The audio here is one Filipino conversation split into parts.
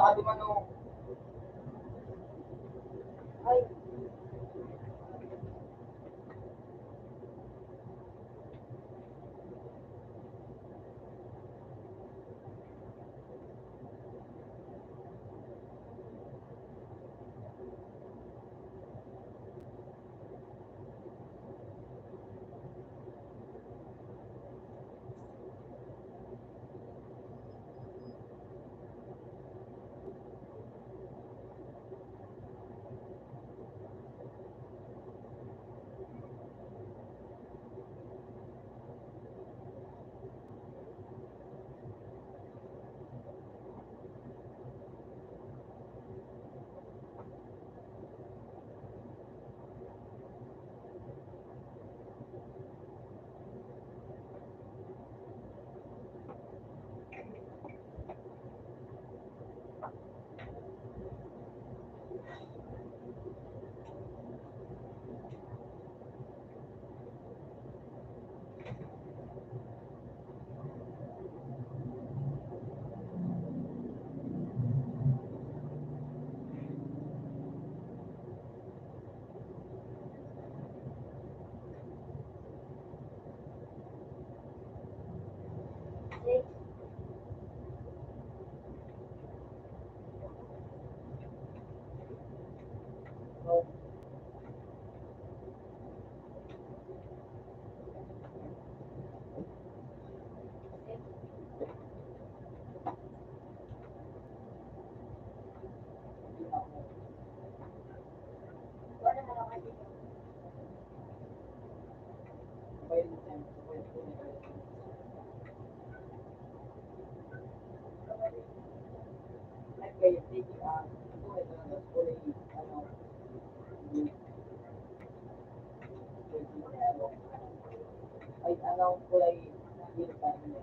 baka dumano. Ay, ay anong kulay yun pa niya.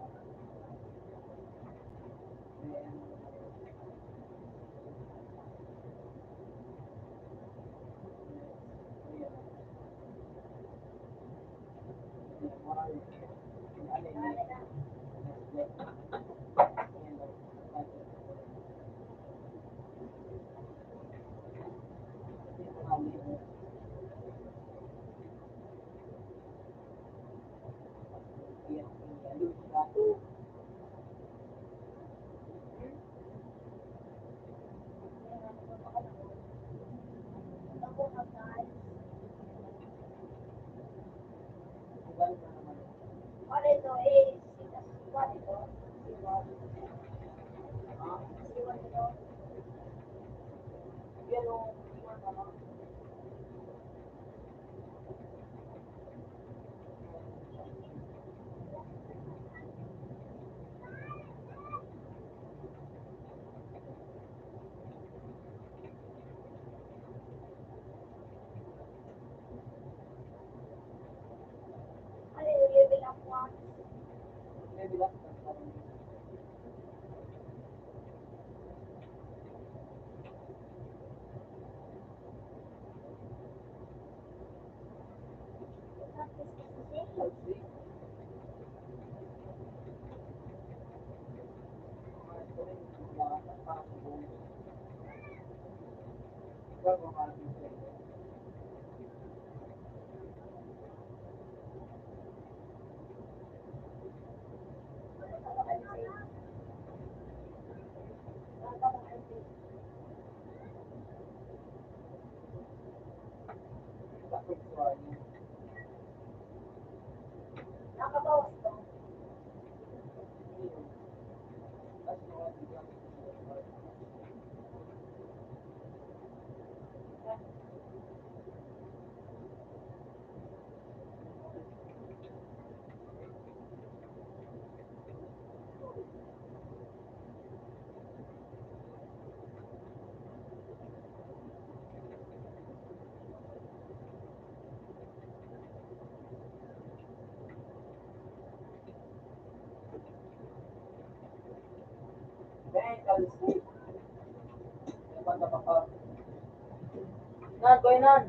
Nan, ko nan.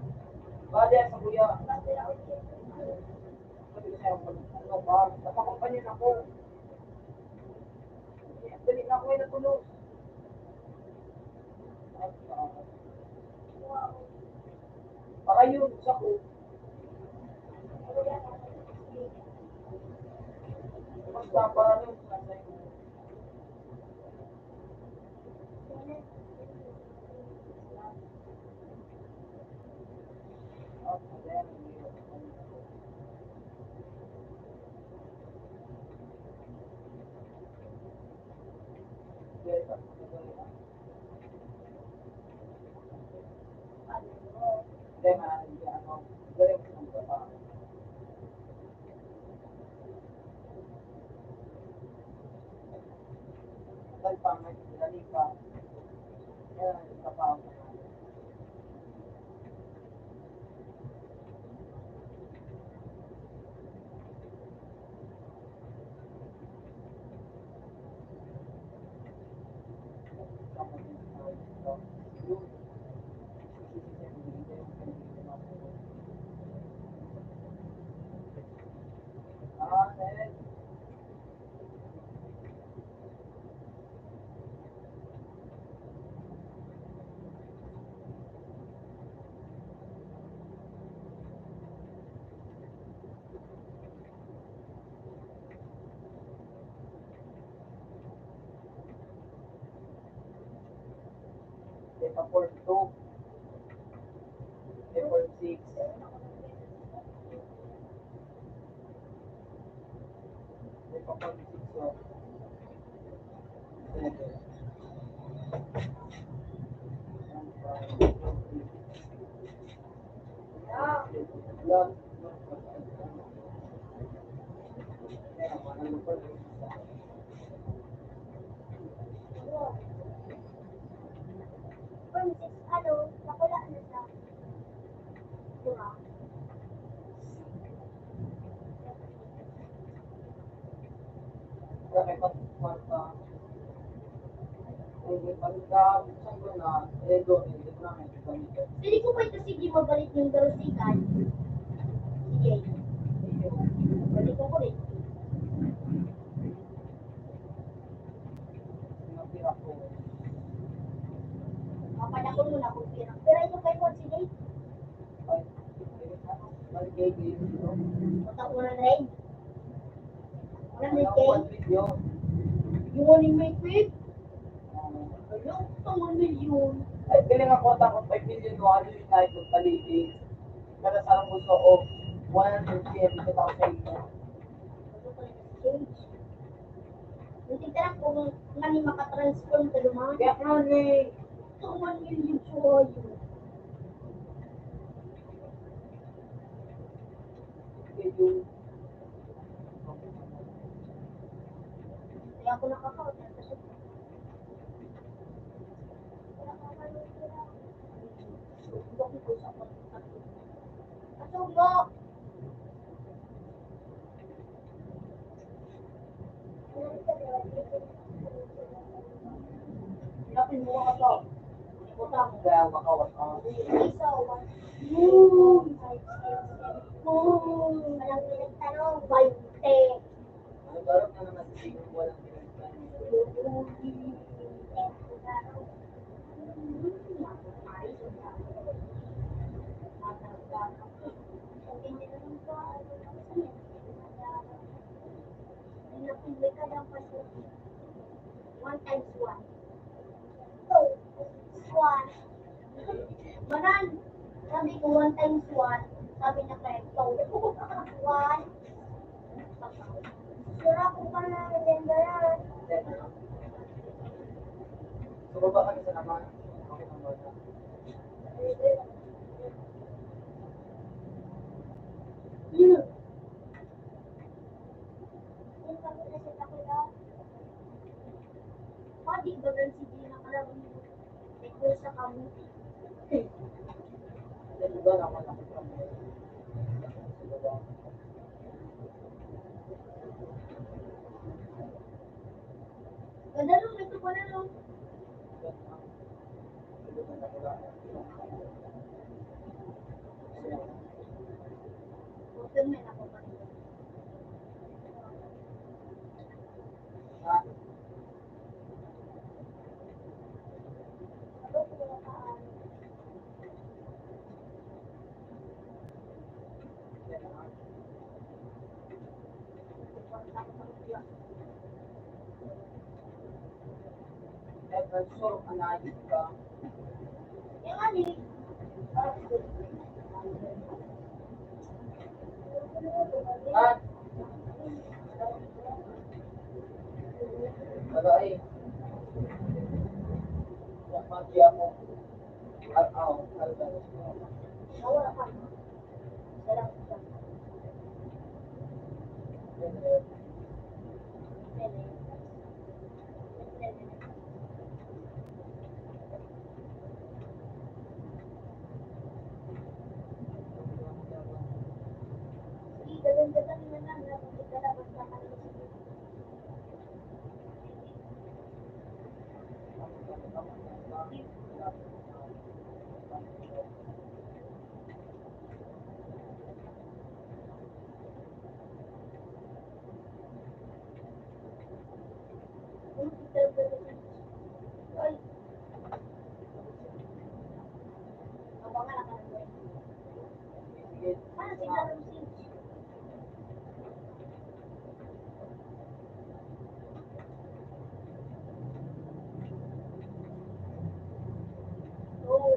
Bali sa kuya. Ano ba? Napakampanyan ako. Dali na ako ay natulog. Baka yun, sa ko. Basta para rin. Paper 2, paper 6, paper 6, so, 7, last, Ano, nakula na sa diba? may pagkwarta, may pagkabuksan ko na, doon, hindi ko namin gamitin. Pwede ko ba ito sige mabalik yung darusikan? Sige. Balik ko rin. Pinapira ko. Mapanakon mo na kung pirang. Pero ito kayo mo, sige. Punta ko na rin. Walang nagkay. Yung 1 million. Ayun, ito 1 million. Ay, piling ako takot 5 million no, ano yung kahit magpalitin. Kada sarang gusto o 150 dito ako sa inyo. Hindi ka lang kung nani makatransform ka naman. Kaya ano eh, Ito 1 million choy. yung Kaya ako nakakauta. Kasi bakit ko sa Asugo! Lapin mo ka to. Utang. kaya makawas ka. Isa, one. Boom! Boom! Walang pinagtanong. 20. Ano darap na naman sa tingin mo walang pinagpanin. One times one. Two. One. Manan. Sabi ko one times one. Sabi niya kaya two. One. Sura ko pa na remember yan. So, baba kami sa naman. Okay naman na. Hmm. Yung kami na siya takula. Padi ba rin si Gina ka lang? Ito sa kami. Kasi ba naman ako sa mga. Ganda nung ito ko na nung. Fulfillment ako pa rin. sure, anayos ka. Yung ano, At, bagay. Pati ako. At ako, nawala ka. Sarap ka. Sige, galing-galing na lang. Nakikita ka dapat na kanina sige. Ay, abangan ako ng break. Ano si Laro Sims? Oh,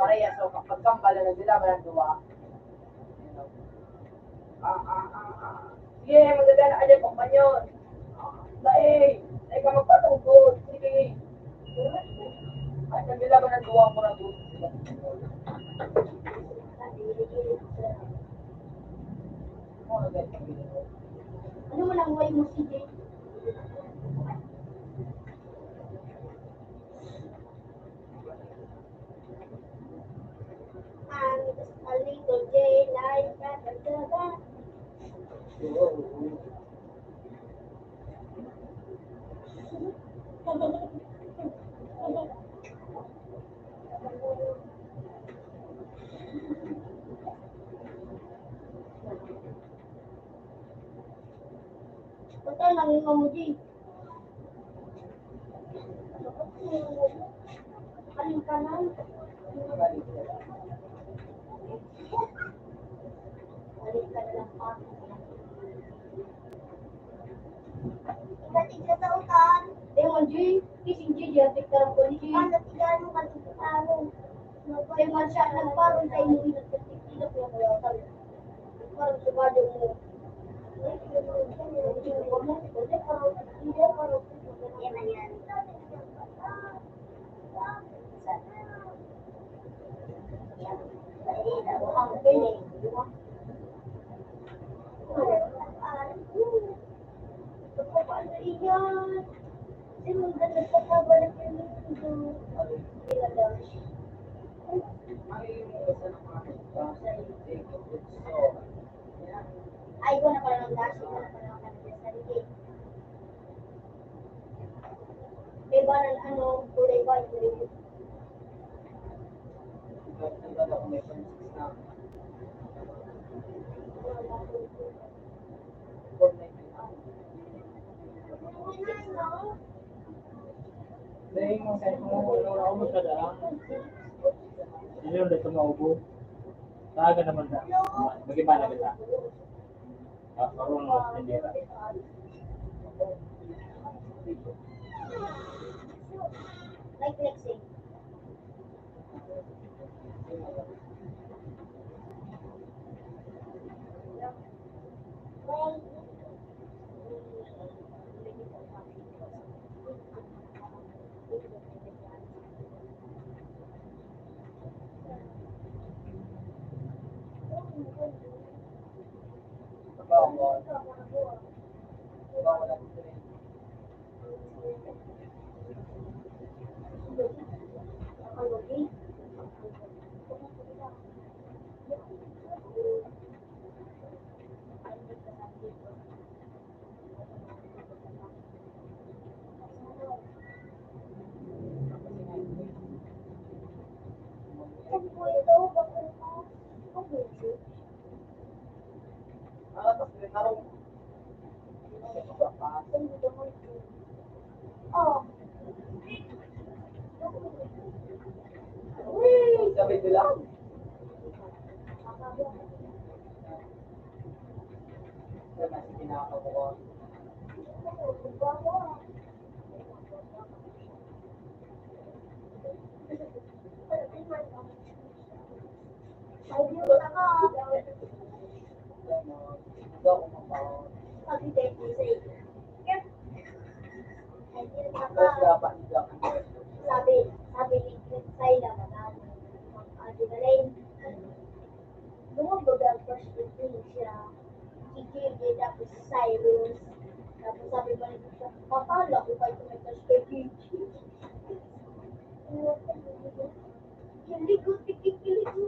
Pareha, so kapag kambala na sila, walang duwa. Sige, magdadala ka dyan, kompanyon. Daig, daig ka magpatungkol. Sige. Ay, nagdilaban ng duwa mo na doon. ano mo lang way mo sige? Ang a little J like that. Total lang yung emoji. Kaling kanan. Balik ka na lang pa. Ikating ka sa utan. Emoji. Kising G. Diyatik ka lang po ni G. Ano, tigano ka tigano. Dengan siya nagparoon tayo mo inagkatikilap yung kaya parang sabado mo. Ay, ko na pala ng dasi ko na pala ng sarili. Diba ng ano, kulay ba, kulay. Dahil mo sa ako mo sa daan, hindi mo dito maubo. Taga naman na. Bagaimana kita? Marunong hindi na. Like flexing. Tapos pinarong. Oh. Sabi nila. Kasi kinakabuka. Sabi ni Say naman namin, adrenaline. Lumabog ang first meeting siya. Kikigi, tapos si Cyrus. Tapos sabi ba nito siya, akala ko kayo tumitas kay Kiki. Kiligo, kikikiligo.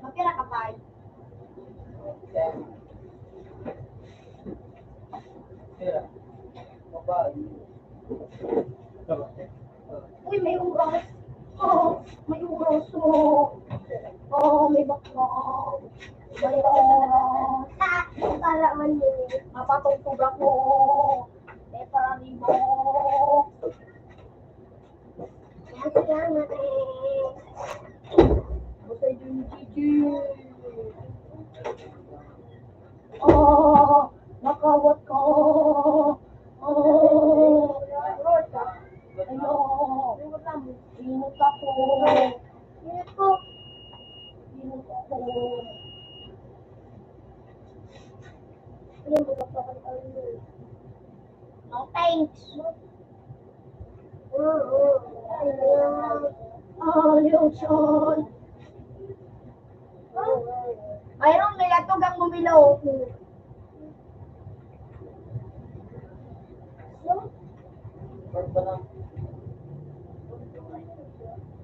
Magkira ka pa. Sira. Mabay. Uy, may uras. Oh, may uras. Oh, may bakla. May oras. Para man yun. Mapatong tubak mo. May parami mo. Yan lang natin. Basta yung Gigi. Oh, nakawat ko. Oh, ayo. Inot ako. Inot ko. Inot ako. No thanks. Lucian. Mayroon may latog ang bumilaw.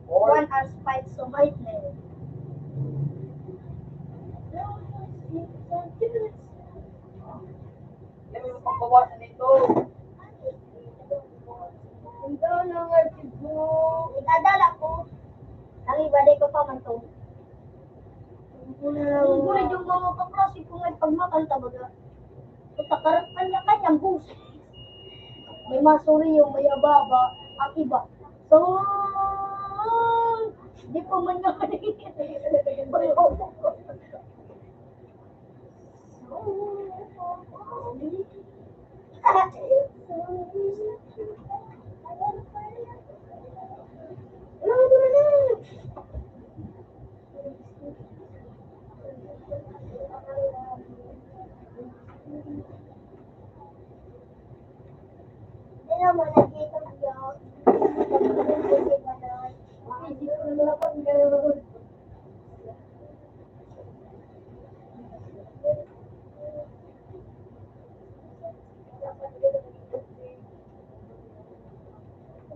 One has five so might name. Yan yung pagbawasan nito. Itadala ko. Ang ibaday ko pa man to. Ngunit yung mga kaklase ko ngay pagmakanta baga. Kutakaran niya kanyang bus. May masuri yung may ababa. Ang iba. So, di pa man nga.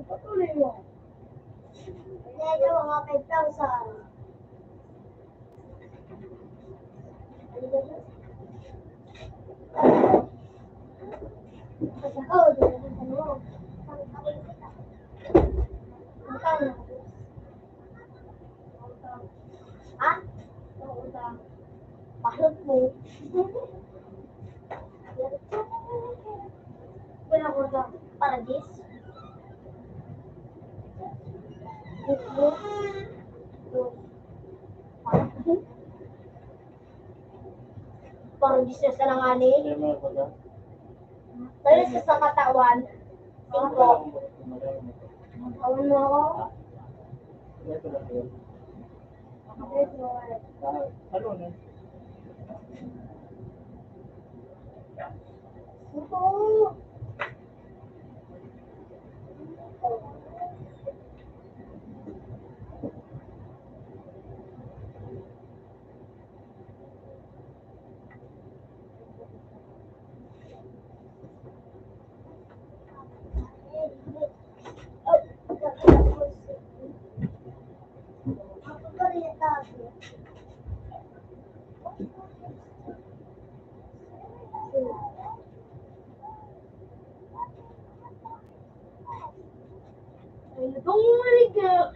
Patuloy mo. Medyo mga 5,000. Ah? Bakit mo? Pinag-order paradis? Paradis na sa langani? Pero sa katawan, 5. Kawan mo ako? Ano na? Ito. my God.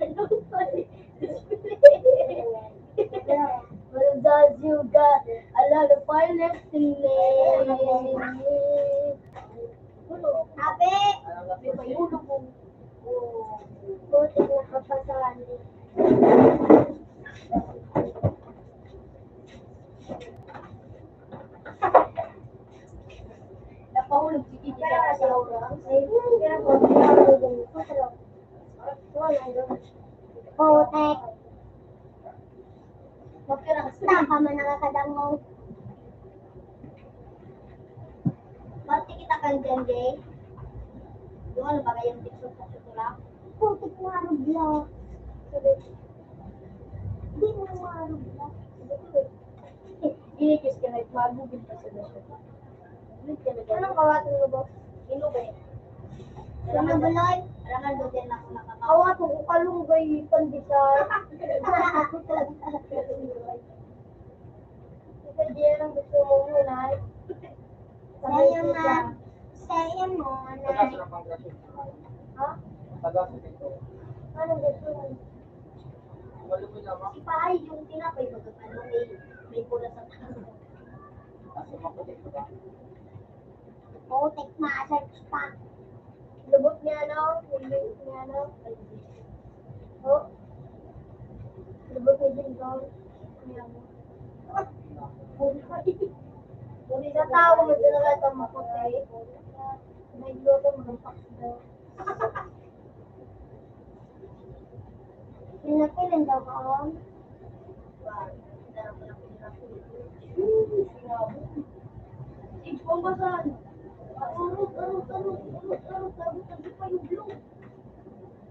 Well, does you got a lot of finest in there. Sabi! May mayulo mo. Buti nakapasahan. Napahulog si Kiki sa saurang. Ay, kaya ko, Potek. Magkirang stamp pa man nakakadangog. Bakit kita kang dyan, Jay? Yung ano ba kayong tiktok sa sutura? Potek mo ano vlog. Hindi mo ano vlog. Inikis ka na, magugin pa sa lasyon. Anong kawatin mo, boss? Ino ba eh? Alam ba na? Alam ba din ako nakakawa? Kawatin ko kalunggay pandesal. Ito din ang gusto mo muna. Saya mo na. Ha? Anong gusto mo? Si Pahay yung tinapay magkakano may pula sa taas. Potek ma-search pa. Lubot niya, no? Lubot niya, no? Oh. Lubot niya din, no? Kung isa tao, magdala ka maputi. May logo, mag-pack daw. Pinapilan daw ka, on? Pambasan. Arot, sabi pa yung blue.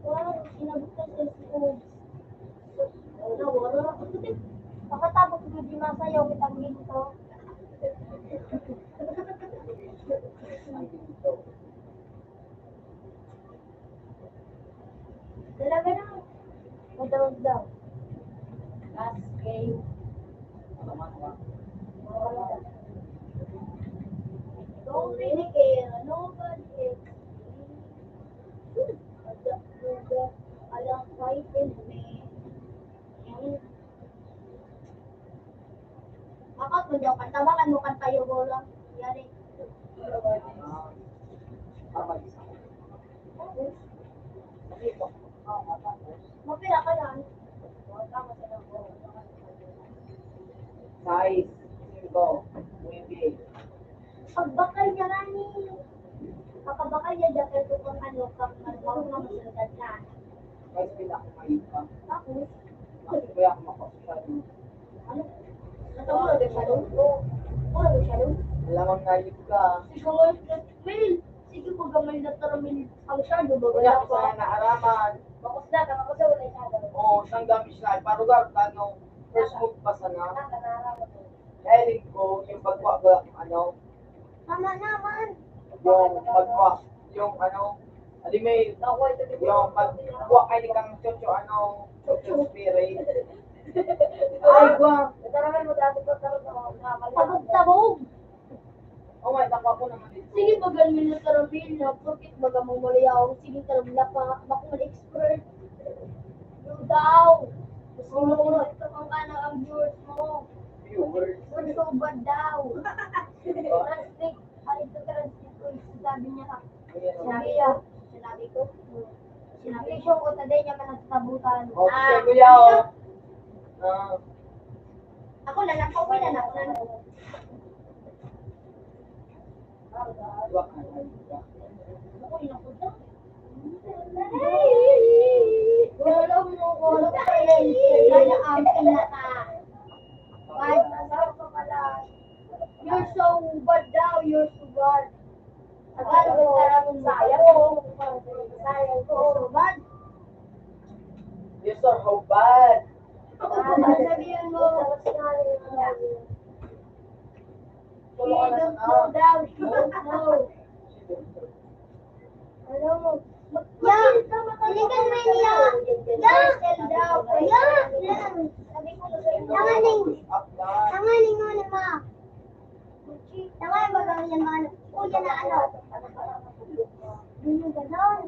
Wow, sinabot ka sa school. Wala. Pakatapos ko di masayaw kitang ginto. Dalaga na. Madawag daw. Last game. Don't really care. Nobody cares. Alam, fight is me. Bakit mo daw kanta? Bakit mo kanta yung bola? Yari. Mapila ka yan. Size, 5, 9. Pagbakal niya rani. Pagkabakal niya dyan kung ano kang masunod na. Guys, pila ako maliit pa. Tapos, Kaya ako makasasyado. ano? Natawag na siya doon? Oo. Wala na siya doon? Alamang naiit ka. Sige po gamay na taramil ang shadow ba? Wala ko sana naaraman. Bakos na, kapag wala yung shadow. Oo, siyang gamit siya. Parugar ka, no? First move pa sana. Dahil ko, yung pagwa ba, ano? Tama naman. Yung pagwa, yung ano? Alimay, yung pagwa kay kang chocho, ano? Chocho spirit. Ay, ba? Nataraman mo dati ko karoon sa mga sabog-sabog. Oh, may takwa ko naman dito. Sige bagal mo na taramil na bakit baga mo maliyaw. Sige taramil na pa. Baka mag-expert. Yung daw. Gusto mo na ito kung ano ang viewers mo. Viewers. What's so bad daw? Translate. Ay, ito translate ko. Sabi niya ka. Sinabi niya. Sinabi ko. Sinabi ko ko taday niya man nagsabutan. Oh, sige, kuya, oh. Ako na lang. Ako na lang. Diba ka? Ako na lang. Wala mo. Wala ka rin. Wala ang pinaka. Bad. You're so bad daw. You're so bad. Agad mo taramong sayang ko. Sayang ko. So bad. You're so bad. Sabihin mo. She don't slow down. She don't slow. Alam mo. Yeah. Iligan mo niya. Yeah. Yeah. Sabi ko na sa'yo. Tanganing mo na ma. Tanganing mo na yan ma. Kuya na ano. Hindi mo ganon.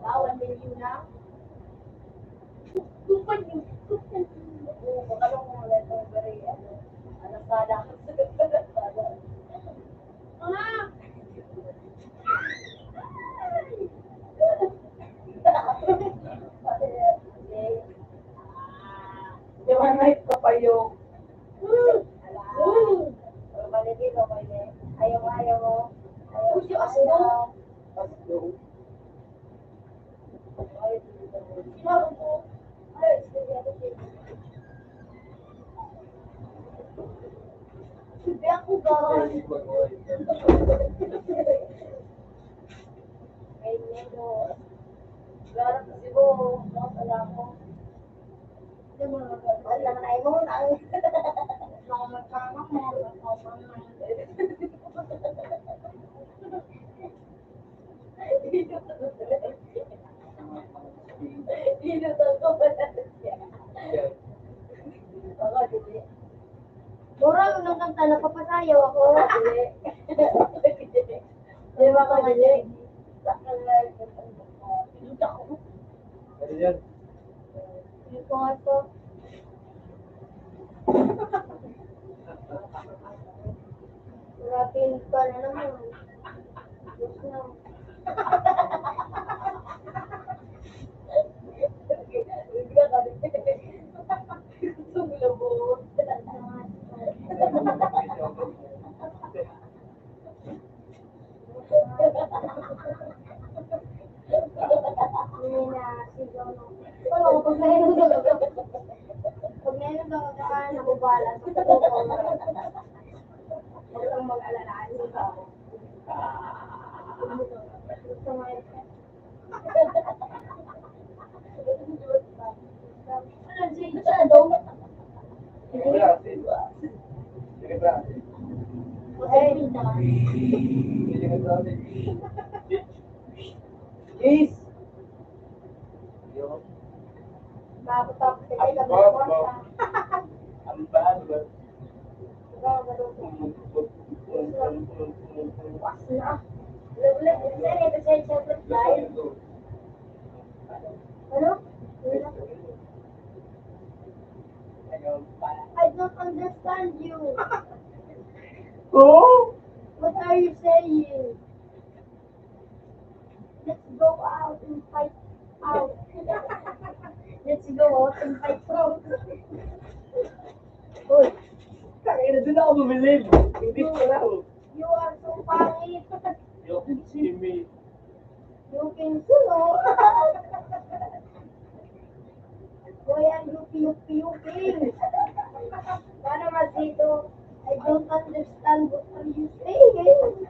Bawal din yun na. Kupan yung kupan. Makalong mo ulit ang bari. Ano sada? Ah! Di ba night ka pa yung Ayaw mo. Ayaw Asdo? Sabi ako gawin. Ay, neno. Garap kasi mo. Wala ko. Hindi mo naman. Wala naman ay mo. Ako magkama mo. Inutan ko pa na siya. Ako, dili. Mura nung kanta, napapasayaw ako. Dili. Di ba ka man yun? Ano yan? Hindi ko nga to. Rapin ka na naman. Diyos na. Pag meron daw ka nabubalan, huwag kang mag-alalaan sa ako. Gusto mo yun? Ano, siya daw? Cheese! Tapos kaya gabi mo sa Ang bad ba? Ano? I don't understand you. Oh! What are you saying? Let's go out and fight out. Let's go out and fight out. Uy, Kaya doon ako bumilib. English ko lang. you are so pangit. You can see me. You can suno. Why are you puking? Paano mas dito? I don't understand what are you saying.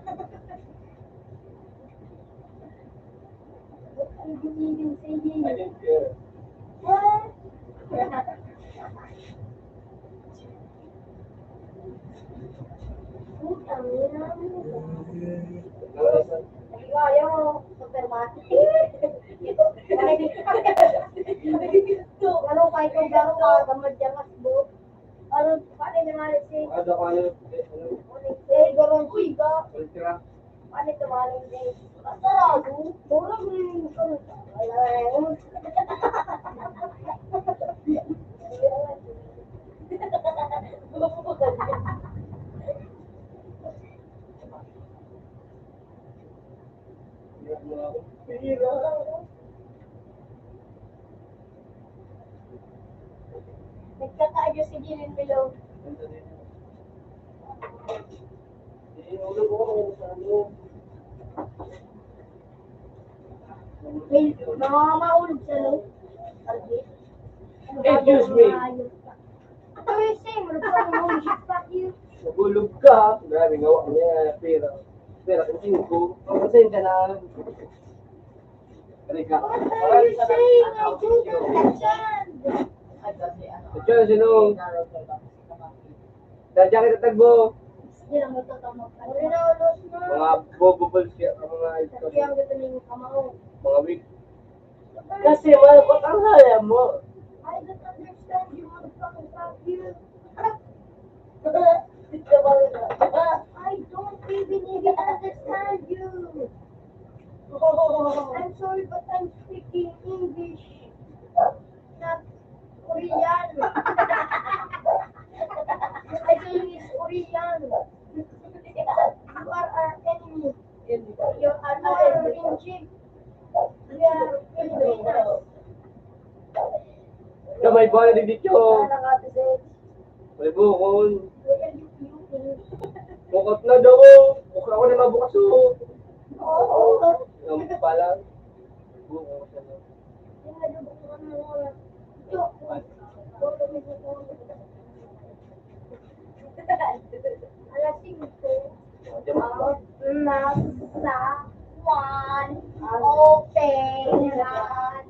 What are you even saying? I didn't care. What? Putang ina mo. Ayaw mo, Superman. Ano pa ito garo ka, gamad dyan mas buot. Ano, paano naman si... Ano ko ano? Eh, garon ko iba. Ultra. Paano ito maling day? Masarado. Mura mo yung ano. Wala. Nagkakaayos si Gilin below. May mga maulog sa loob. Excuse me. Ano yung same? Ano pa yung maulog siya? Fuck you. Nagulog ka. Grabe nga ako niya. Pera. Pera kung ko. Pasensya na. Halika. What are you saying? I don't understand. Diyan, sinong? Dadya kita tagbo. Hindi lang matatamag. Ano na ulos na? Mga bobo siya. Mga Kasi ang gusto niyo kamao. mga weak. Kasi malapot ang haya mo. I don't understand you, motherfucking fuck you. I I don't even understand you. I'm sorry, but I'm speaking English, not Korean. I think it's Korean. You are our enemy. You are our enemy. We are Filipinas. Kamay ba na dito? May bukol. Bukat na daw. Bukat ako na mabukas o. Yung pala. Bukol siya na. Alasing ko. Diyan. Nasa one open hand.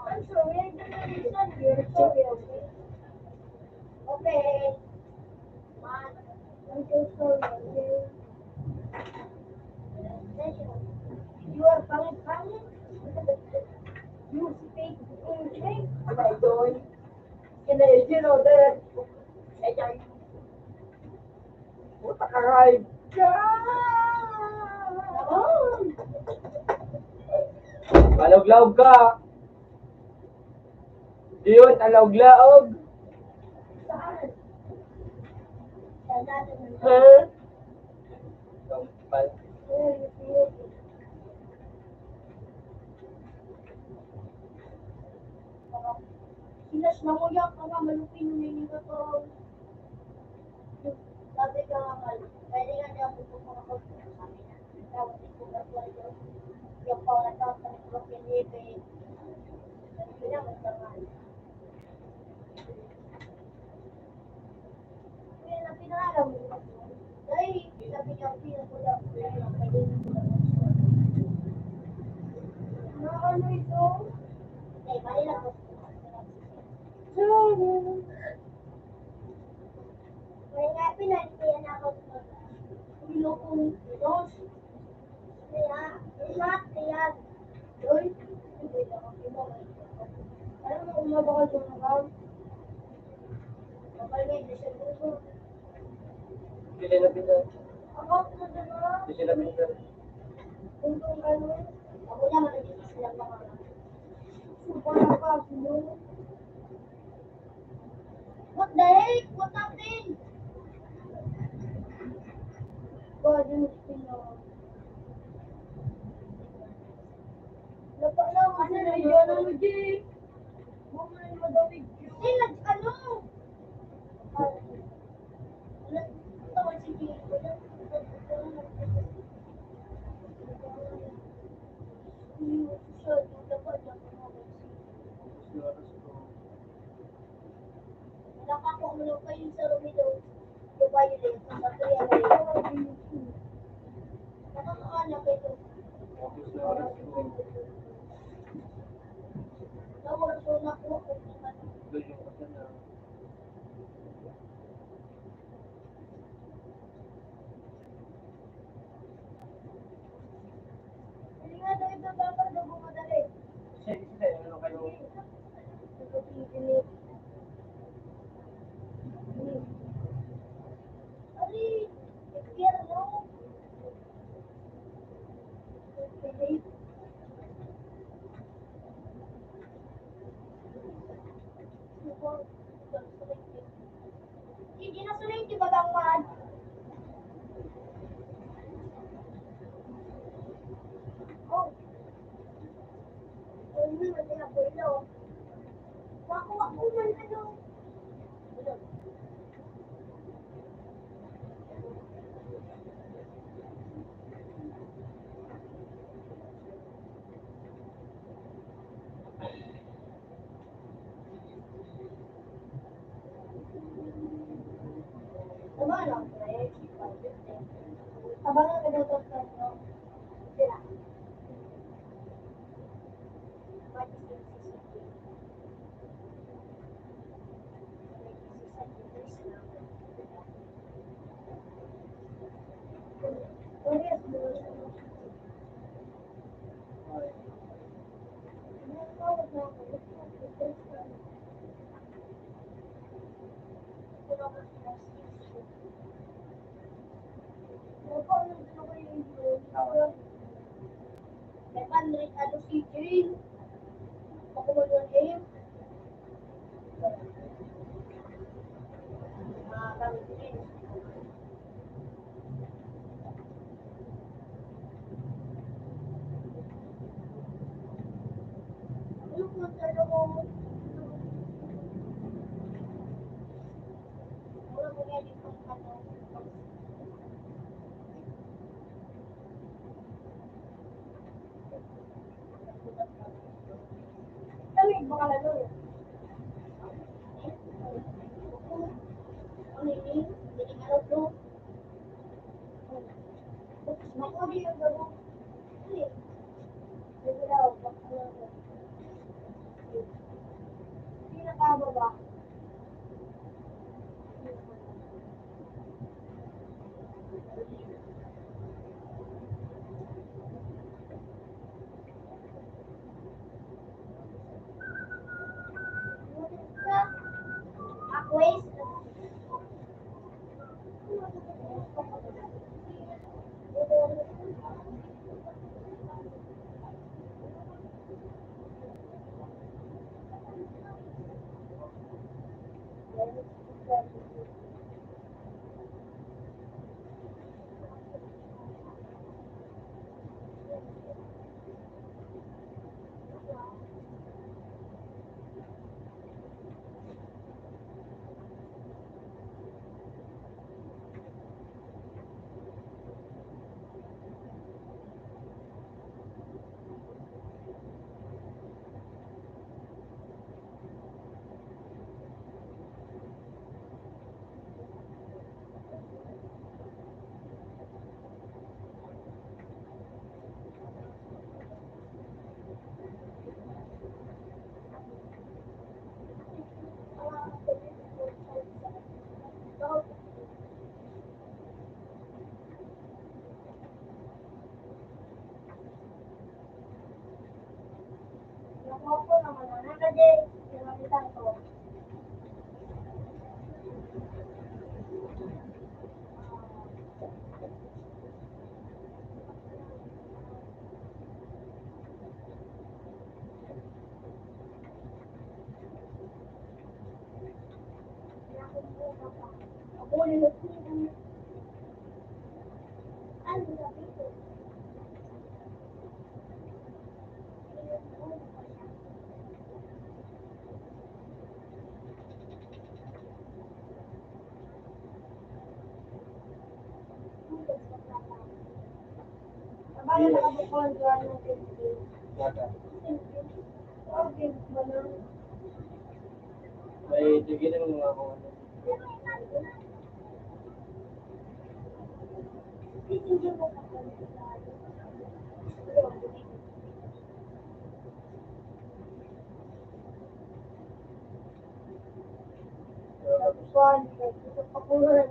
I'm sorry, I don't understand you. Sorry, okay? Okay. Man, I'm so sorry, okay? You are pangit-pangit. You speak English. I don't. Can you know that? Puta ka, Ray. Alog-laog ka. Diyon, alog-laog. Saan? Ha? Kampal. Sinas na mo yan, ka nga malupin mo yung nga to. Sabi ka nga mal, pwede nga niya po kung mga kod sa amin na. Tawag din ko na po ito. Yung pangatang sa mga pinipi. Sabi niya, mas tangal. Kaya na pinaalam mo na po. Dahil, sabi niya, pinapula ko lang yung pwede ko na po. Ano ito? Okay, mali lang po. Kaya nga pinagpiyan ako sa pinukong dos. Kaya, lahat yan. Doon, hindi ako pinukong. Alam mo, umabakal sa mga kao. Mabalagay na siya gusto. Hindi sila pinsan. Ako, na dalawa. Hindi sila pinsan. Kung gano'n, ako naman naging sila mga. Super na pa, pinukong. What the heck? What happened? God, yung Pinoy. Lapa lang, ano na yun? Ano, Jay? Huwag mo na yung madawig yun. Sila, ano? Ano? Tawag si Jay. Nakakok mo lang kayo sa Romeo. Yung violet, sa Korea na yun. Nakakaanak ito. Tawag ko na po. Hindi nga daw ito dapat na bumadali. Sila, ano kayo? Ali, impyerno. Hindi na sila yung tibagang man. Oh. Ano naman sila po ito? Wakuha ko man ano. Tama lang, pre. Abangan ka daw sa kanyo. Sila. Tawag. 500 ano si Jane. Ako mo yun game. Gamit din. Ano kung ano mo? Wala mo nga dito ano. Kami, baka lalo yun. Ano yun? Hindi nga ito. Makuli yung gabo. Hindi. Hindi daw. Hindi nakababa. Aquays. Ako naman na nagade. Pinakita ko. Ako nila sila. Ano sabi ko? Abang nakabukon doon ng Philippines. Yata. Okay, ba na? May tigilin mo nga ako. Hindi mo pa Kuan, ito pakulan.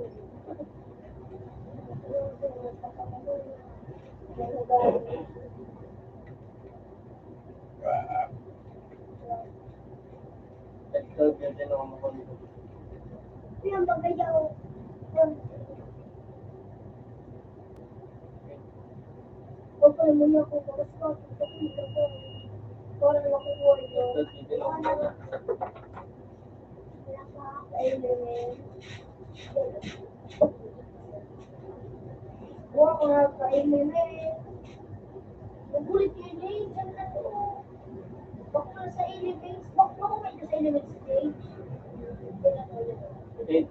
Ito, yun din ako makulit. Yung pagkayaw. Okay, muna ko bagas ko. Para makukuha ito. Ito, din ako makulit. Buwa ko na kainin eh. Nagulit yun eh. Diyan na to. Baka na sa elements. Baka ko may sa elements stage. Eight.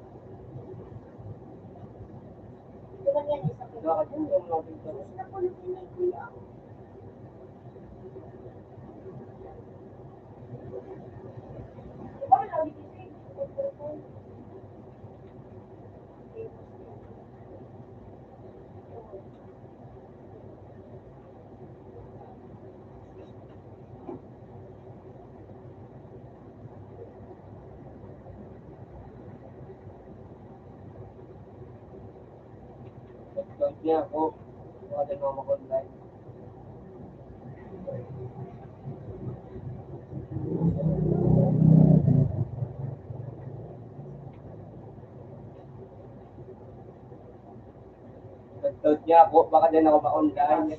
Di ba yan isa ko? Bakit yun yung mga pinto? Mas nakulog yun eh, kuya. Di ba lagi dito eh? Ito niya ako. Baka din ako makulit. Load niya ako, baka din ako ma-online.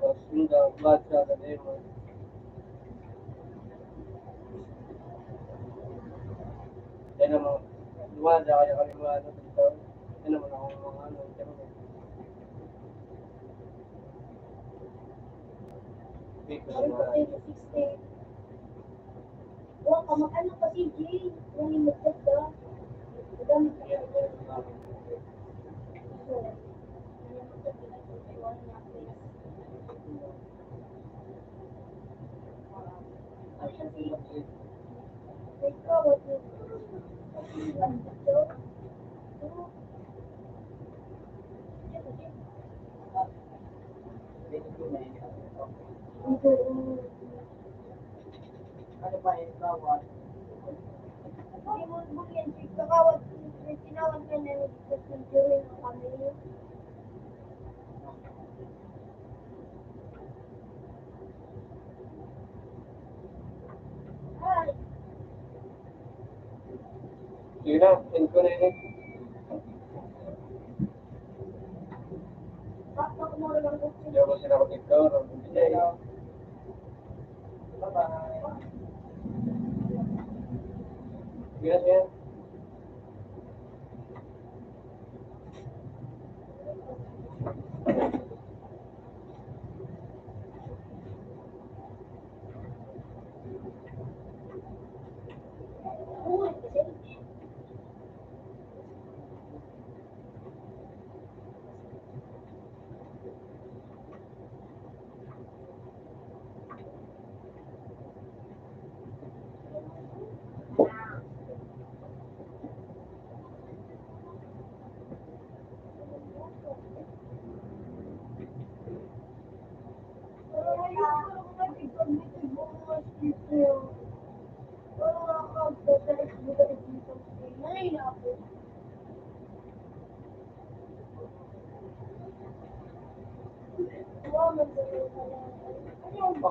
Tapos yun daw, bad sa gabi mo. Yan naman, luwada kaya kami luwada dito. Yan naman ako mga ano, pero big na Sorry po, mga 60. Wah, kamag-ano kasi, Jay. Yung limited ka. Madami ka yan, pa. yan. So, limited ka. Iwan na place. Ikaw, what you Ano pa yung tawag? Hindi mo bugyan, Jay. Kakawat, tinawag ka na ng jury ng family. Ay, Sige na, send ko na yun. bakit mo lang gusto? Hindi ako sila mag-ignore. Bye-bye. Sige na, sige. Uy, kasi. Ano ba?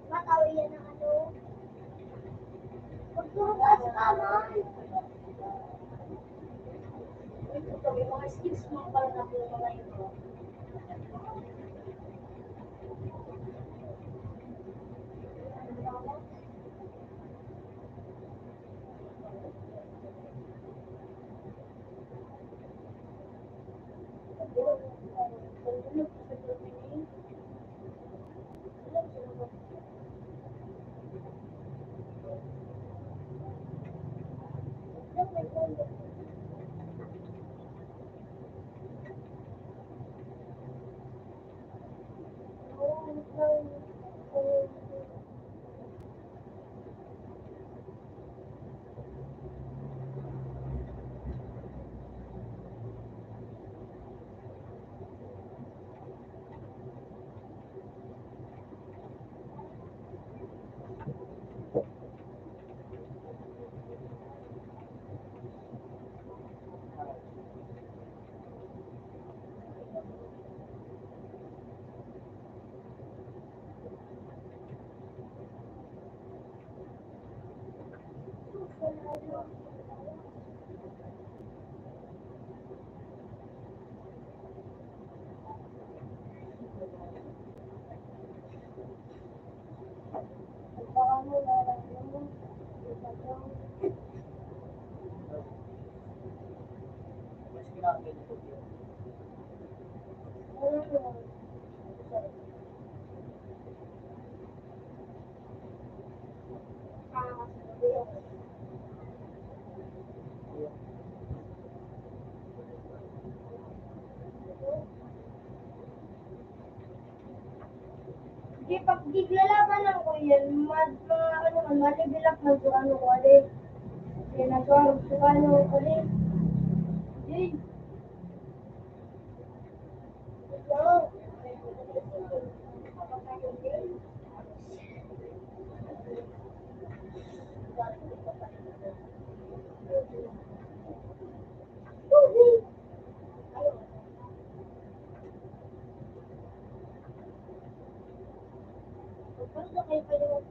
Makawiyan ng ano? Pagturutas naman! Ito, may mga skills mo para na po mga ito. Mas kinakain ito. Di pag giglalaban ko yan, mga ano man, malibilak man so ano ko ali. Kaya nagawag so ano ko ali. Yay! Basta kayo pa yung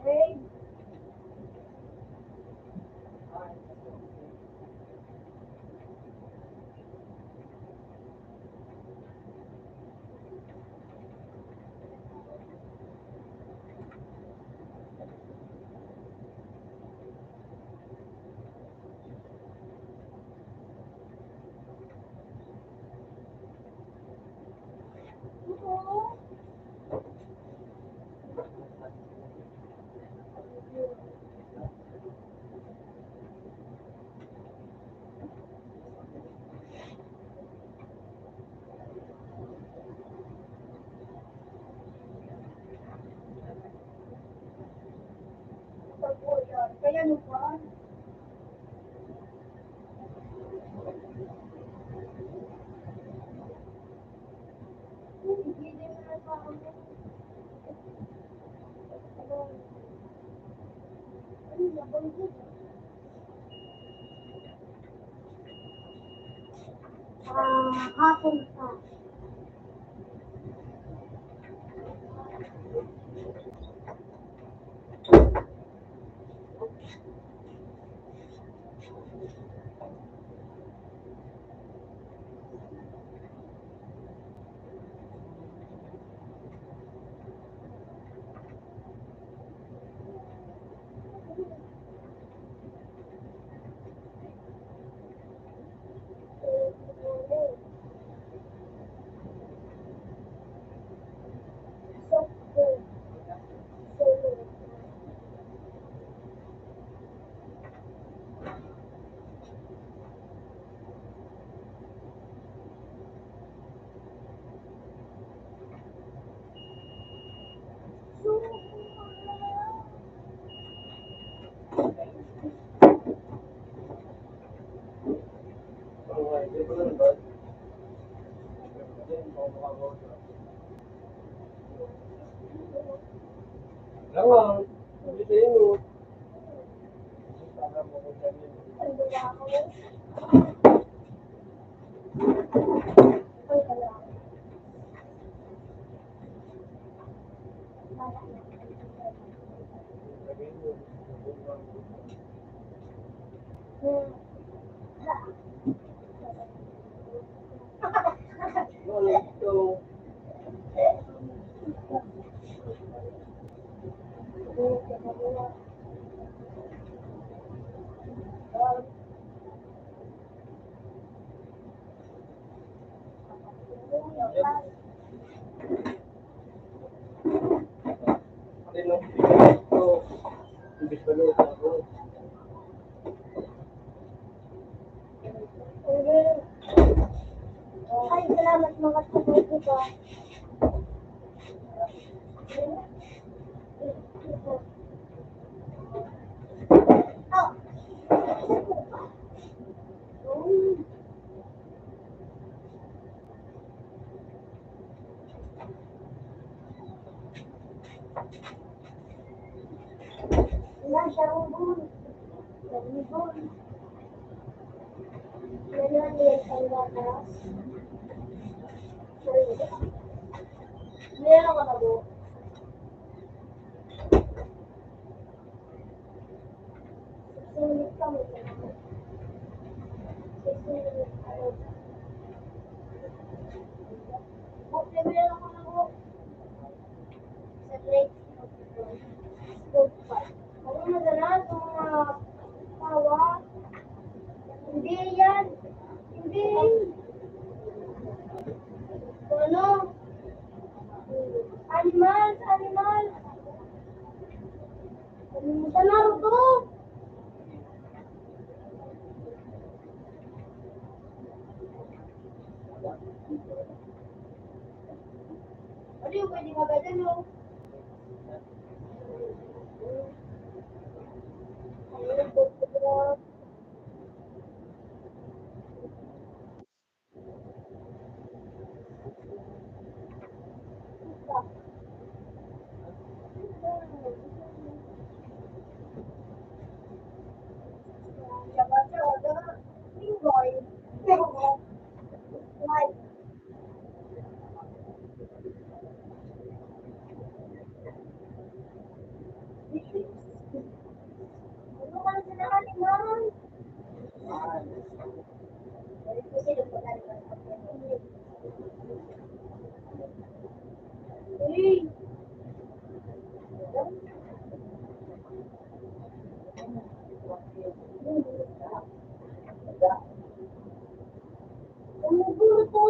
okay. Kaya ano pa? Hindi din na pa ako. Ano na ba ito? Hapon pa. Langang, sabi sa iyo. Para mo ko sabi. Ano ba ako? Ay, wala. Wala ito. Thank you. Oh. Wala siyang bun. Bun. Meron yan sa lakas. Meron ka na bu. Sulit ka mo. Sulit ka mo. Okay, meron ka na bu. Sa plate. Ano madalas ang mga tawa? Hindi yan. Hindi. Ano? Animal, animal. Sa Naruto. Ano yung pwede magadan mo? Hey. Umubulot po.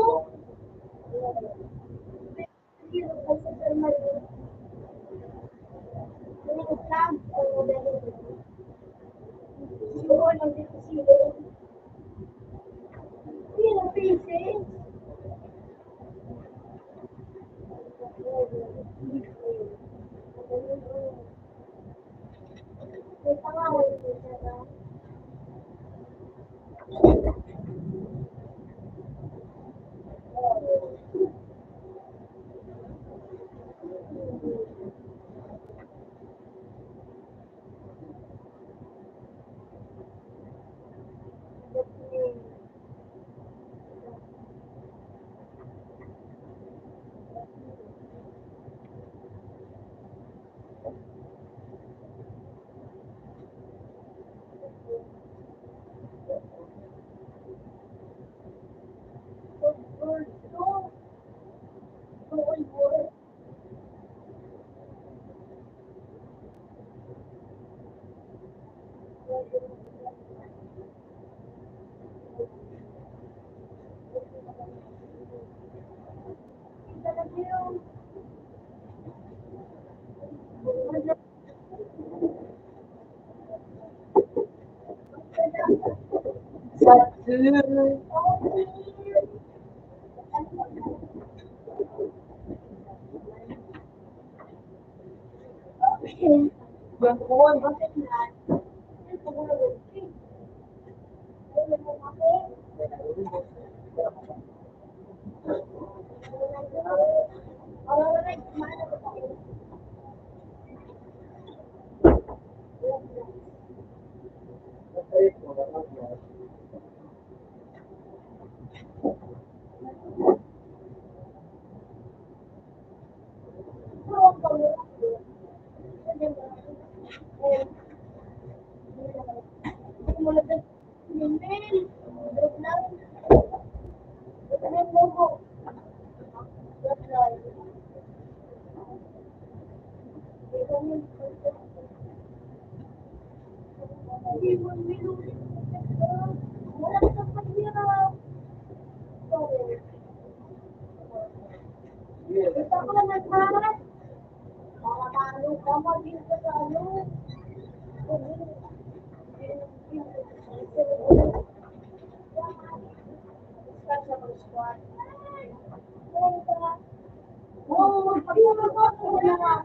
Sabi mo ba ako na nga?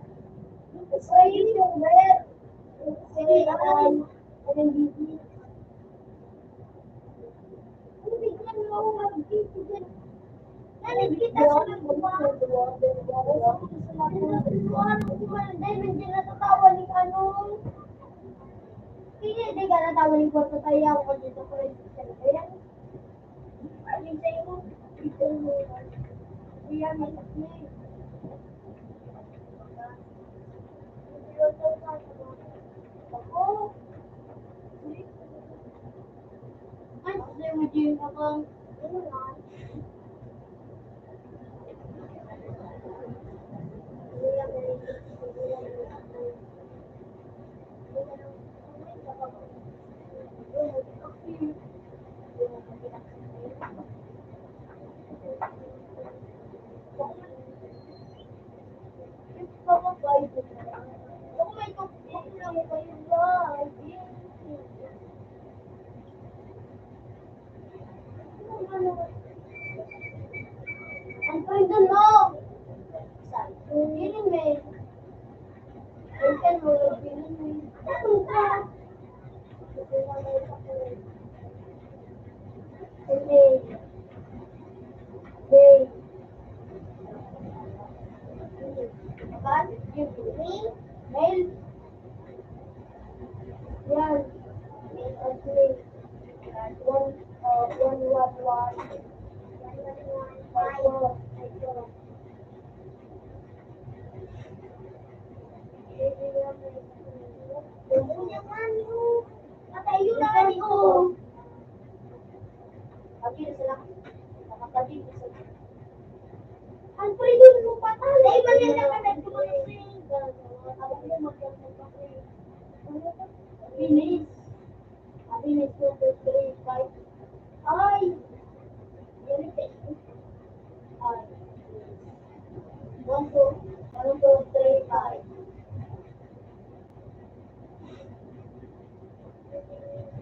Say yung where? Say anong busy? Ano bigyan mo ako mag-busy? Nalig kita sa nagbubuhan. Dahil hindi natatawa ni ano. Hindi ka natawa ni Porto tayo ako dito ko rin sa ayan. Ano sa'yo mo? Ito mo. Kaya masakit. Ako. Ay, sa'yo mo din akong ano na. Ang ganda mo! Feeling me. I can roll feeling me. Ano ka? Hindi. Kan? Yung feeling? Mail? Yan. Mail or play. One, one, one, one. Finish. Finish 2, 3, 5. Ay! Ay. 1, 2, 1, 2, 3, 5.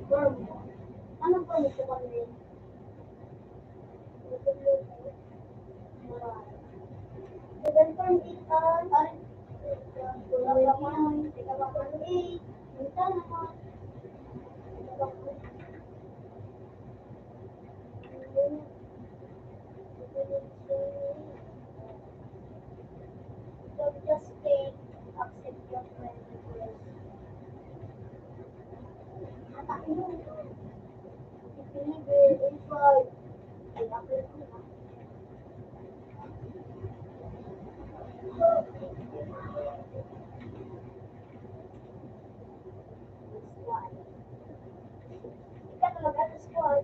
Verb. Anong verb ko kanina? Seven verb is ay. Wala pa naman. Tika ba ko 8. Minta naman. Don't just take, accept your friend request. Atake mo. Ipilibe, invite. Ay, apply ko na. Squad. Ika talaga sa squad.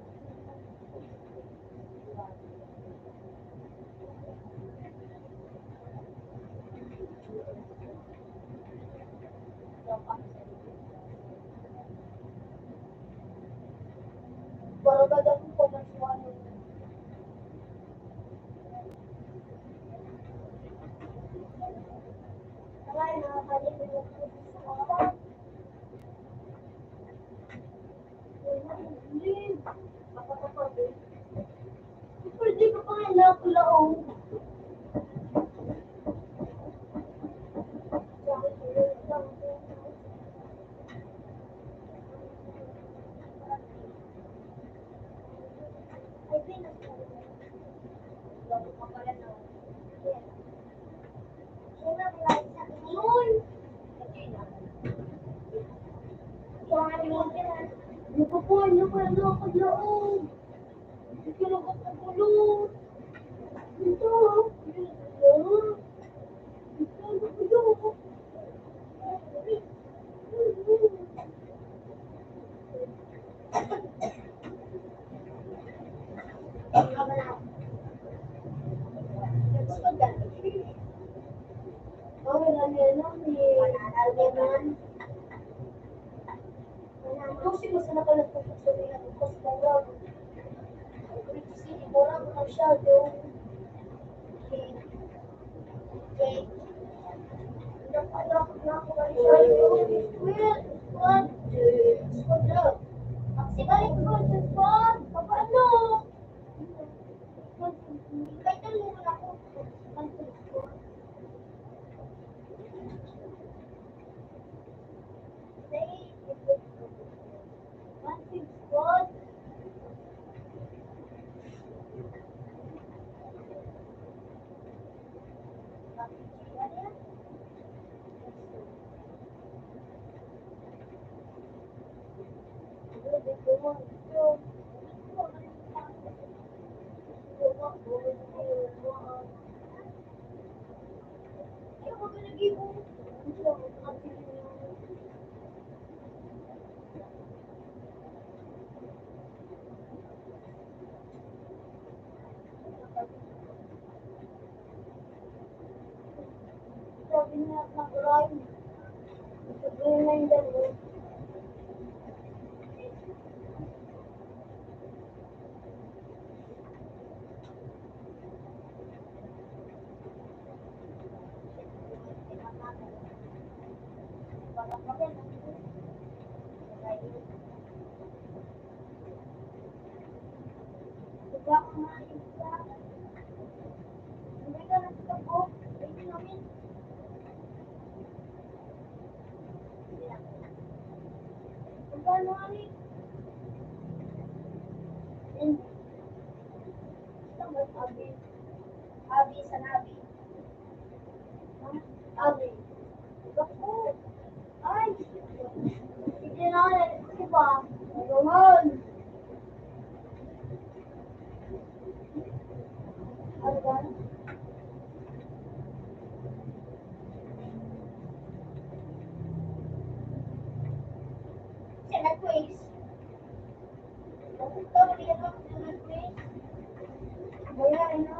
Para ba daw po ng squad? Ay, nakakalimit mo po sa squad. Hindi. Kapag-kapag. Pwede ka pa nga nakulaong. Sabi niya, nag-rhyme. Sabi niya yung dalawa. Diba kumain ka? Hindi ka nagtabo. Hindi namin. Magkano kami? Hindi. Abi. Abi sa nabi. Abi. Ako. Ay. Hindi na ako. Di ba? Naman. Ano ba? Sila quiz. Ito, hindi ako sila quiz. Bayarin na.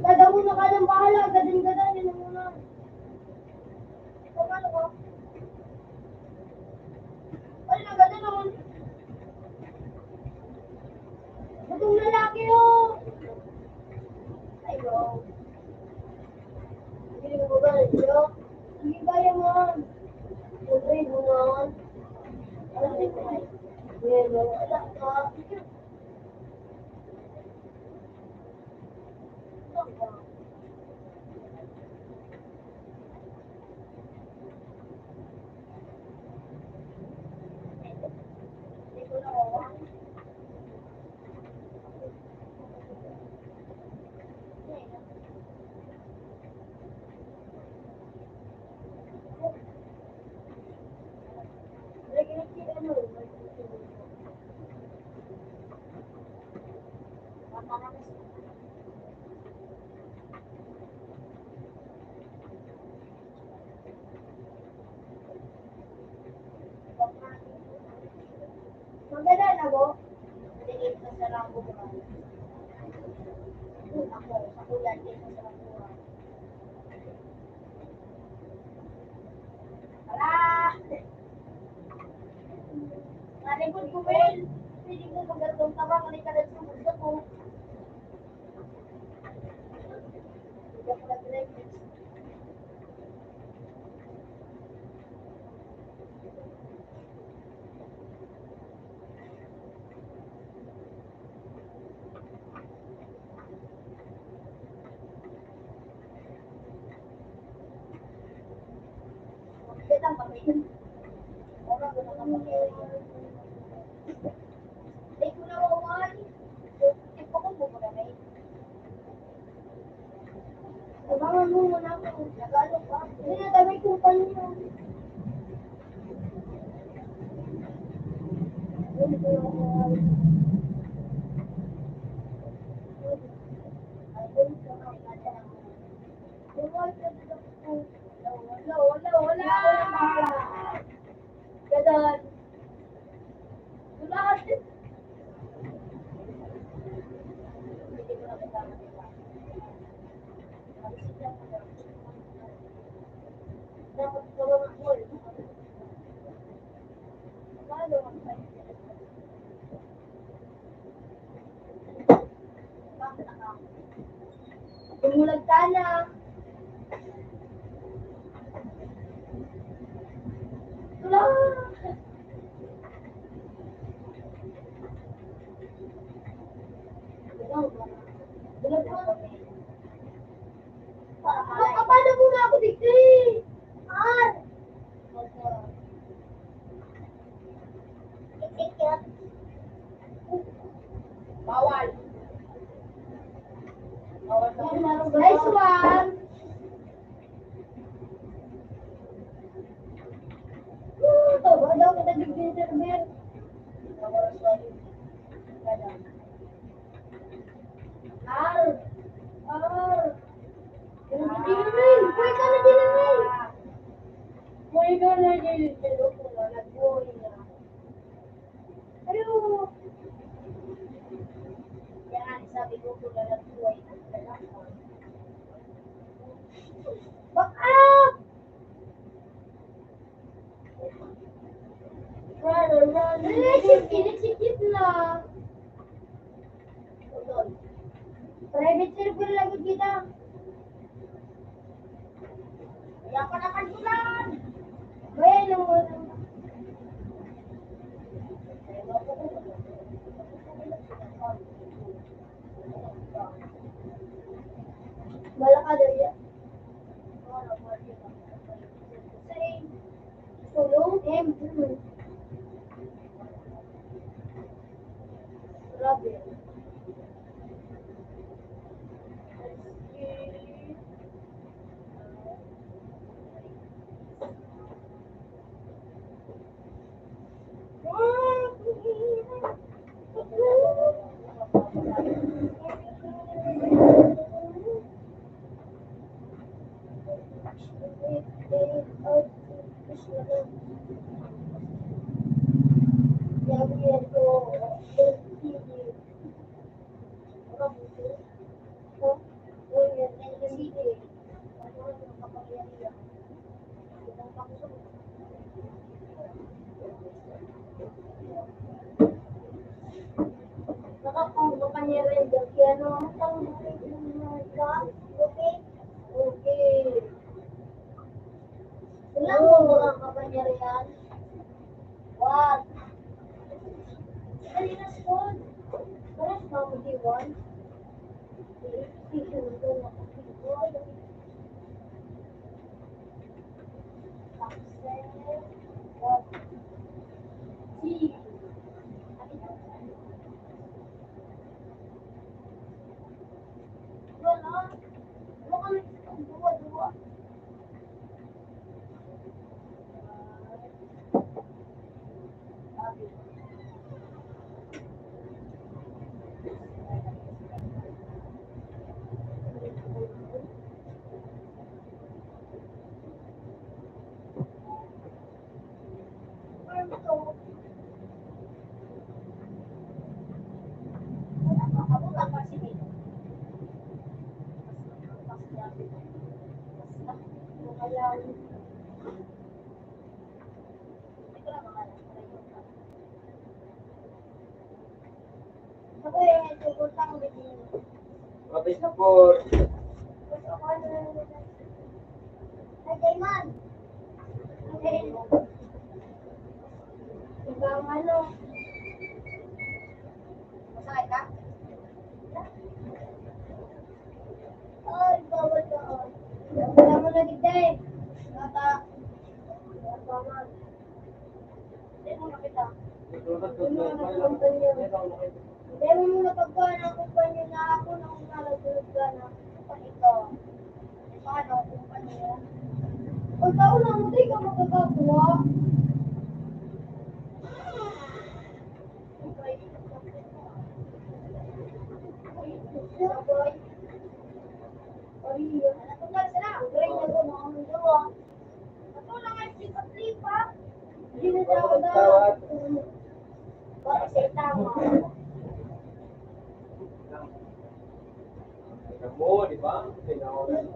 Gada muna ka ng bahala. Gadin-gadan. Yan muna. Paano ko? Ay, nagada naman. Batong lalaki yun. Ay, bro. Hindi mo ba ito? Hindi kaya man. Siyempre, bunan. Alam mo ito ay. Pero, alam ka. Alam ka. Hindi ko na ako. Maganda na po. Tingin sa saranggo ko. Ako, sa kulan din sa saranggo ko. Ala! Nalikod ko, Will. Pwede ko magandang tabang. Hindi ka nagsumunod ako. Hindi ako nag-direct. Kita ang pamilya. Orang ko na kapamilya. Hindi ko na wawan. Hindi ko kung bumagamay. Abangan mo muna ako. Nagalo pa. Hindi na gamay kong panyo. Hindi ko na wawan. Wala. Gadan. Wala kasi. Hindi ko na kasama nila. Dapat gawa ng call. Lalo ang sa'yo. Bakit ako? Tumulag ka na. Wala. Bulag ka. Paano muna ako dito eh? Bawal. Bawal. Nice one. Dinamin! Buhay ka na, Dinamin! Buhay ka na, Dinamin. Nagbuhay na. Pero, yan, sabi ko kung nagbuhay na. Baka! Sikit na. Private server lagi kita. Kaya ka na kantulan. Bueno. Malaka daw yan. Tulong M. Grabe. Ilang mo mga kapangyarihan? What? Dali na school. Parang mama diwan. Kapit na po. Dayman. Ibang ano? Masakit ka? Ay, bawal ka. Wala mo na digday. Bata. Bawal. Hindi mo nakita. Hindi mo muna pagkuhan ang kumpanya na ako na kung nalagulog ka na. Ito. Paano ang kumpanya? Pag tao lang, hindi ka magkakakuha. Mo, di ba? Kailangan.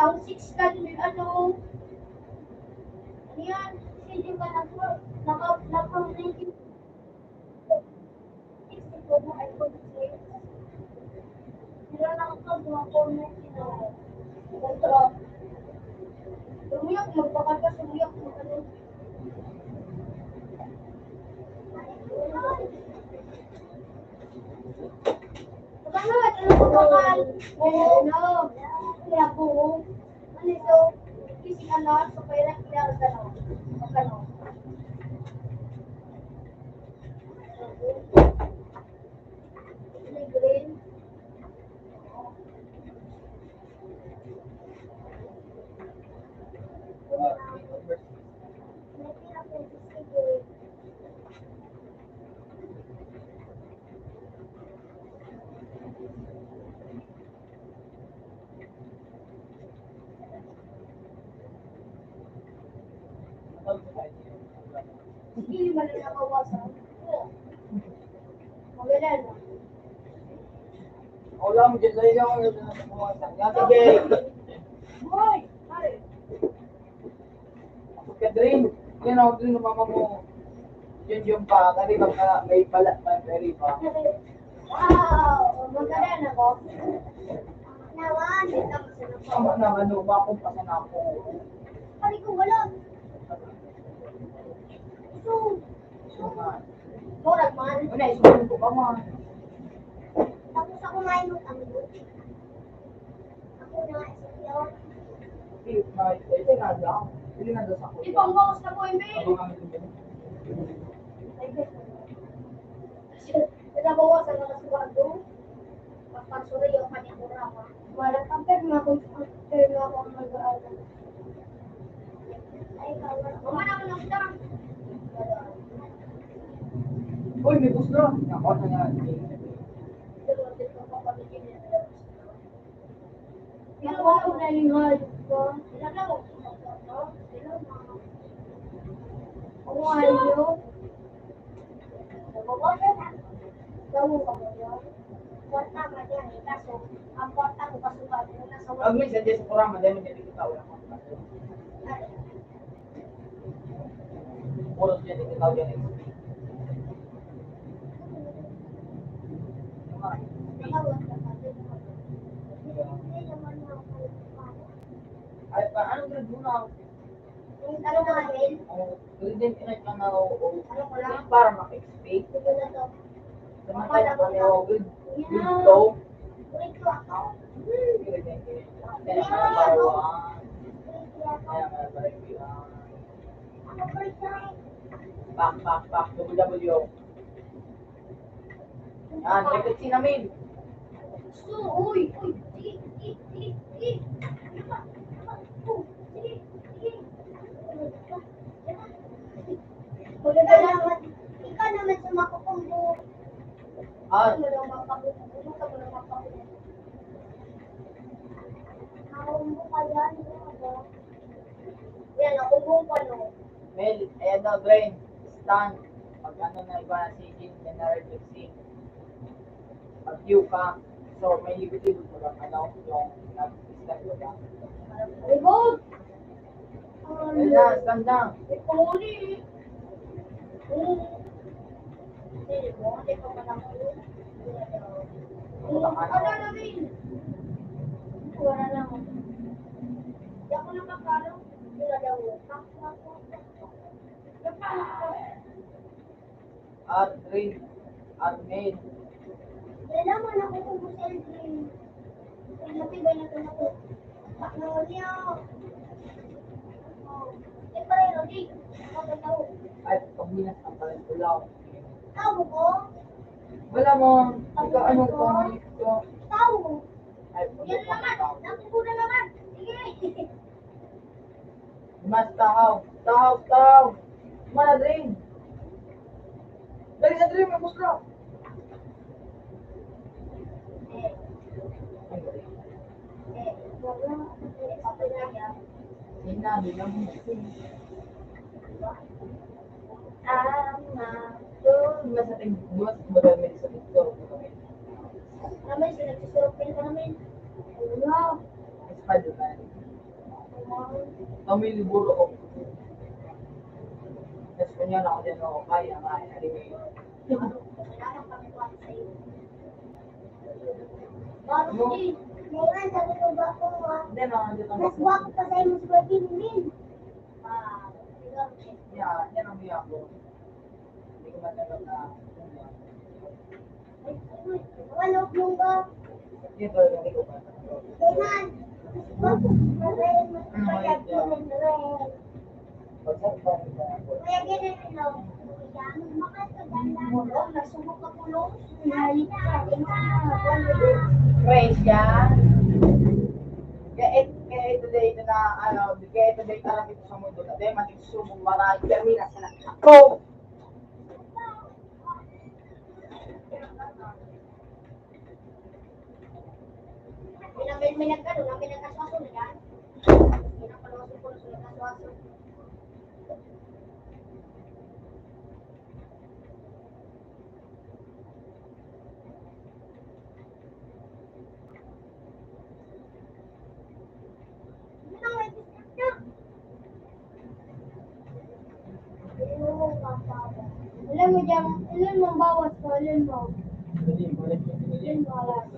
Ang 6 ka din, ano? Yan, hindi ba naka-19 ko mo ay concentrate. Sila nakakagawa ko na kontra. Sumiyak, magpakal ka, sumiyak mo ka nun. Ano ko bakal? Ano? Kaya po. Ano ito? bisig ano, so kaya kailangan gano'n. Gano'n. Green. Hindi ba na nakawasan? Magalan. Wala mo dyan, dahil ako yung nasa yan. Sige. Hoy! Pare! Kadrin, yan ako din ng mama mo. Yun pa, kasi baka may pala, may pa. Wow! Magalan ako. Nawan! Ito mo sa Tama na, ano, makumpasan ako. Pari ko wala. So, So nga. murag man. Ano, isunin ko pa man. Tapos ako kumain ng tango. Ako na, isayaw. Ito nga lang. Hindi nga doon sa ako. Ipangbawas na po, Emil. Ako kami din. Nabawasan ka na sa bago. Papansuri yung kanyang kurama. Wala kang perma kung perma ako mag-aaral. Ay, kawala. Mamana ko lang siya. Uy, may gusto. Ako na nga. Pero wala ko na lingad. Ilan na ako? Ako ayaw. Nabawasan na. Gawin ka mo yun. Kwarta ka dyan. Kaso, ang kwarta ko kasukat mo na sa Pag may sadya sa kurama, dahil mo dyan kita wala ko. Puro dyan kita dyan. Ay, paano grade mo na? Yung tanong namin, Grade din kinag ka na o ano ko lang, para maka-expect. ito na to. Namatay na kami o good to. Ulit ko ako. Grade din kinag. Kaya mga barawan. Kaya mga barawan. Ako break na. Pak, W. Yan, record si namin. So, uy, sige, sige. Maganda naman. Ikaw naman sumakukumbo. Ah, Ano lang mapakukumbo ka mo lang mapakukumbo. Nakumbo ka yan. Yan, nakumbo pa no. Mel, ayan na, brain. Stand. Pag ano na iba na si Jin, general fixing. Pag you ka, so may libid-libid mo lang, ano, yung nag-stand mo lang. Revolt! Ayan na, stand na. Ipuli! Hindi mo, hindi ko pa naman. Ano namin? Wala na ako. Hindi ako nakakalo. Wala daw. Art, brain. Art, mail. Wala naman ako kung gusto yung matibay na ito na ko. Ano niya? Eh, pareho, di. Ako tao. Ay, pag minas ang pala ko lang. Tao ko? Wala mo, ikaw ano ko, ito. Tao. Ay, pag Yan naman. Nakukuha naman. Sige. mas tahaw. Mana, drain. Dali sa drain, may gusto. Hindi na mo. Mas sa tingin, mas madami sa picture. Namin, sinagsusurupin ka namin. Wow. Spider-Man. Kami liburo ko. Tapos kanya na ako dyan ako kaya nga, anime. Kailangan kami kuha sa iyo. Bakit hindi? Ngayon, sabi ko ba ako, Hindi na, hindi na. mas guwapo pa sa iyo sa Min. Yan ang biya ko. Hindi ko matagal na. Wala, mong ba? Dito, hindi ko pa. Kailan? Kaya ganun lang. Nagsubok ka pulong. Praise yan. Kaya ito day na kaya ito day talaga ito sa mundo na day, magsusubok marami kami na sa ako. May nagkaswaso na yan. Pinapalawaso ko na sa nagkaswaso. Ilan mo dyan, ilan mo bawas ko, ilan mo? Ilan mo alas?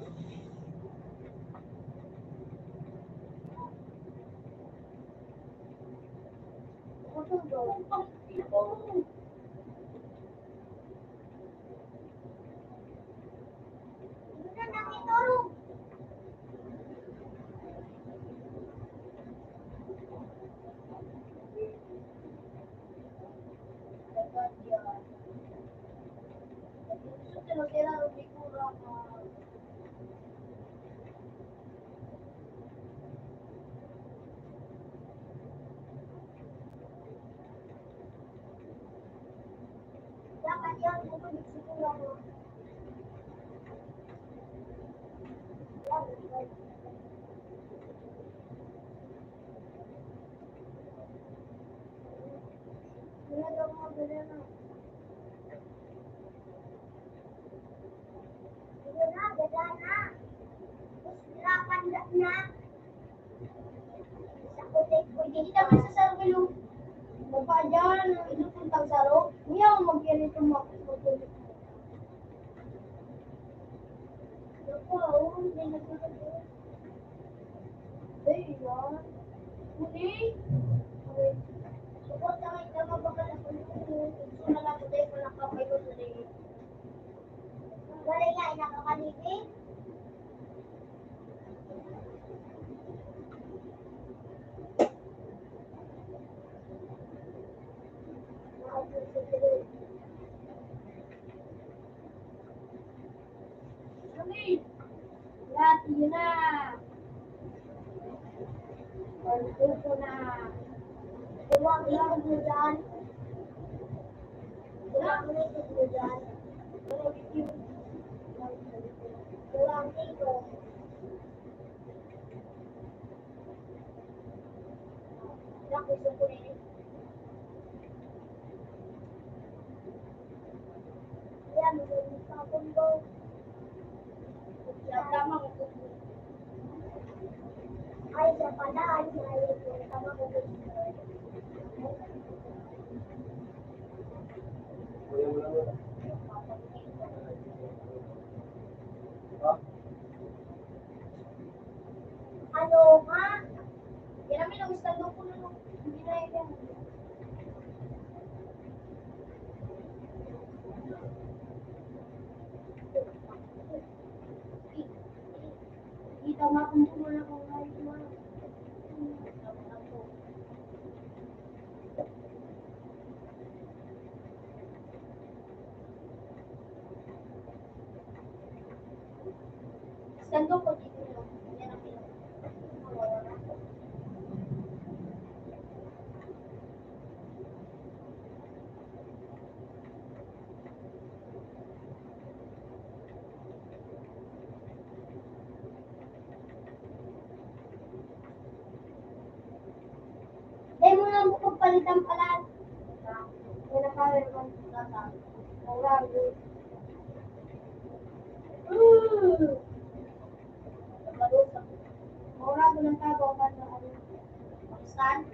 Dapat yan, bukod siguro ako. Wala daw mga banana. Gagana. Hirapan na. Hindi kami sa sarwilo. Baba dyan, ito puntang saro. Hindi ako mag-ganito mag-ganito. Ako, hindi nagkakalit. Ay, yan. Huli. Support na kayo na mabakal ako nung suna lang ko tayo kung nakapay ko sa rin. Wala nga, nakakalitin. Lahat yun na. Pagkuko na. Huwag lang mo dyan. Huwag mo dyan. Huwag dito. Gusto ko rin. Yan, sa pundo. Tama ko. Ay, sa pala. Ay, tama ko. Ano ha? Yan namin ang gusto ko na nung hindi na yan. Kita makumpul na kung ngayon mo. Sando ko dito lang. Yan ang pinag. Dahil mo lang bukod palitan pala. May nakawin mo sa Maurag. Maurag ng tabaw ka sa ano. Pakistan.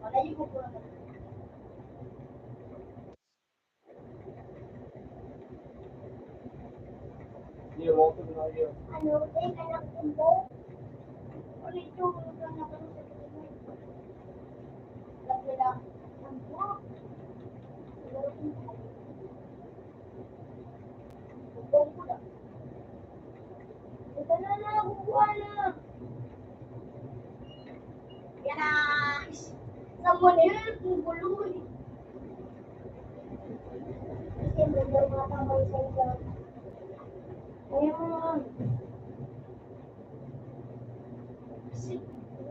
Malayo ko po na. Ano, anak ko. Ulit yung anak ko sa Ito na lang, kukuha na. Yan na. Sa monel, kung gulo eh. Kasi mga tambay sa iyo. Ayan.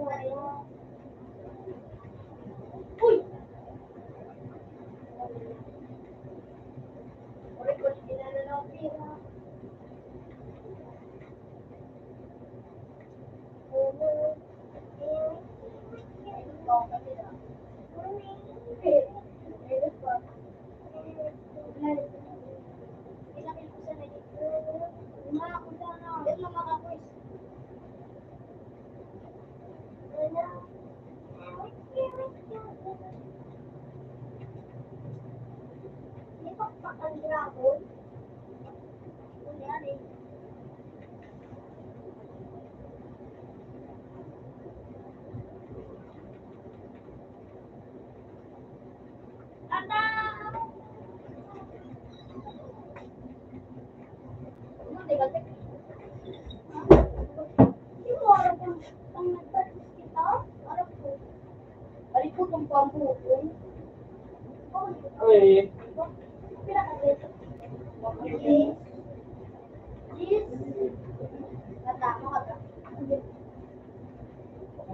Ayan. Uy! Uy, kung sinala ng pira.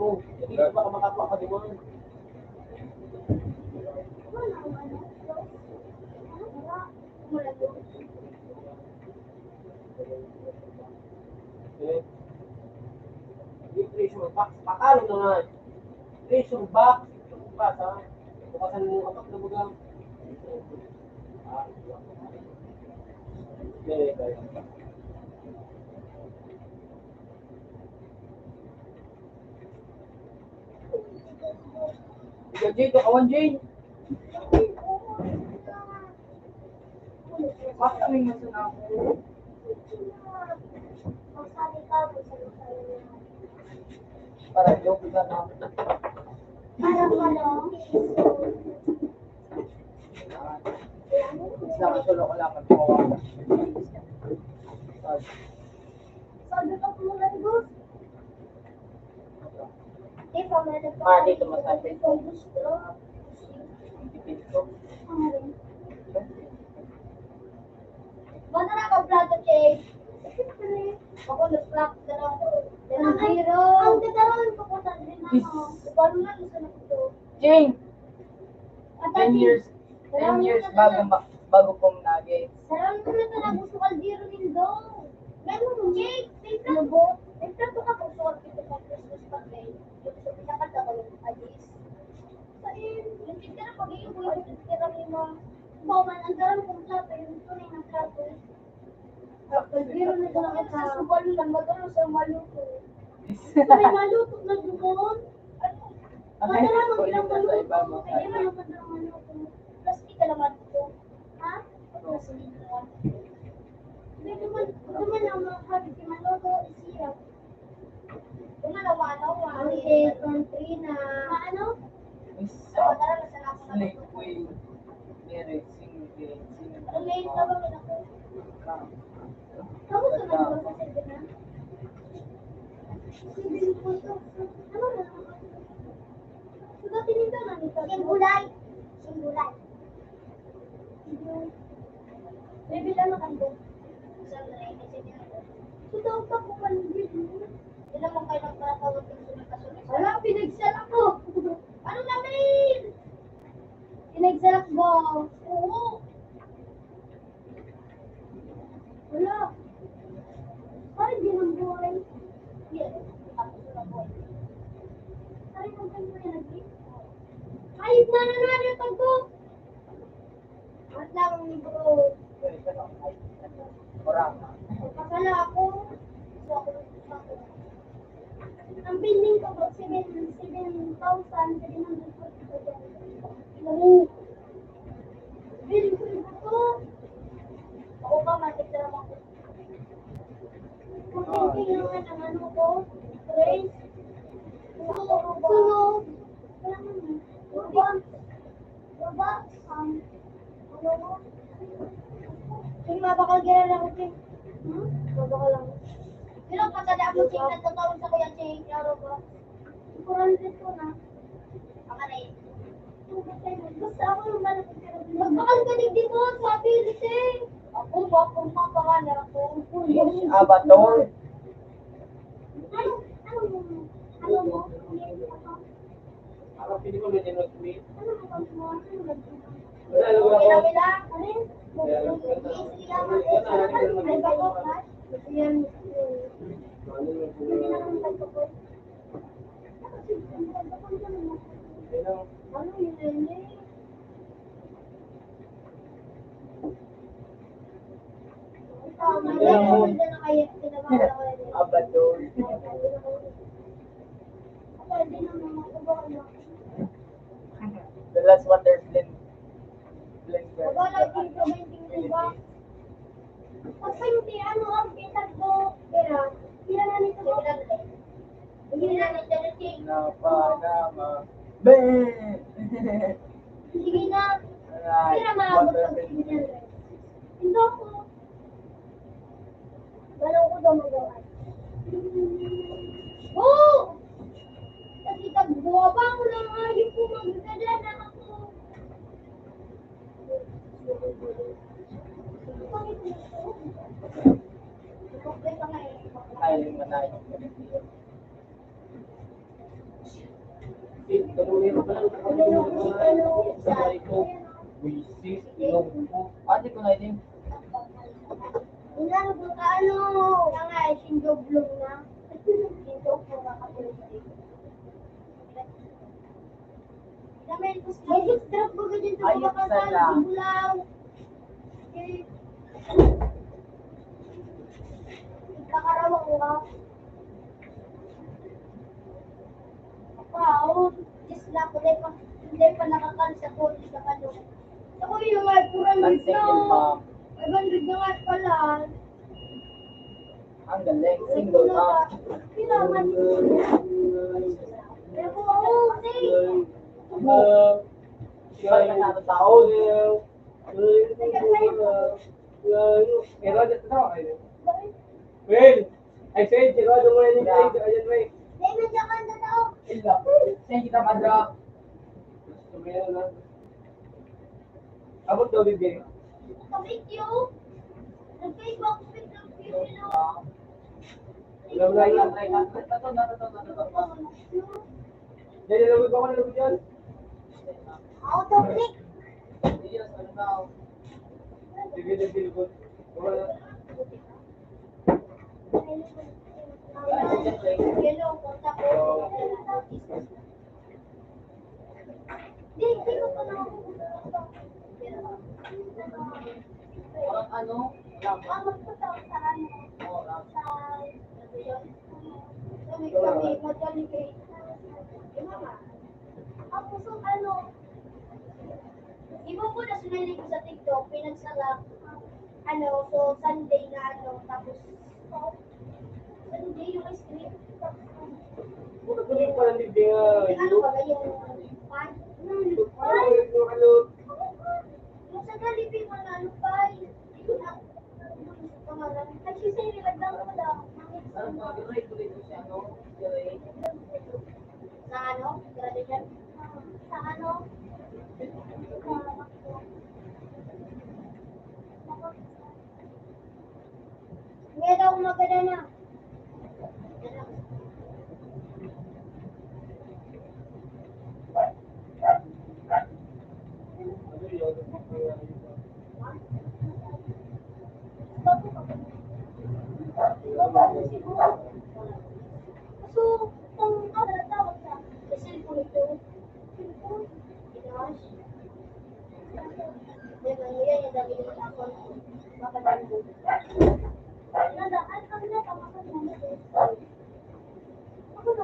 Uy, hindi ka baka makapakalimutan. Eh, yung treasure box, pakalo na nga. Treasure box, ha? Bukasan mo kapak na bagang. Okay. Jay, kawan Jay. Makasing mo sa ako. Para joke na na. Isla ka solo ko lang magkawa. Dito masabi. Mana na ka plato, Che? Ako nag-plak na lang. Zero. Ang tataroon ko sa din ako. Paano na gusto na ito? Jing! 10 years bago pong nuggets. Sarang ko na talaga gusto kaldero nindo. Ganun mo, Jake. May plato ka kung suwag ito pang Christmas pa, Jake. Yung gusto pinakanta ko yung alis. Sa'yo, yung titira pag-iyon ko yung titira ni mo. Bawman, ang sarang kong plato, yung tunay ng plato. Kaldero na lang at sa subalo lang, magkano sa maluto. May maluto na doon. Madara mo ilang maluto. Kaya mo naman ang maluto. Plastic ka naman ito. Ha? Plastic naman. Hindi naman ang mga habit yung maluto, isirap. Naman ang ano, country na. Ano? Madara na sa nasa Snake way. Merit, sing. Ang late na ba ako? Kamu sa mga sa sirga na? Ano na? Sugatin nito na nito. Singgulay. Baby lang ang kando. Sudaw pa ko manigil. Hindi naman kayo nagparatawag ng sunod-kasunod. Wala, pinagsalak ko. Ano namin? Pinagsalak mo. Oo. Wala. Parang di ng buhay. Yes. Tapos na buhay. Parang ang ganda niya nag-i. Ayos na yung tagpo. At lang ang libro. Pakala ako. So ako. Ang building ko po, 7,740. Oo. Building ko ito. Ako pa, matigdaram ako. Kung hindi naman ang ano ko, Grace. Sunog. Wala naman. ba? Ano mo? Sige, mabakal gano'n lang, Ching. Mabakal lang. Pero pagkada mo, Ching, nagtatawag sa kuya, Ching. Klaro ba? 400 ko na. Pakaray. Basta ako yung malapit ka na. Magbakal ka din mo, sabi, Ching. Ako, mapapakal ako. Abator. Ano mo? Parang pili ko ganyan na tweet. Ano mo? Wala, alam ko Okay ako. lang nila? Ano yun? Ay, bako, ha? Yan. Ano yun, Nene? Abator. The last water blender. Napanama. Ben! Sige na. Alright, Pira maabot water ang blender. signal. Hindi ako. Galaw ko daw magawa. Oh! Kasi tagbuwa ko lang ayun ko magdala na ako. Ay, manay. Wisis, ilong ko. Ate ko na din. Inano ka ano? Kaya nga, sindoblong na. Sindog ko na kapulog. May distrap ko din sa mga kasal. Bulaw. Kakarawang ko ka. Wow, just lang ko hindi pa nakakal sa college sa kano. Ako yung nga, purang Ang single mom. 500 na nga pala. Ang galing. Single mom. Kailangan. Pero kung ako, say. Iba na sa taon. Well, I said, si Rodo mo rin yung side, ayan mo eh. Say, nandiyan ka na daw. Ila. Saan kita madra? Sumayon na. Abot daw bibig. Kabit you. Nag-Facebook ng video. Alam na yun. Dahil nalagod ako nalagod yan. Auto-click. Sige, nagsilipot. Wala. Yellow, kontak ko. Hindi ko pa na. Parang ano? Magpasok sa ano. Oh, Sa... Kami, madali kay... Ako so ano... Iba po na sumili ko sa TikTok, pinagsala... Ano, so Sunday na ano, tapos... Sunday yung ice cream. Bukas ko rin pala bibig nga. Ano ba ba yung... Pan? Pan? Yung sa Jollibee mo na ano pa? Ay, si Say, nilagdang ko daw. Ano ba? Ray ko dito si ano? Si Ray. Sa ano? Graduation? Sa ano? Ngayon daw maganda na. So, kung tawag na, sa cellphone ito. Cellphone? Gosh. Diba, yan yung dami ng ako. Mapadaling ko. Nadaan kami na, tamakan na. Ako na,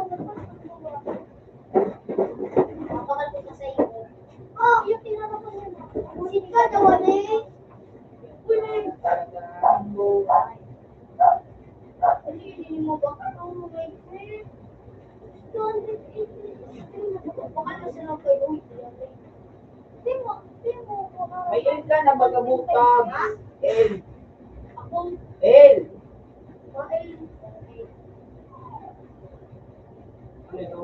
mapakal ko sa iyo. Oh, yung tinatapan niya na. Musit ka, dawan eh. Ulit. Hindi mo ba ang may friend? 280. Baka na sila kayo. Hindi mo. May L ka na bagabutag. L. Ako, L. L. Ano ito?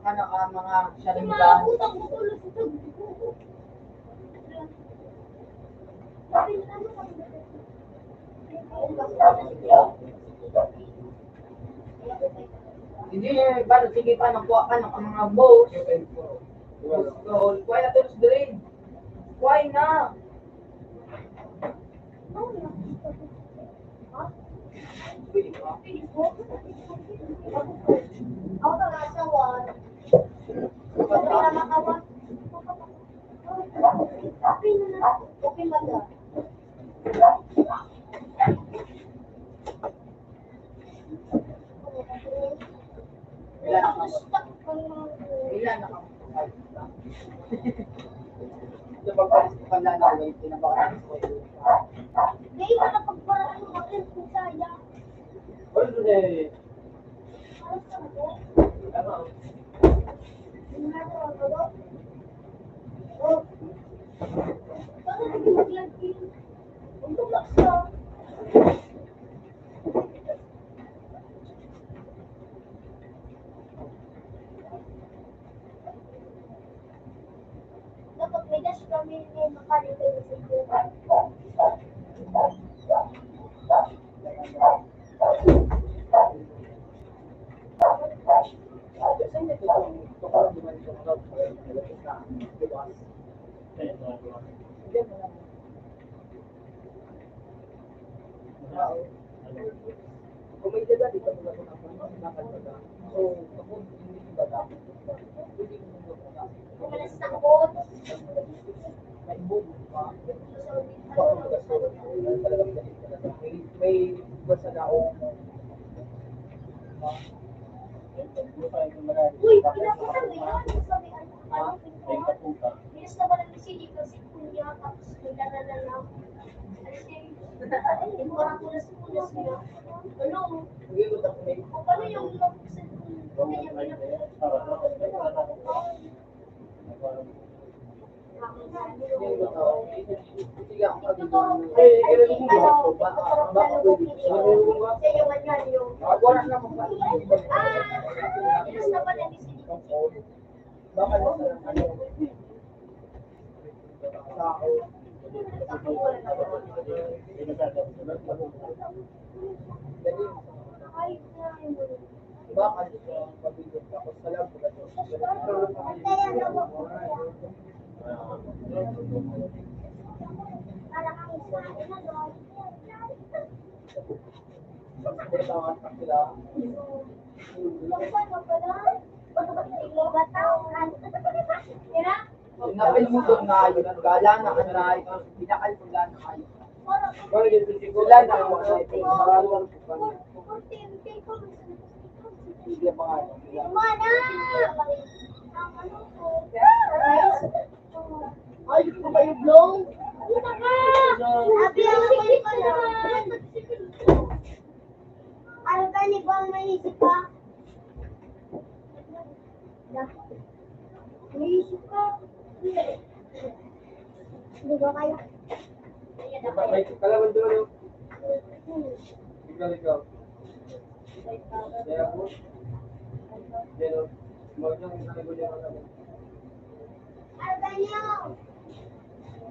Mga mga syalimdan. Hindi, balo, sige pa, nakuha ka ng mga boats. Scroll. Kuha na ito, Green. Kuha na. Pwede ka. Ako nakasawan. Sabi na makawan. Okay, manda. Ilan na ka? Ilan na ka? Ito pagpalis ko pala na wait, pinabakalis ko yun. Hindi ka na pagparaan mo akin kung saya. Ano na eh? Ano sa mo? Ano? Ano na ako do? Oh. Paano naging mag-lagin? Ang tulak sa. Dapat may dash kami ni makalita yung siguro. Kasi hindi ko ito ko lang naman yung mga diba? Ayun, mga diba? Hindi mo lang. Tao. Kung may dada, di ka mula kung ako nakakalaga. So, ako hindi ko bata. Pwede mo muna muna. Kumalas na ako. May boom pa. Baka magkasulat. Talagang galit talaga. May basa na ako. Uy, pinakita mo yan. Sabi, ano, Ayun, kaputa. bilis na ba ng CD kasi kunya, tapos nagdala na lang. Kasi, parang kulas-kulas niya. Ano? Nagigod ako may Paano yung mag-send kung kanya nagigod ako. Sige ako pag-ibig. Eh, kailan mo ba? Baka pwede. Sabi mo ba? Sa iyo man yan, yung... Wala na akong Bilis na ba ng CD? baka nasa ano. Tao. Dali. Ay, Baka sa pag-ibig ako sa lab ko. para kami sa ano, doon. Tawag pa sila. Saan mo pala? Ikaw ba taon? Tira? Napil mo doon na yun. Ang gala na ka na yun. Pinakal mo lang na yun. Wala na ako na ito. Maraming ko. Sige pa nga. Mana? Ay, gusto kayo blow? Una ka! Abi, ang balik ko naman! Ano ka, ni Bang naisip ka? Naisip ka? Hindi ba kayo? May kalaban doon. Ikaw. Kaya po. Pero, huwag nang nalagod yung mga. Ano ka niyo?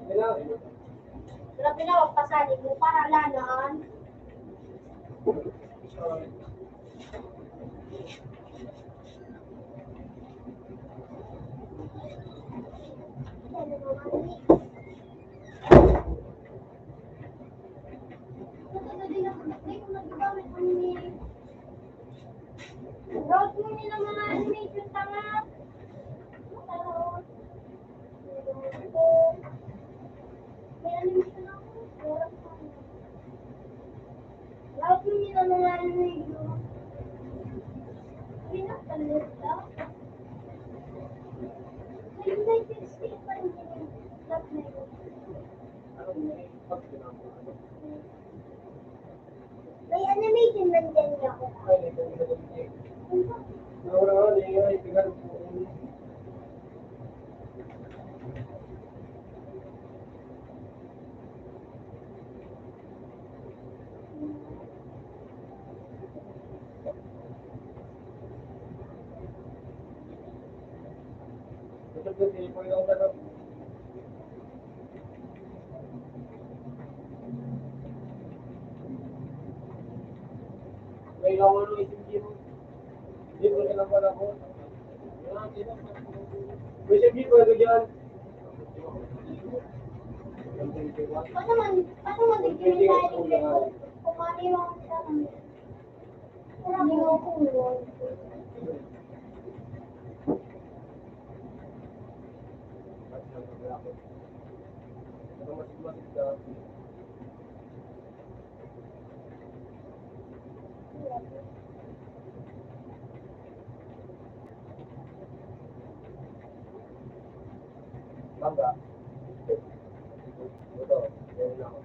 Hello. Grabe na, magpasalig mo para lanaan. Road mo nila mga animation tanga. May animation ako. Road mo nila mga animation. Pinakalit ka. Sa United States pa rin yun. Love na yun. May animation man din ako. Ay, ito yung nag-ibig. Wala, hindi nga, itigan po. Ito po, po yung tanong. May lawan ng isip mo. Hindi mo silang pala ko. May isip mo ito dyan. Paano man bigyan tayo kung ano yung hindi mo kulon. Bangga. Ito, yan lang.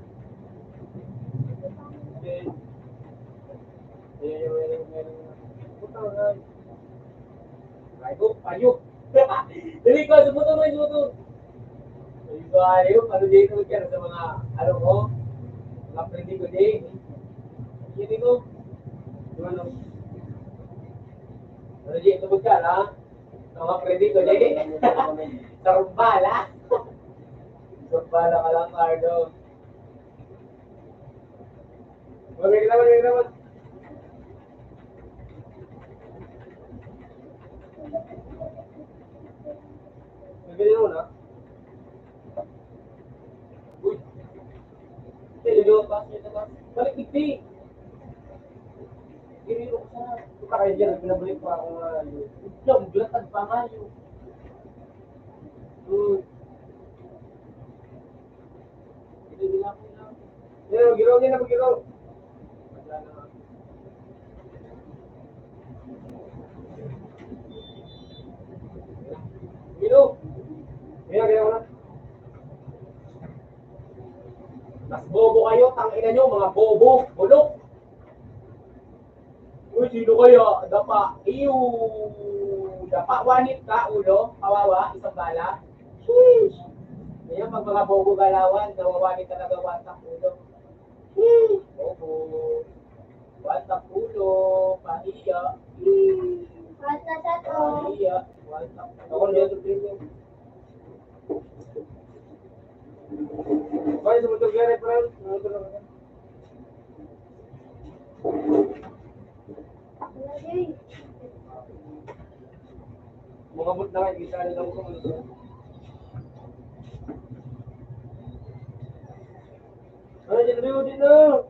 Puta nga. Ayok, ayok. Dali ko, sumuto mo, sumuto. Ayok, ayok. Ano dito ka sa mga, ano ko? Mga prendi ko din. Hindi ko. Ano? Ano dito ka, ha? Sa mga prendi ko din. Sa rumbala. Rumbala ka lang, Cardo. Mamig naman. Nagbilin mo na? Uy! Dito pa. Balik tigti! Giniro ko sana. Ito kayo dyan, pinabalik pa ako nga. Ito, maglatag pa nga yun. Hindi na ako na. Yan, magilaw. Wala na. Gilaw! Kaya ko na. Mas bobo kayo, tangina nyo, mga bobo, bulok. Uy, sino kaya? Dapa. Iyo. Dapa, wanit ka, ulo. Kawawa, isang bala. Sheesh. Kaya pag mga bobo galawan, nawawanit talaga watak ulo. Sheesh. Bobo. Watak ulo. Pahiya. Sheesh. Kahit na sa to. Pahiya. Watak. Ako dito, dito. Bakit sumutok yan, Efraim? Sumutok lang yan. Wala din. Mangabot na kayo, isa na lang ko. Ay, dyan na!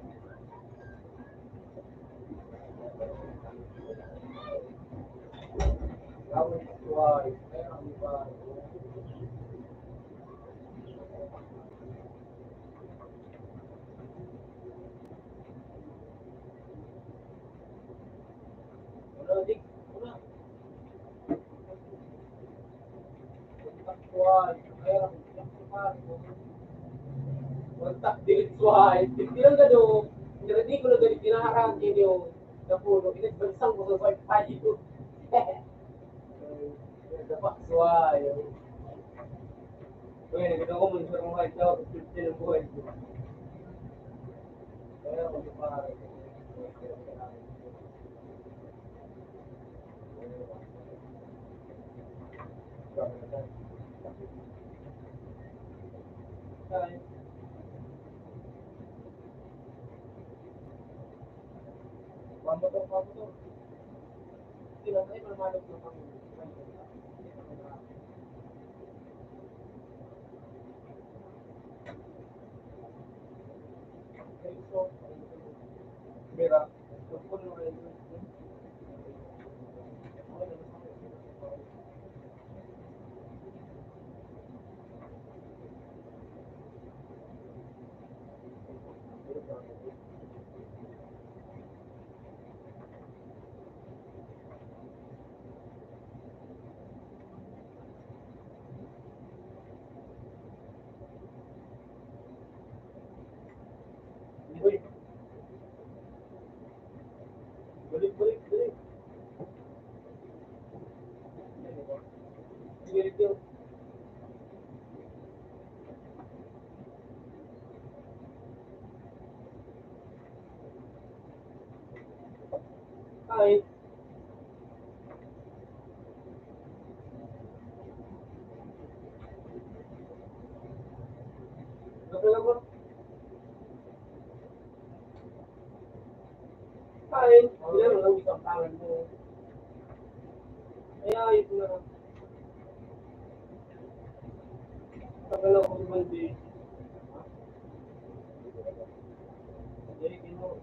Gawin ito ay, meron ba? Wala, dik. Wala. Taktuan, meron. Kontak dilit suhay. Tilang ka do. Hindi ko na ganit kinaharang inyo. Napuno. Inagbansang ko sa wifi ito. Dapat suhay. Uy, nagkita ko muna sa mga ito. Kasi ng buhay ko. Kaya ako sa pare. Ay. Pamotor. Sila tayo malmalog na kami. Mira, Ay. Nagalawa. Ay, yan lang isang tangan mo. Ay, ayos na. Nagalawa ko naman din. Hindi, kino.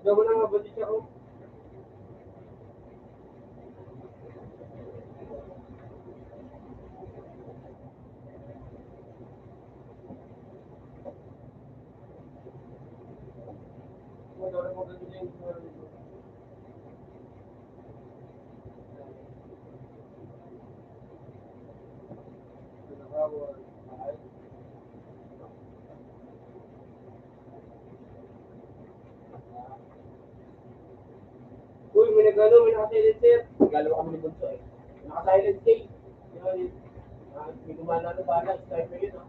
Gawin na nga ba di siya ko? Uy, may nagano, may naka-silent sir. Nagalo kami ni Bunso eh. Naka-silent K. Yun, may gumana na bala, sniper yun ah.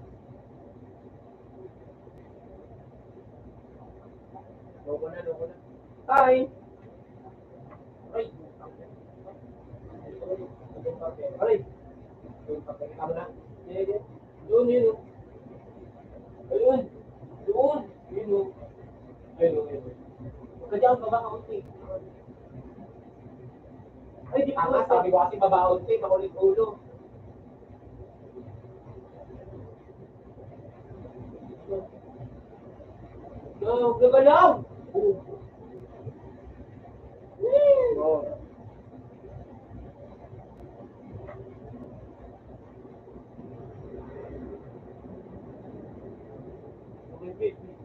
Loko na, loko na. Hi! Ay! Aray! Tama na. Doon, yun oh. Ayun! Doon! Yun oh. Ayun oh, yun oh. Kaya ang baba kaunti. Ay, di pa nga, sabi ko kasi babaon siya, makulit ulo. No, gagalaw! Oh. Okay, okay.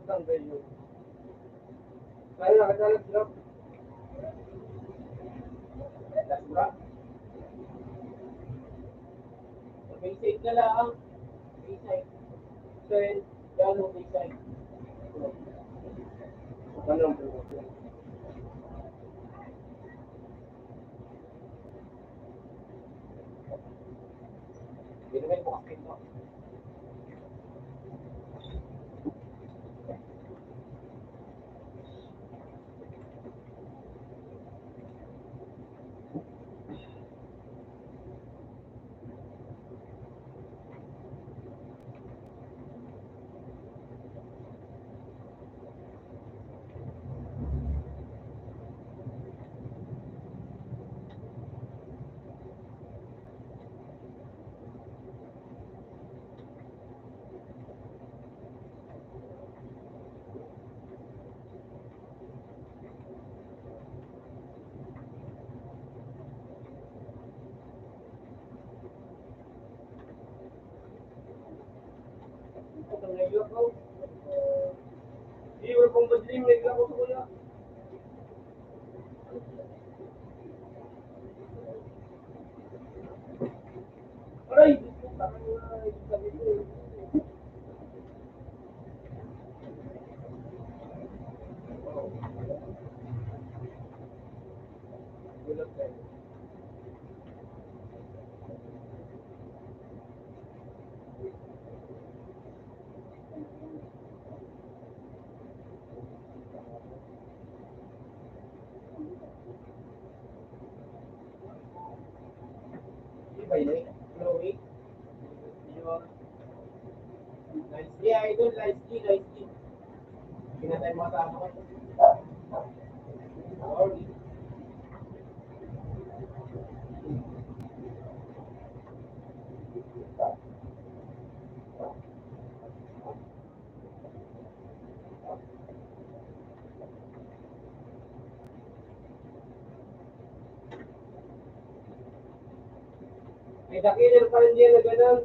Tanggal yun. Kaya nakatalag sila. Lasura. May side na lang. May side. Then, yan o may side. Hindi naman bukas pinto. Iya, pong madilim na ako sa kuya. Aray! Iba yun. Chloe. Nice. Yeah, idol. Nice key. Nice key. Pinatay mo sa ano ko. Sorry. May dakilin pa rin dyan na ganun.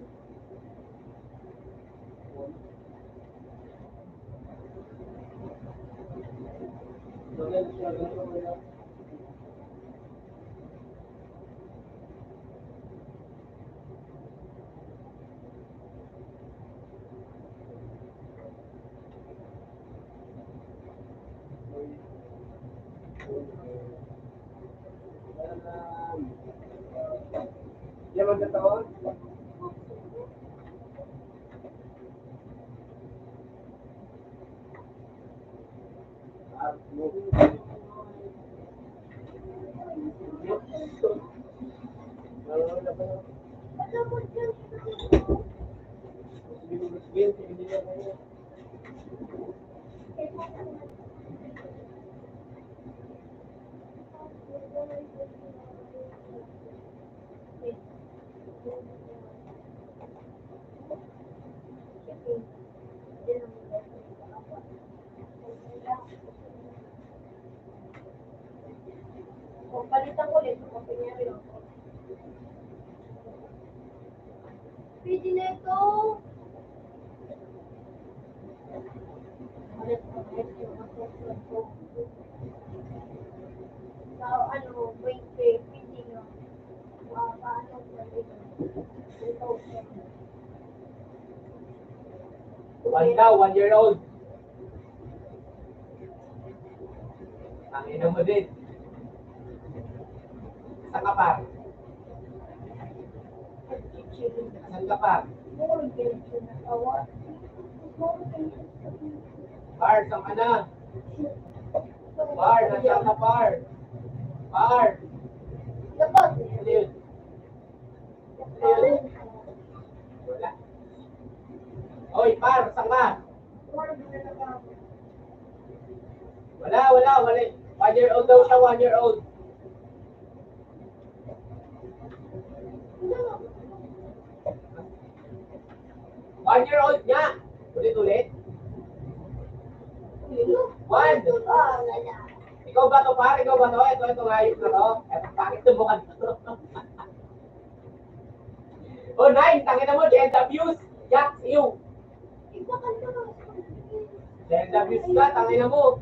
Yan ang taon. Kung palitan ko ulit, kung pinyari lang. Pwede na ito. Sa ano, 20, pwede na. Paano ko ito? One daw, 1-year-old. Ang ina mo din. Saan ka pa? Saan ka pa? Par, saan ka na? Par, nasaan ka par? Par! Dapat. Ano yun? Ano yun? Wala. Oy, par, saan ka? Wala. 1-year-old daw siya, 1-year-old. One-year-old niya. Ulit-ulit. One. Ikaw ba to, par? Ikaw ba to? Ito ngayos na to. Bakit ito mukha to? Oh, 9. Tangin na mo, child abuse. Yak, iyo. Child abuse ka, tangin na mo.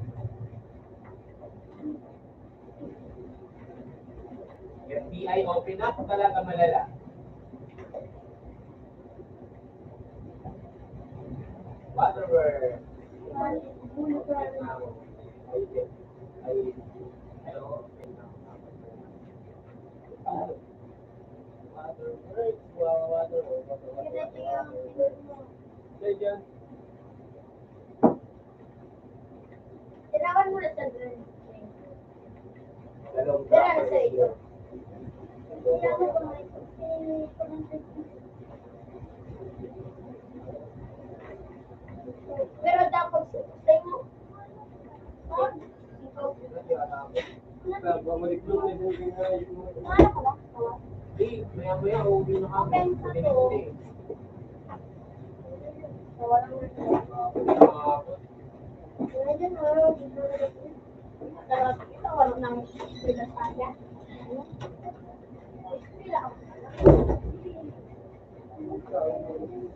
FBI open up, talaga malala. Whatever. Tirawan mo na sa drink. Tira na sa iyo. Pero dapat stay mo. Ano ka ba? Maya-maya, uuwi na kami.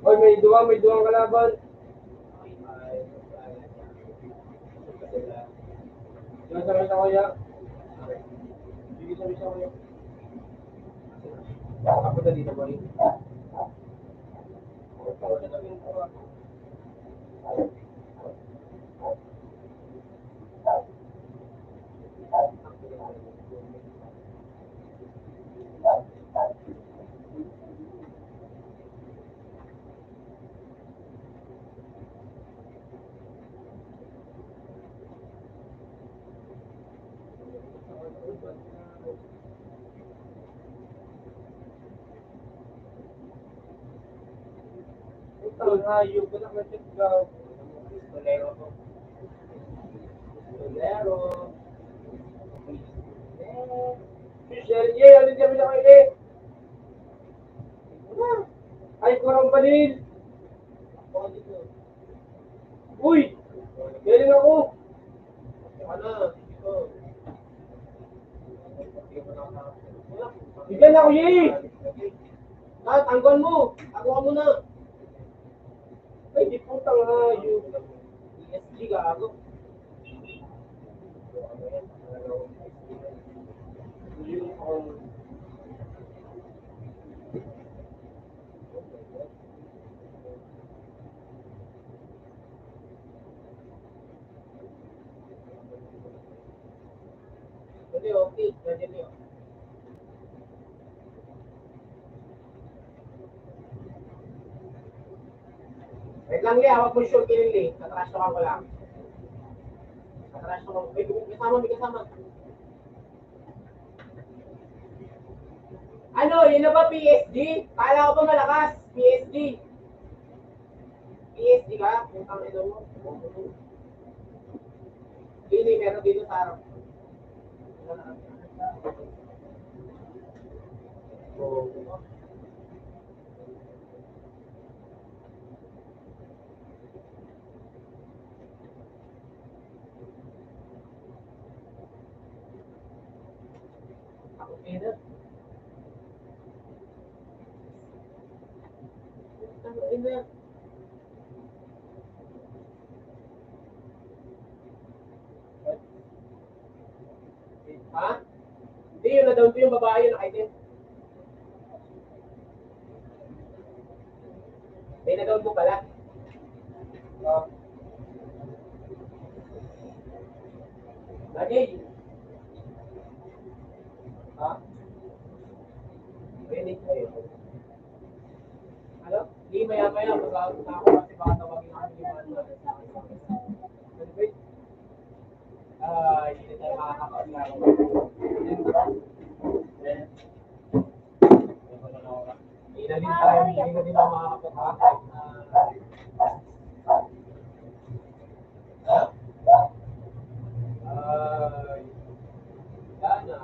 Hoy, may duwang kalaban. Sabay sa kaya. Sige, sabay sa kaya. Ako na dito, boy. Ito, hayop ko na mag-check ka. Pistolero ko. Pistolero. Shell, ano din kami na kayo Ay, kurang panil. Uy! Galing ako. Ano? Bigyan ako, Yee! Tanggon mo! Ako ka muna! Ay, di putang hayop. ESG gago. Hindi, okay. Ganyan yun. Wait lang, Lia. Huwag mo sure killing, Lia. Natrash ko lang. Natrash ko. May kasama. Ano, yun na ba PSG? Kala ko ba malakas? PSG. PSG ka? Putang ino mo. Hindi, meron dito sa harap. Ako ina. Ako ina. Ha? Hindi, yun na down to yung babae yun nakaitin. Hindi na down mo pala. Lagay. Ha? Pwede kayo. Ano? Hindi, maya-maya. Mag-out na ako kasi baka tawagin ako yung mga hindi na tayo makakapaglaro. Hindi na din ako makakapagkakait na yan na.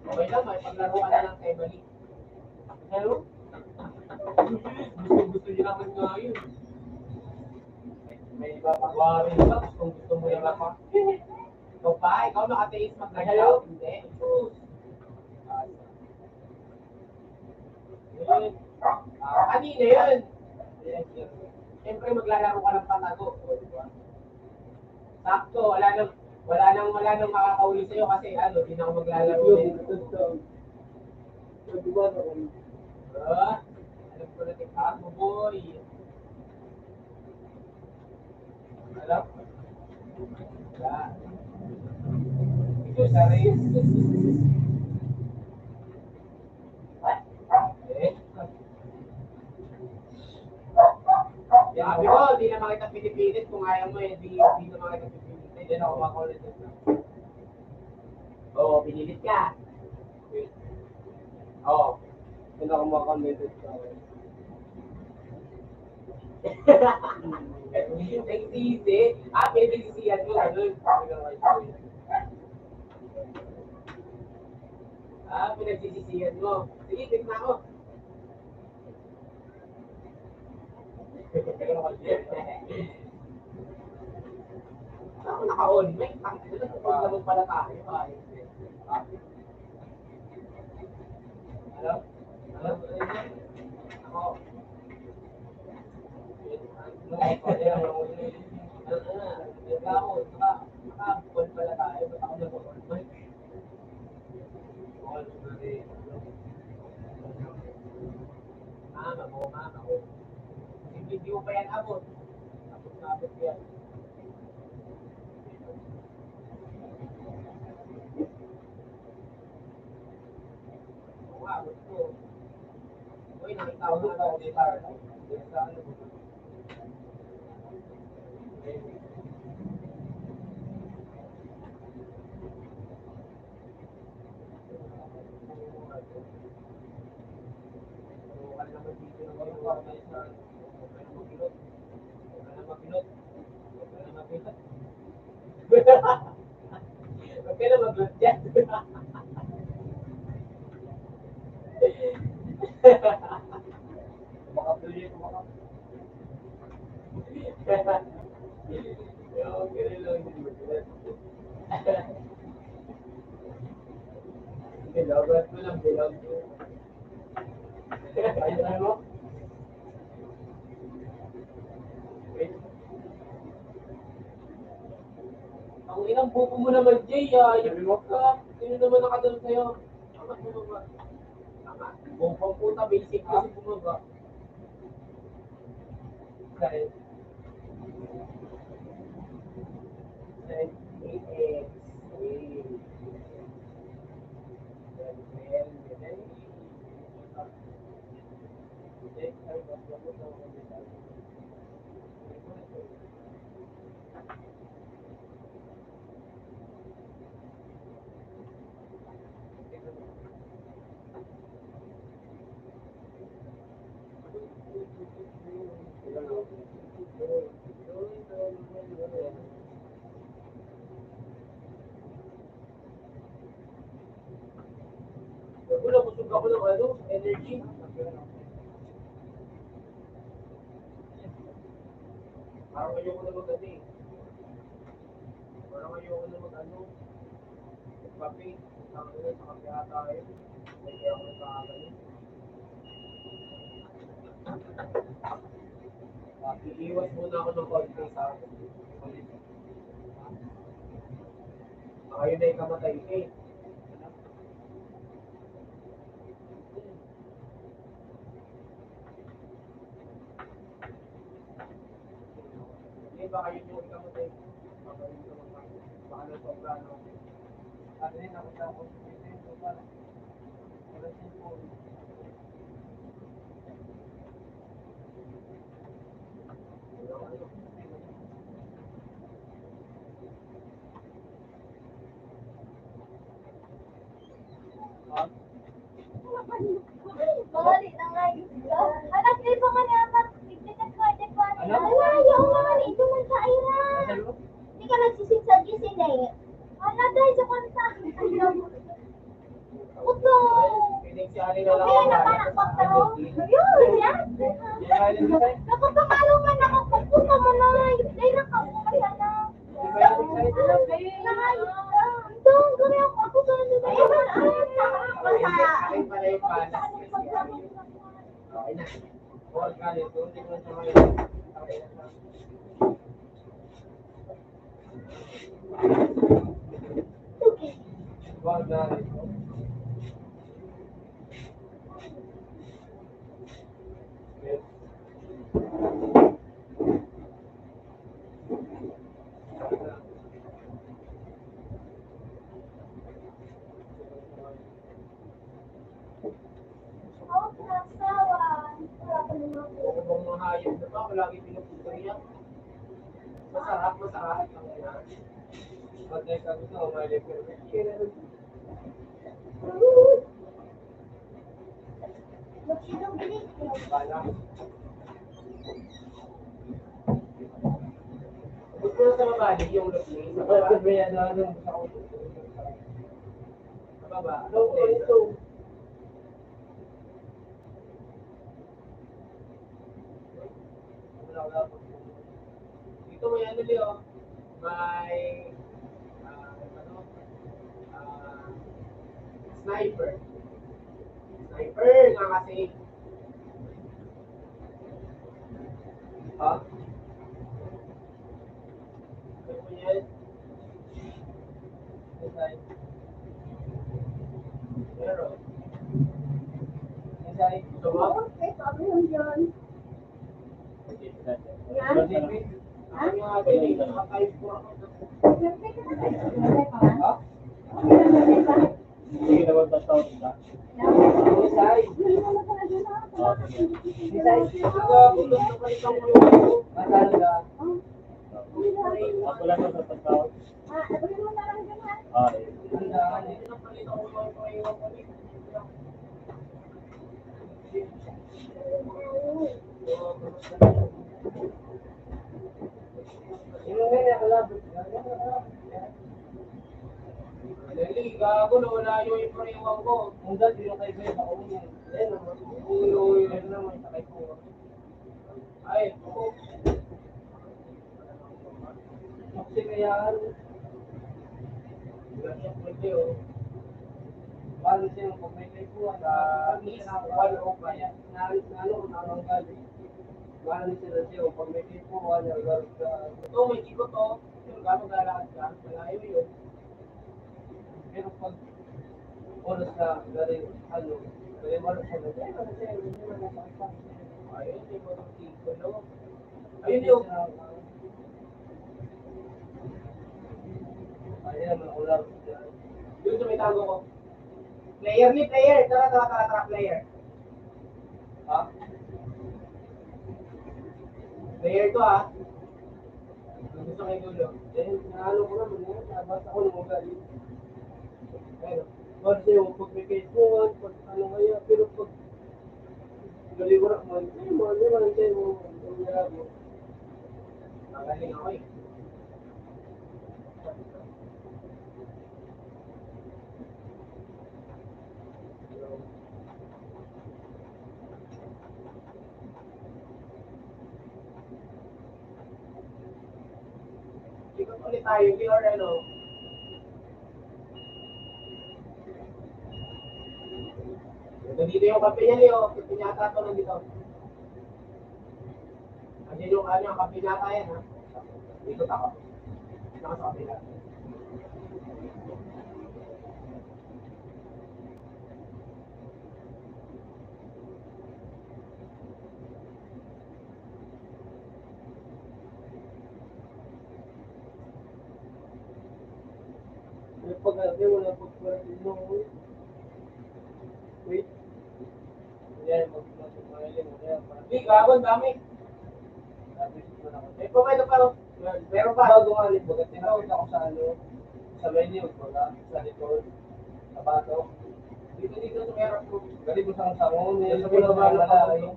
Okay lang, may paglaruan na lang kay Bali. Hello? Gusto niyo naman nga yun. May iba pang wari ba? Gusto mo yung lapa? Ikaw pa? Ikaw nakatiis mag-hello? Hindi. Kanina yun. Siyempre maglalaro ka ng patago. Sakto, wala nang makakauli sa'yo kasi di na ako maglalaro. Alam ko na tikak mo, boy. Alam? Ito sa rin. Sabi ko, di na makita pinipilit. Kung ayaw mo, di na makita pinipilit. Hindi na ako makulit. Oo, pinilit ka. Oo. Hindi na ako makulit. Nagsisi. Pinagsisihan mo. Pinagsisisihan mo. Sige, tignan ako. Ako naka-on. May naman pala tayo. Hello? Hello? Ako. Naka-on pala tayo. Ba't ako nag-on? Mama. Hindi mo pa yan abot. Abot yan. Abot ko. Uy, nakitawag na ako dito. Huwag ka na mag-load dyan. Makapili ko baka. Bilogat mo lang, bilog mo. Ayun mo? Ang inang buko mo naman, Jay, yung ka. Sino naman nakadalo sa'yo? Tama, bumaba. Tama. Bumpang puta, basic kasi bumaba. Dahil. Dahil, 8x. Wala, busog ako ng energy. Parang ayoko na mag-ano eh. Parang ayoko na mag-ano. Kape. Sa kape ata yun. Kaya ako nagkakagano. Iiwas muna ako ng konti sa akin. Baka yun na yung kamatay eh. Baka yun yung kamatay. Baka yun yung kamatay. Baka na sobrano. Ano yun, ako sa ako. Wala siya po. Mali na nga yun. Anak, di ba nga naman? Tignan ko. Ayaw nga. Ito man sa Iran. Hindi ka nagsisit sa gising eh. Anak, dahil sa kanta. Uto. Pinagsiyari na lang Kaya ako. naman ang pagtaro. Yun, yan. Nakapapalo man, nakapapunta mo na. Dahil nakauman na. Doon, kami ako sa ano na yun. Akin pala yung panas. Okay na. Huwag ka rin. Kung hindi mo siya ngayon. Okay na. Huwag na rin. Yes. hayop na pa, malagi pinuputo niya. Masarap ang yan. Pagkay ka gusto, umalit ka rin. Magsilong bilis. Bala. Gusto na sa mabalik yung lupin. Sa baba. Sa baba. Ito. Dito may ano Leo. May ano? ah, Sniper. Sniper nga kasi. Ha? Ano po yan? Design. Meron. Design. Ito ba? Okay, sabi yung dyan. Ano nga ba yun? Nakakayos po ako. Ha? Sige na magpasawag ka. Design. Design. Nagabulot na palitan ko yung ako. Matanda. Ako lang ang pagpasawag. Napalitan ko yung paiwan ko. Dali, gago na wala yung ipariwan ko. Kung dati yung kay Beba, ako yun. Uy, ano naman, sakay ko. Ay, ako. Kasi kaya ano. Wala siya pwede, oh. Paano siya yung pagmay ko, miss, wala ko kaya. Ano galing. Paano sila siya, pagmay ko, wala galing ka. Ito, may ikot, oh. Yung gano'ng galaan ka, malayo yun. Pero pag oras na galing, galing mo siya na dyan, ayun, hindi mo nang tiko, no? Ayun yung, ayun naman, ulam. Yun, tumitago ko. Player ni player, tara, player. Ha? Player to, ha? Gusto kayo dulo. Naano ko naman, nabasa ko ng ugali. Kasi yung pag may kaipuan, pag ano kaya, pero pag galing ko na, man tayo, magaling ako eh. Ikot ulit tayo, or ano, dito yung kape niya, Leo. Pinyata ito nandito. Kasi yung ano, yung kape niya yan, ha? Dito ako. Naka sa kapila. Pag-arte mo na pag-arte mo. Wait. Yan, mag-mailin mo. Hindi, gawin, dami. May pumelo pa rin. Pero pa. Bago nga rin, baga tinawag ako sa ano, sa menu, baga, sa likod, sa bato. Dito sa meron ko. Galing ko sa sangon, sa mga malalaki.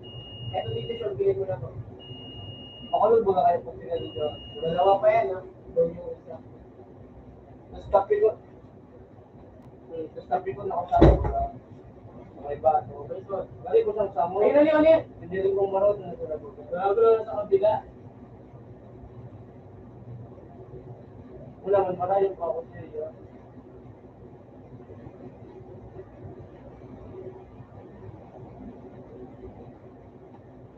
Eto dito siya, bilhin mo na to. Ako nun, baga kayo pag pinali dyan. Dalawa pa yan, ha? Doon yung isa. Tapos tapi ko na ako sa ano, may bato. Galing ko sa sangon. Ayun. Hindi rin kong marot na sa labog. Gago na sa kabila. Wala man malayo pa ako sa iyo.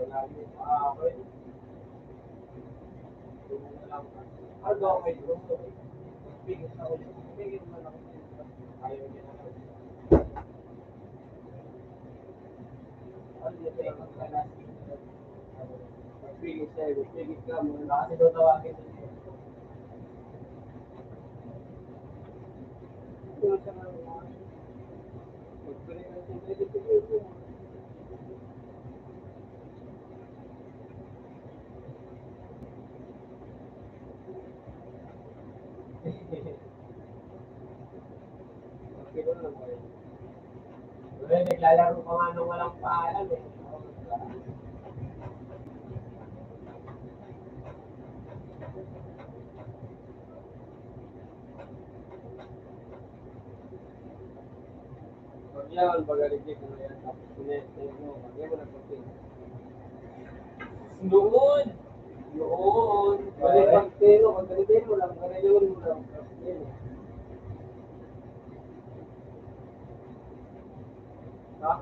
Okay. Ano ako kayo? Bigyan ako. Bigyan man ako. Ayaw niya na. Ano niya tayo magkalas? Bigyan sa'yo. Bigyan ka mo. Kasi daw tawagin sa iyo. Okay ko na lang kayo. Well, naglalaro pa nga nung walang paalam eh. Pag yan, pag-aligid mo yan, tapos pinag mo, magyan mo na pagkin. Doon! Doon! Balik pagkino, pag-aligid mo lang, pag-aligid mo lang. Ha?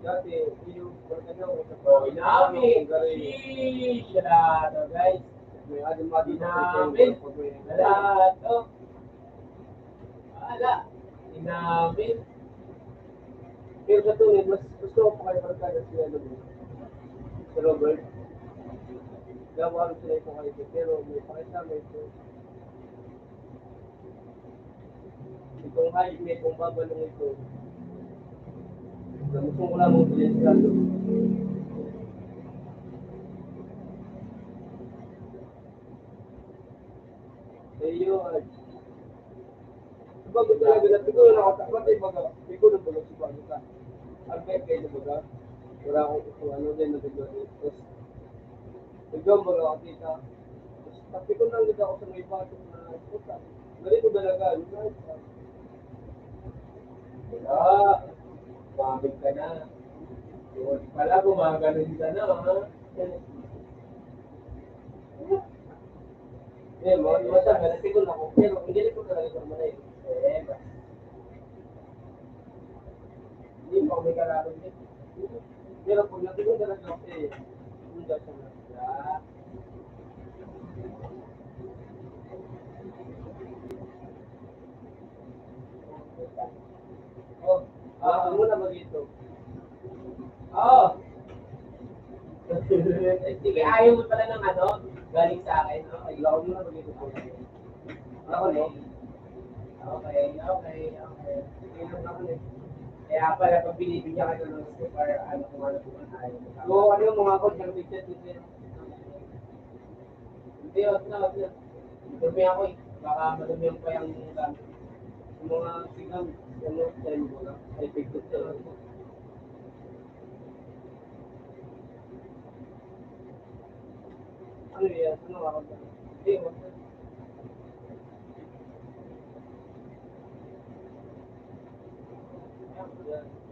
Dati, yung pagkano, oh, inamin! Sheesh! Lahat, guys. May inamin! Lahat, oh. Wala. Inamin. Pero sa tunay, mas gusto ko pa kayo pagkano siya doon. Sa Robert. Gawa rin sila ito kayo. Pero may pakisama ito. Itong high, may kung babalong ito. Gusto ko lang mong bilhin sa lalo. Sa iyo, bago talaga na siguro nakatapat ay baga, siguro na baga si bago ka. Ang kayo na baga, wala akong ito, ano din na baga. Tapos, nagawang baga ako tita. Tapos, ko nang nagawang ako sa may batok na puta. Ganito talaga, ano na ito. Wala, kumamit ka na. Yun, pala gumaganon ka na, ha? Eh, masabi, natigol ako. Pero, hindi ko talaga sa mga yun. Hindi mo may karamin din. Pero kung natigol talaga ako, hindi sa mga. Oh, ano na ba dito? Oh! Sige, ayaw mo pala ng ano, galing sa akin, no? Ay, ako muna ba dito po? Ako, no? Okay. Tingnan ako eh. Kaya pala pag binibigyan ka ng super, ano kung ano kung ayaw mo. So, ano yung mga ako, yung picture dito? Hindi, wag na. Dumi ako eh. Baka madumi pa yung gamit. Yung mga sigang, ano, sa'yo mo lang. Ay, picture sa'yo. Ano yan? Ano ako? Hindi, wag na.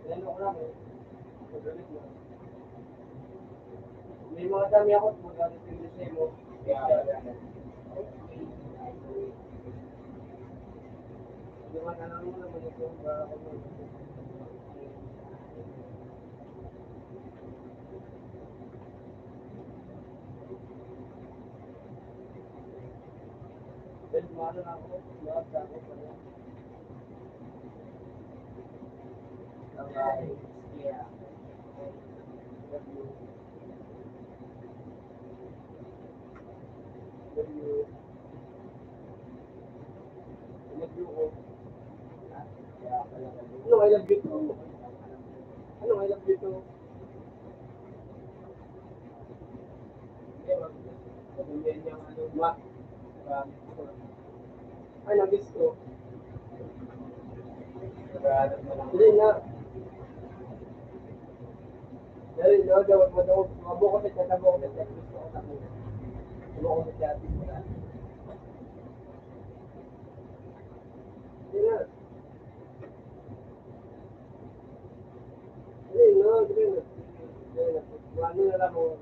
Yan ako lang eh. Magalit mo. May mga dami ako, magalit yung disay mo. Di ba na lang mo naman ito para ako mo. Then, maano na ako, lahat na ako pala. Okay. Yeah. Love you. Love you. Love you ko. Ano I love you to? Ano I love you to? Eh, sabihin niya ano, ma. Ay, nabis ko. Hindi na. Dahil na, mabo ko sa tatabo ko sa checklist ko sa akin. Mabo ko sa checklist ko na. Hindi na. Hindi na. Ano na lang mo.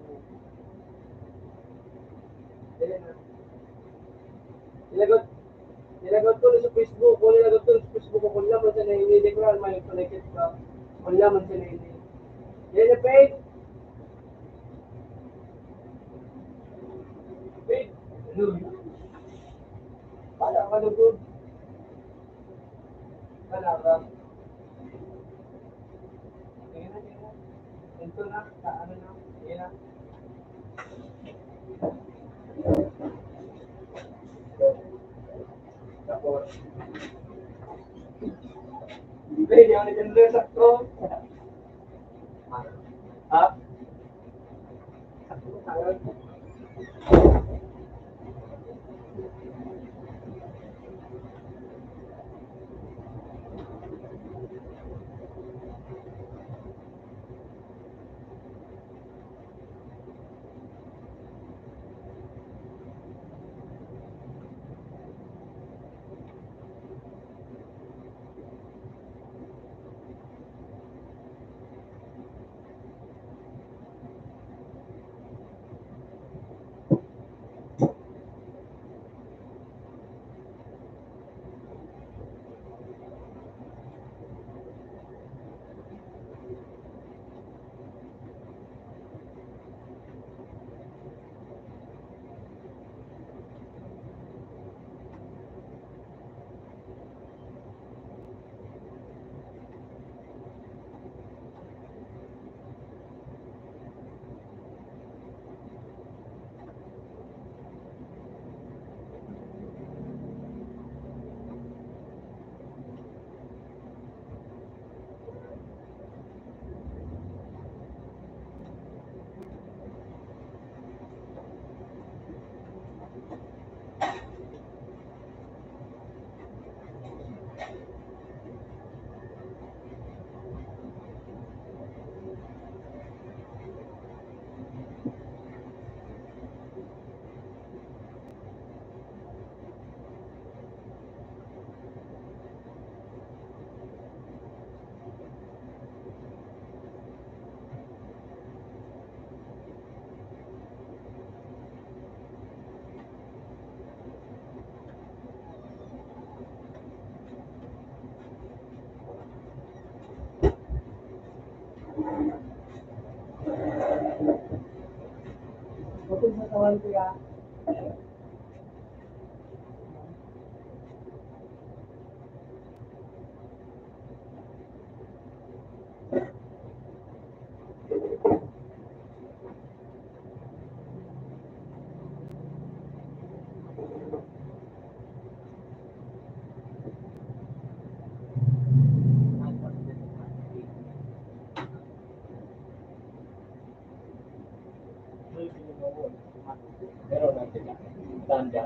Hindi na. Nilagot ko sa Facebook. Kung nilagot ko sa Facebook ko, kung naman sa nahinili ko lang, may connected ka. Kung naman sa nahinili. Hindi na, Faith. Faith. Pala ka na good. Pala ka. Sige na. Ito na. Ano na. Sige na. Tapos, hindi ako nagkanda sa ko. Ha? Kapag sa kawan ko ya. Pero nanti tanda.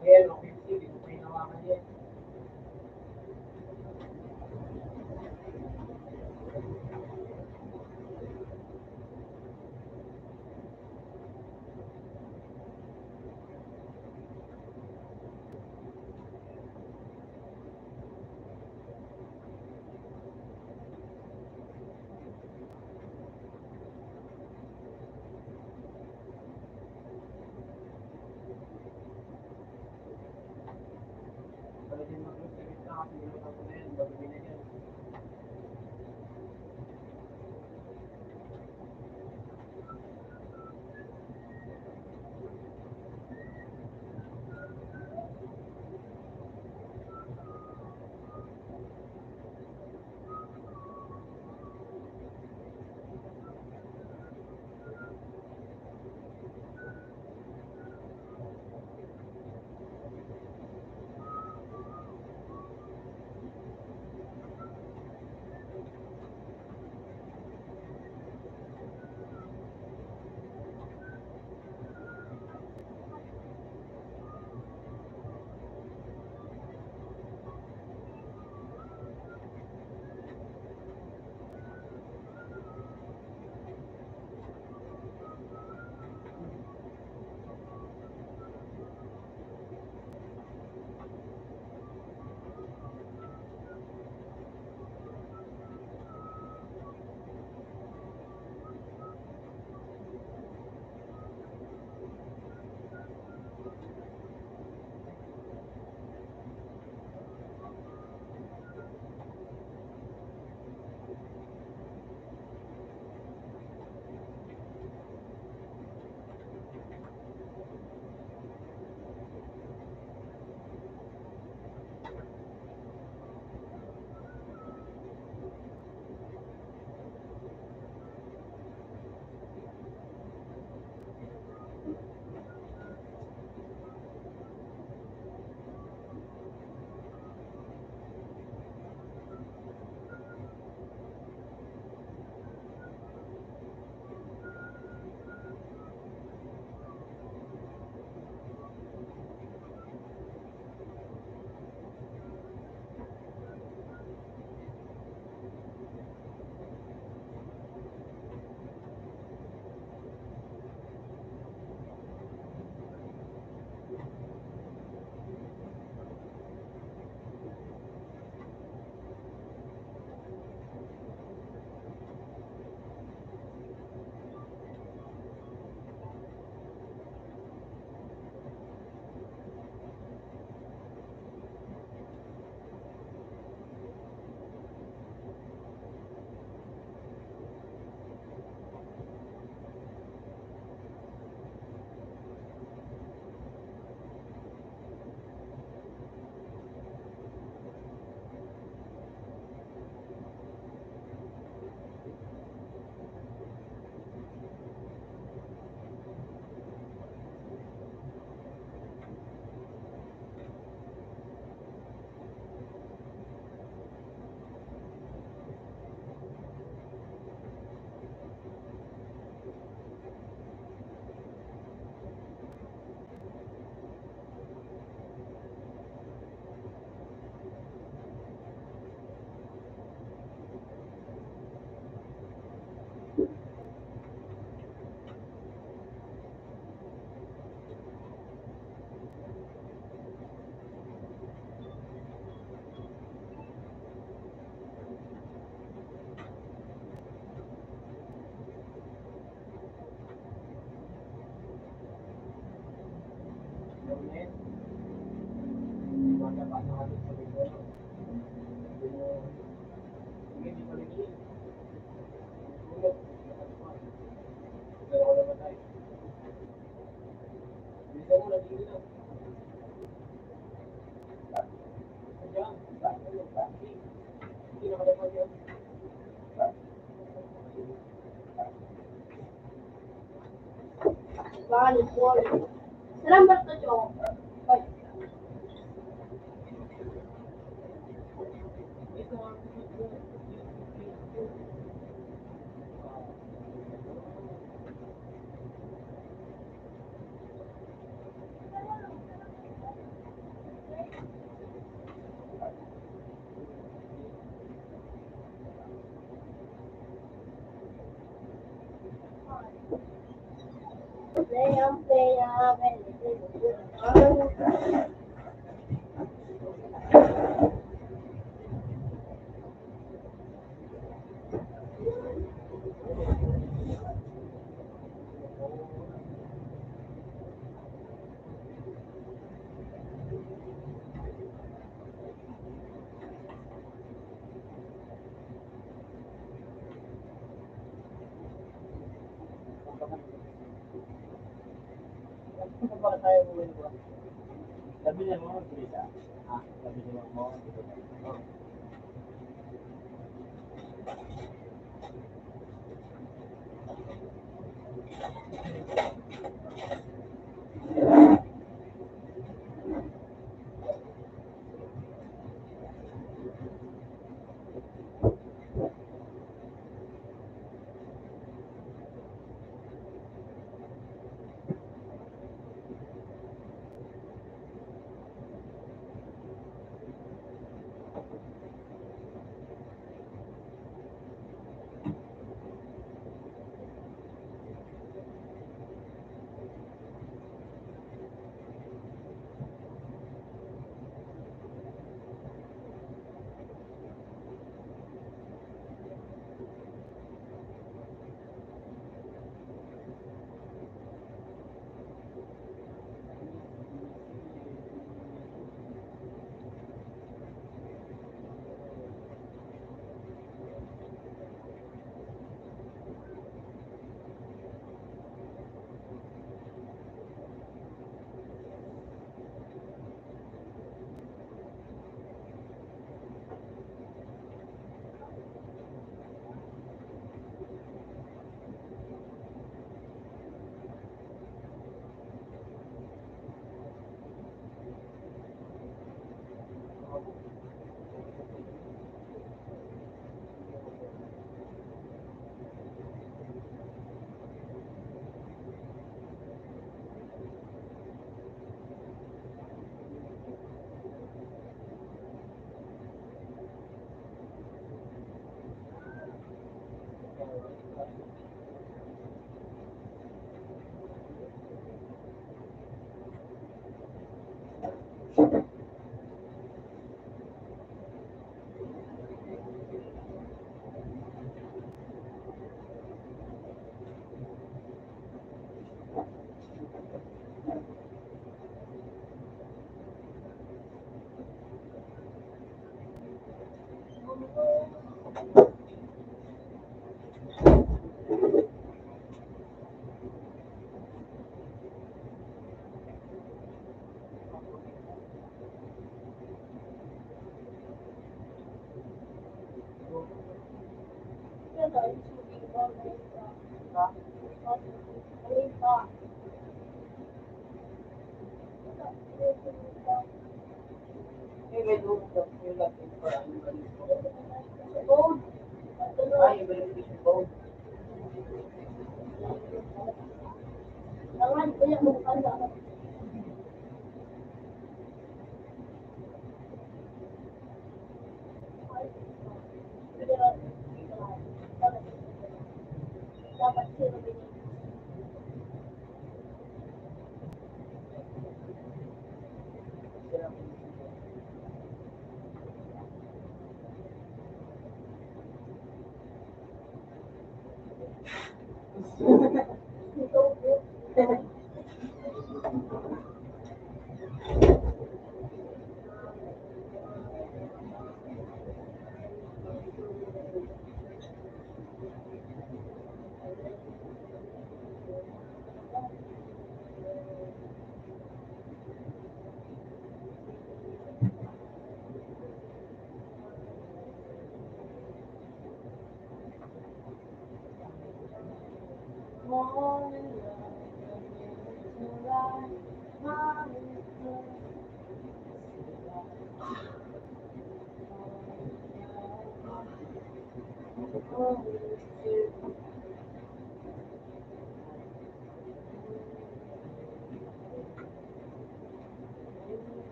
Ayan, okay, sige, kung may nawakan yan. Pwede din mag-receive na kasi yung mga na yan, gagawin na yan. Bali, buwan. Salamat to, Chong. Bye. Para tayo mo ba? Sabi niya mo, bisa. Sabi niya mo,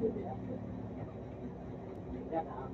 Yan ah.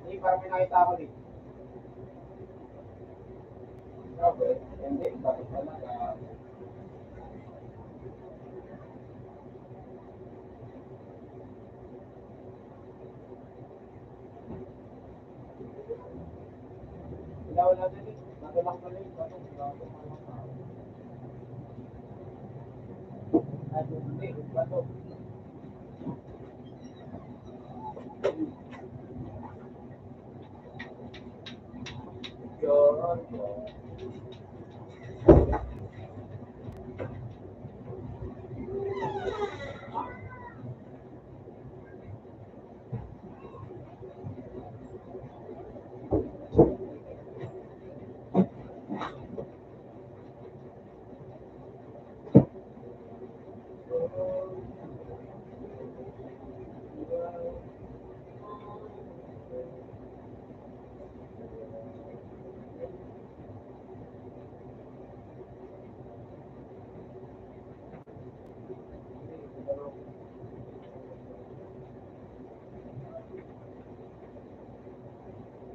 Hindi, parang may nakita ako dito. Okay, hindi, bakit talaga? Wala din eh. Natulak pala yung ano, bago malang tao. Ano, hindi, bato. Yun.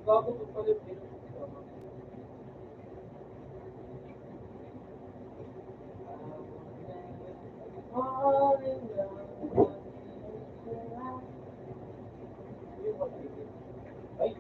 Bago ko pala yung pinag-tama. Ay,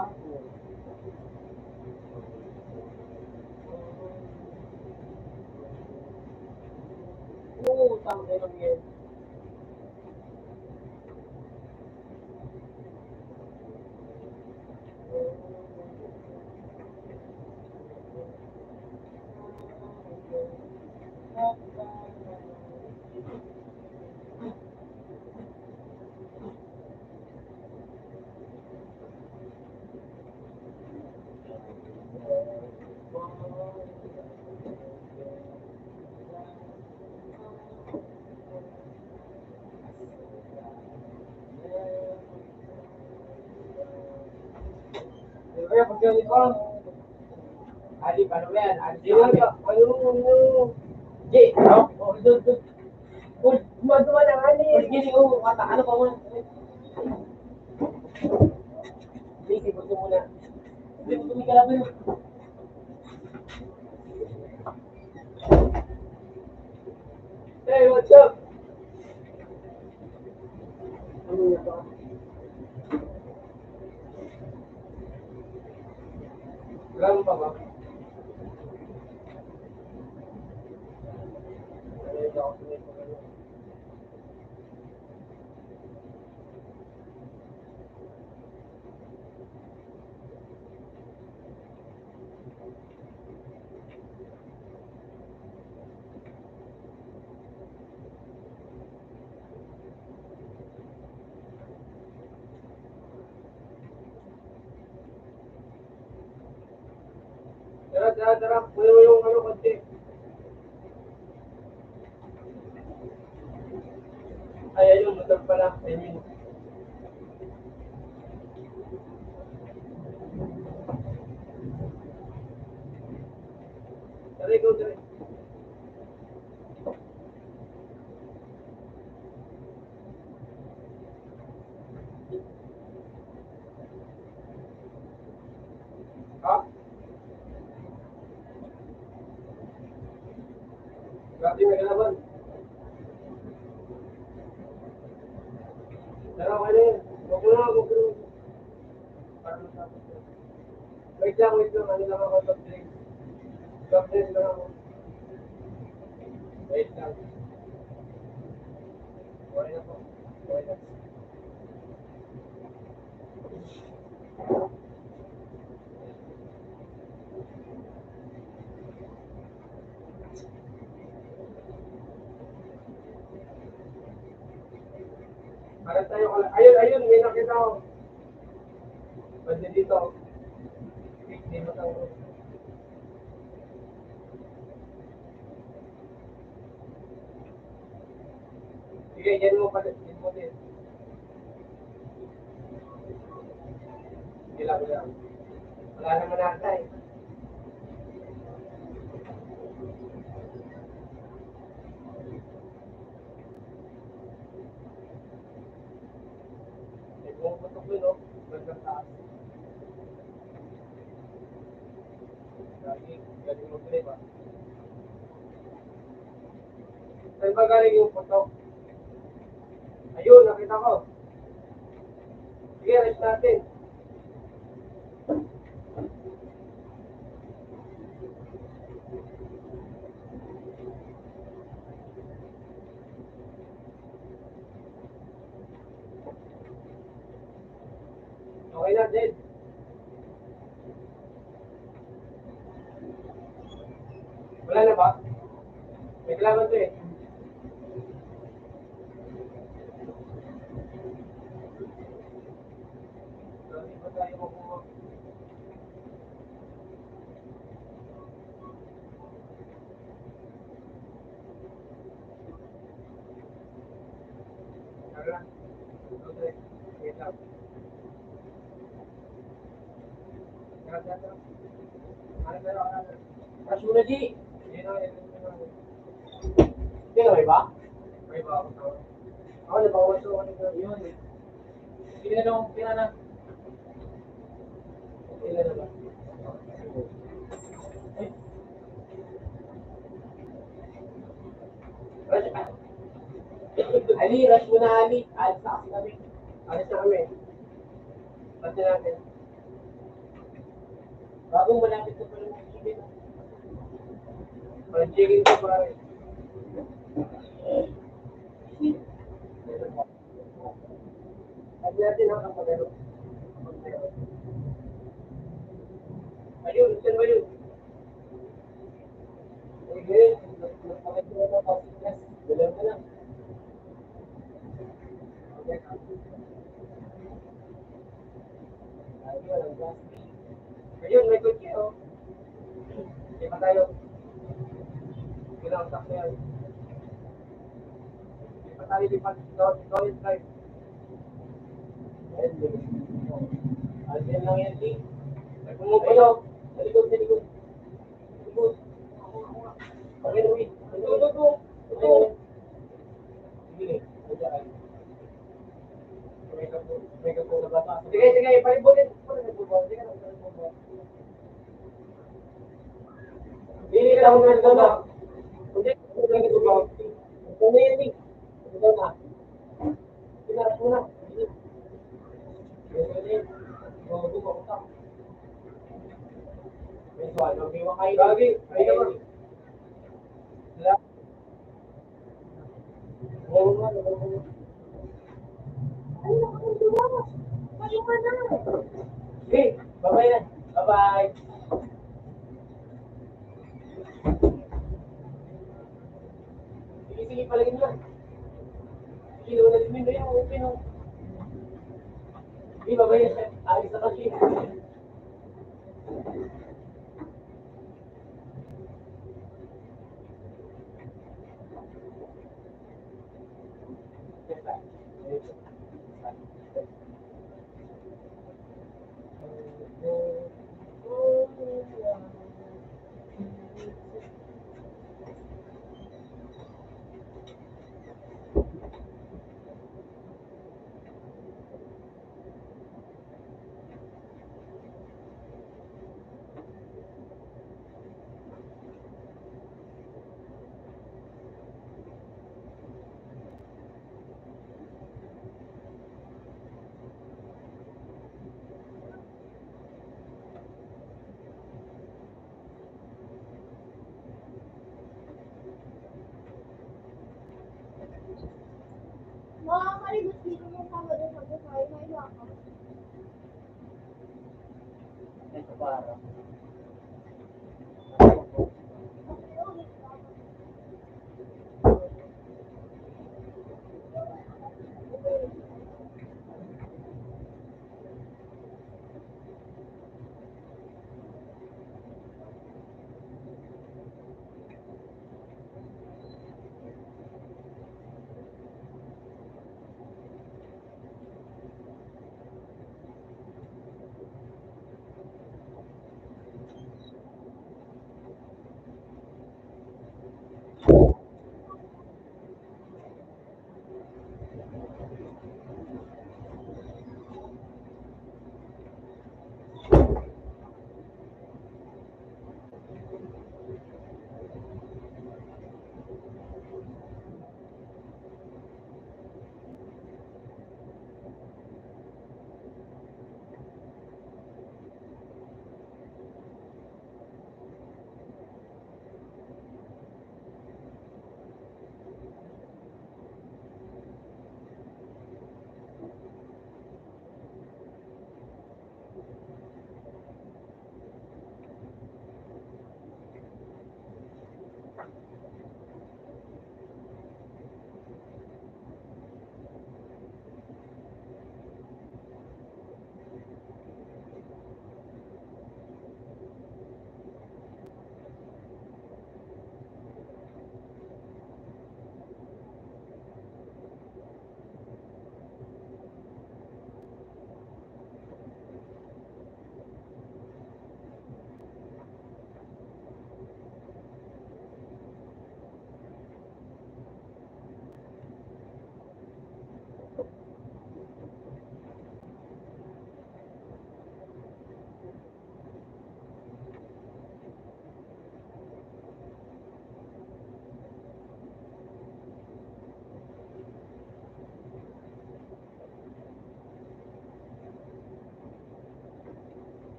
bangko. Utang din ang yan. Kaya pagkalit ko, Ali, paano ba yan? Ali, ano? Jay, no? Oh, doon. Gumagawa ng Ali. Gini, kata, ano pa muna? Sige, gusto muna. Hindi mo tumigalaban. Hey, what's up? Ano yan ba? Lalo pa ba? Tara. Puno mo yung ano konti. Ay, ayun, motor pala. Ayun. Tara, ikaw, tara. Ha? Grabe, may kalaban. Tara, okay na yun. Huwag mo na. Para matapos na. Wait lang. Ano lang ako, top drink. Top drink lang ako. Wait lang. Okay na po. Okay na. Para tayo, ayun, may nakita ko. Pwede dito. Hindi mo tayo. Sige, yan mo pala. Yan mo din. Sige lang. Wala naman nata eh. Eh, kung putok yun, no? Magandang taas. Galing mo trip, ah. Saan ba galing yung putok? Ayun, nakita ko. Sige, rest natin. Okay na, Jed. Wala na ba? May kalaban to eh. Hindi pa tayo makuha. Tara. Okay. Wait lang. Tara. Ano? Rush muna, G. Hindi na, may ba? May ba ako tawag? Ako, nabawas ko kanina. Yun. Sige na dong, pira na. Pira na ba? Ali, rush muna, Ali. Alis na kasi kami. Alis na kami. Pati natin. Bagong malapit na pala ng chicken. Parang chicken ko pare. At natin ang kapagano. Ayun, saan ba yun? Sige, nakakita na ako. Dalawa na lang. Ayun, may kotse oh. Hindi pa tayo. Ilang tak na yan. Hindi pa tayo lipat. Solid drive. Alden lang yan, Lee. Pumupulo. Sa likod, sa likod. Sa likod. Pagin, uwi. Ito. Sige, ayan. May kapo na bata. Sige, sige, palibutin. Sige, hindi ka lang nandun na. Hindi, hindi ka nandun na. Ano yan, Lee? Ito na. Pinarap mo na. Gagi, ay naman. Sige, bye-bye na. Bye-bye. Sige, sige, palagin mo lang. Sige, wala din mo yung open, oh. Sige, bye-bye na. Alis na kasi. Makakalibot dito mo sa mga sa buhay. May lakad. Ito para.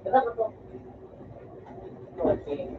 Berapa tuh? Okay.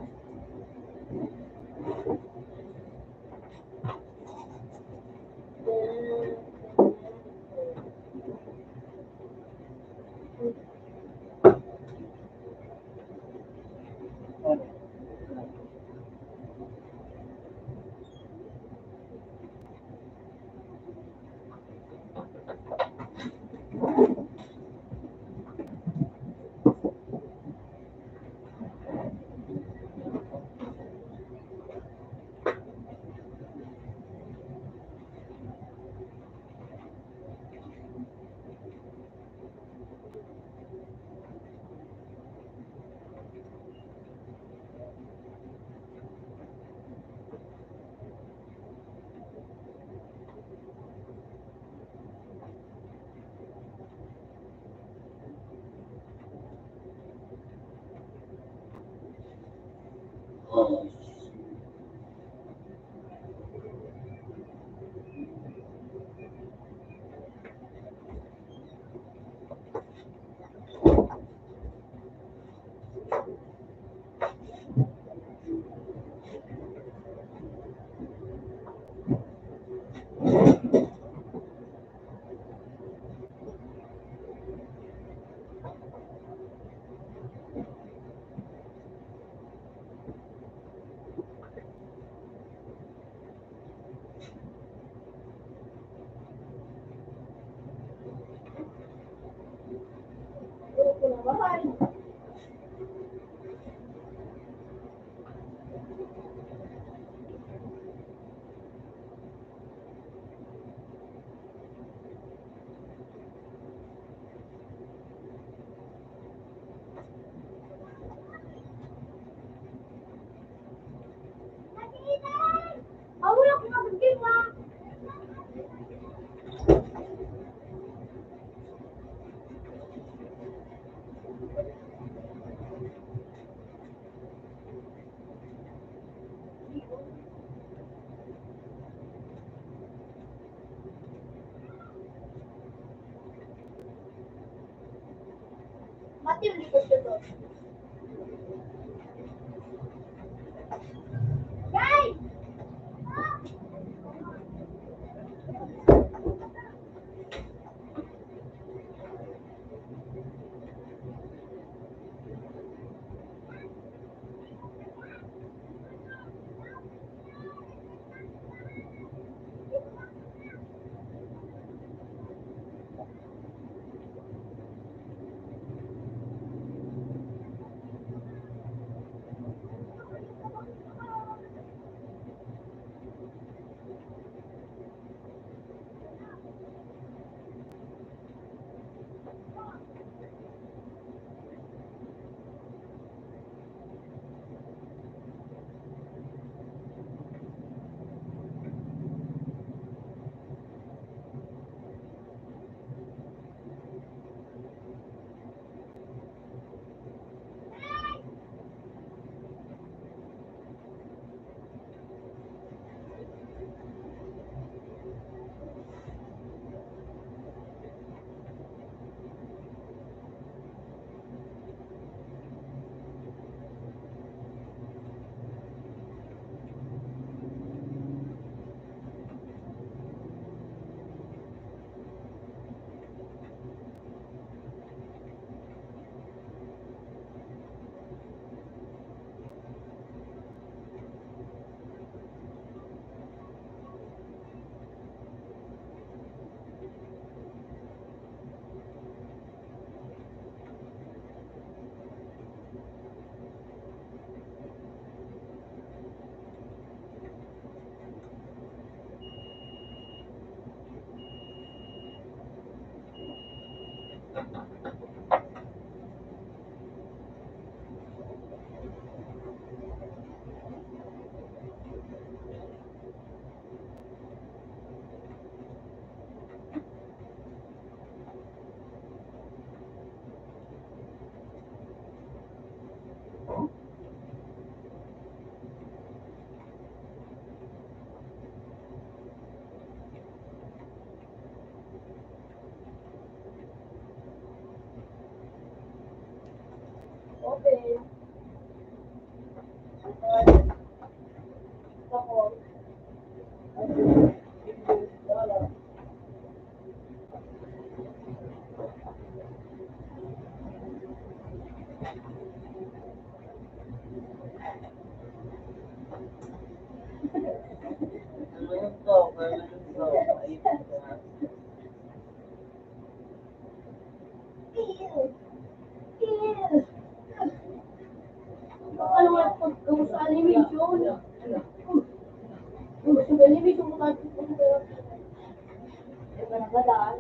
Aku yang pernah pergi lah. Mati ulit ko siya doon. Guys! Open. Tapos. Wala. Ano nga pag sa animation? Sa animation mo tayo pupunta. Iba na ba daan?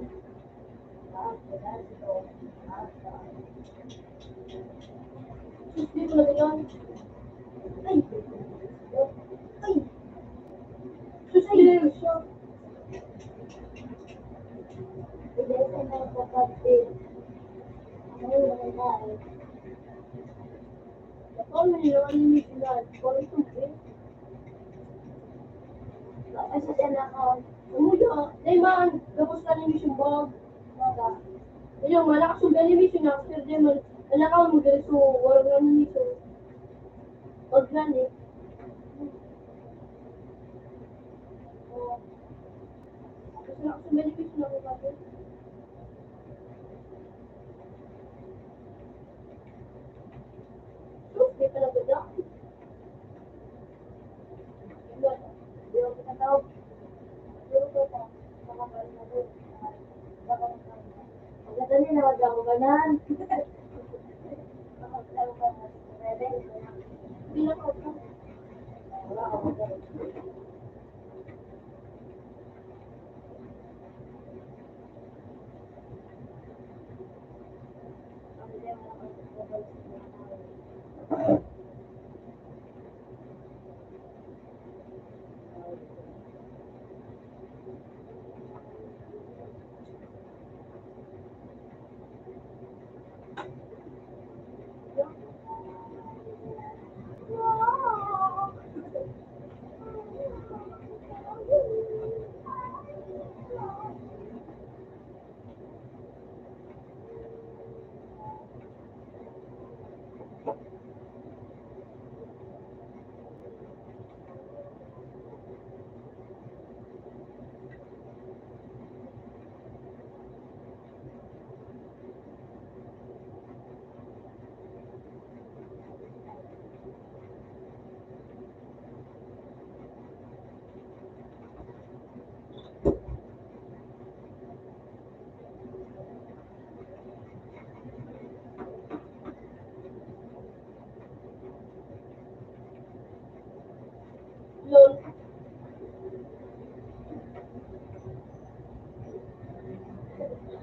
Daan ito. Hindi ko na ganyan. Ay! Ay! Susay! Hindi sa mga kapatid. Ano yung mga dahil? Ako nila animation na. Parang tubig. Ay, sa tinakaw. Umuyo. Day man, tapos ka animation bag. Baga. Ayun, malakas yung animation na. After day man, nakaw mo guys. So, walang animation. Pag ganit. Kasi malakas yung animation na ko kasi. So, di pala ba dyan? Di ako pinatawag. Di ako pinatawag. Makapal na doon. Maganda nila, wag ako ganan. Bilang ko pa. Wala ako ganan. Lol.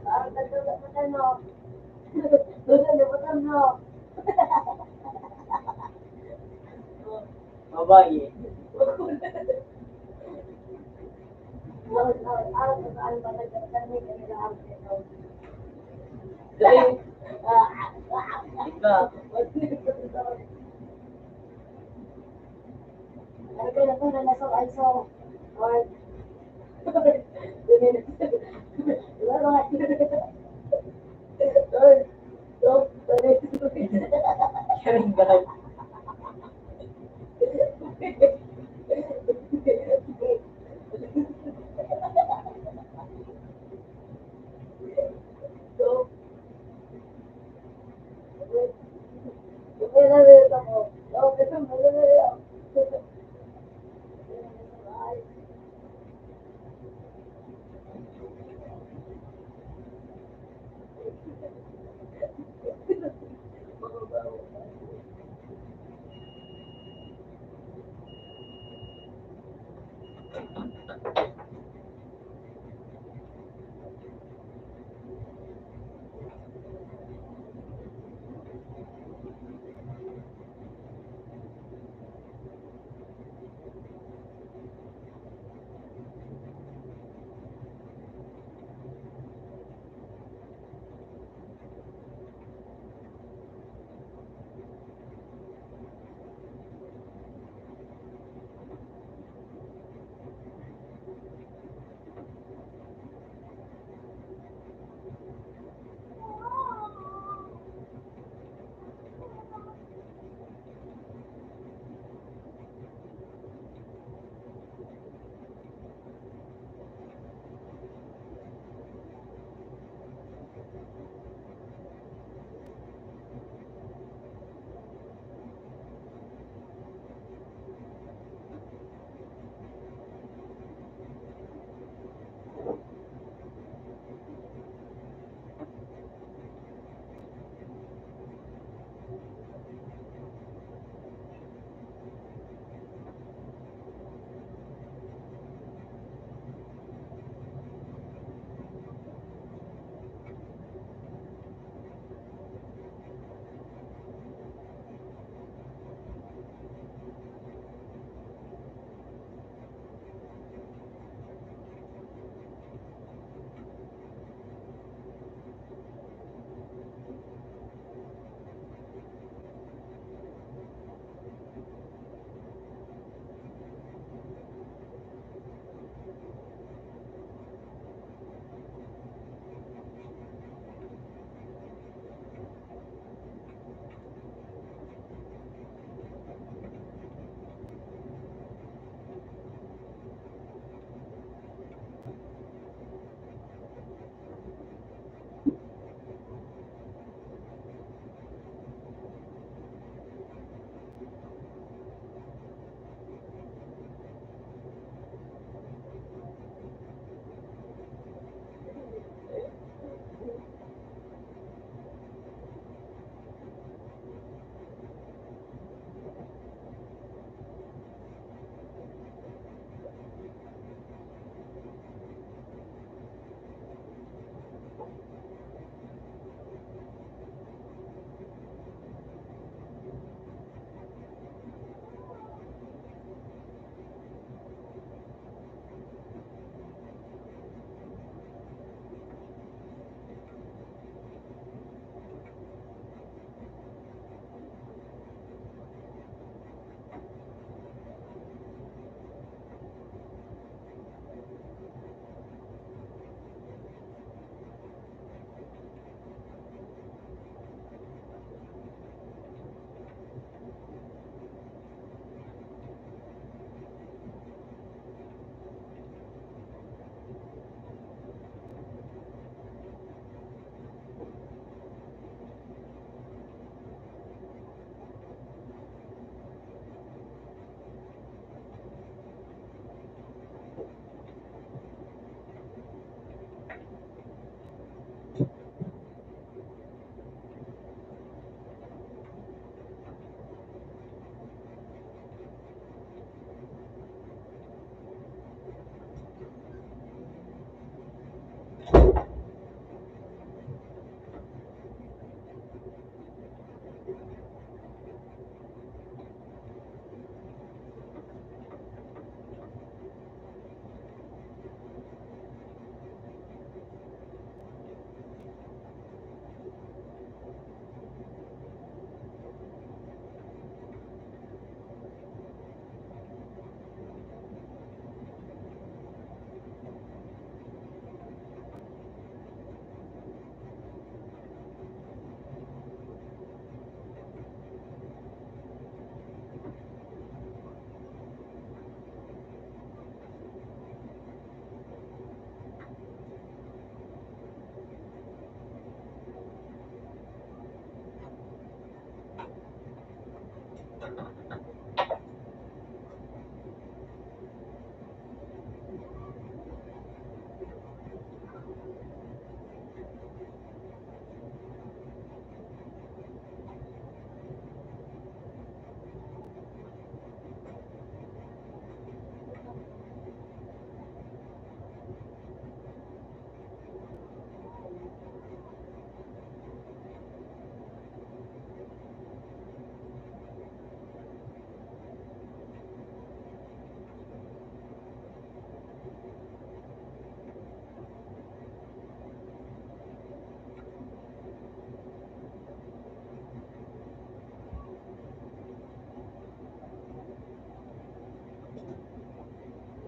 Parang nagdulatan mo. Nagdulatan mo. Babae. Dali. Iba. Kering ba?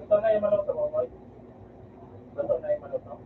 Ito na yung maluto mo, boy. Ito na yung maluto.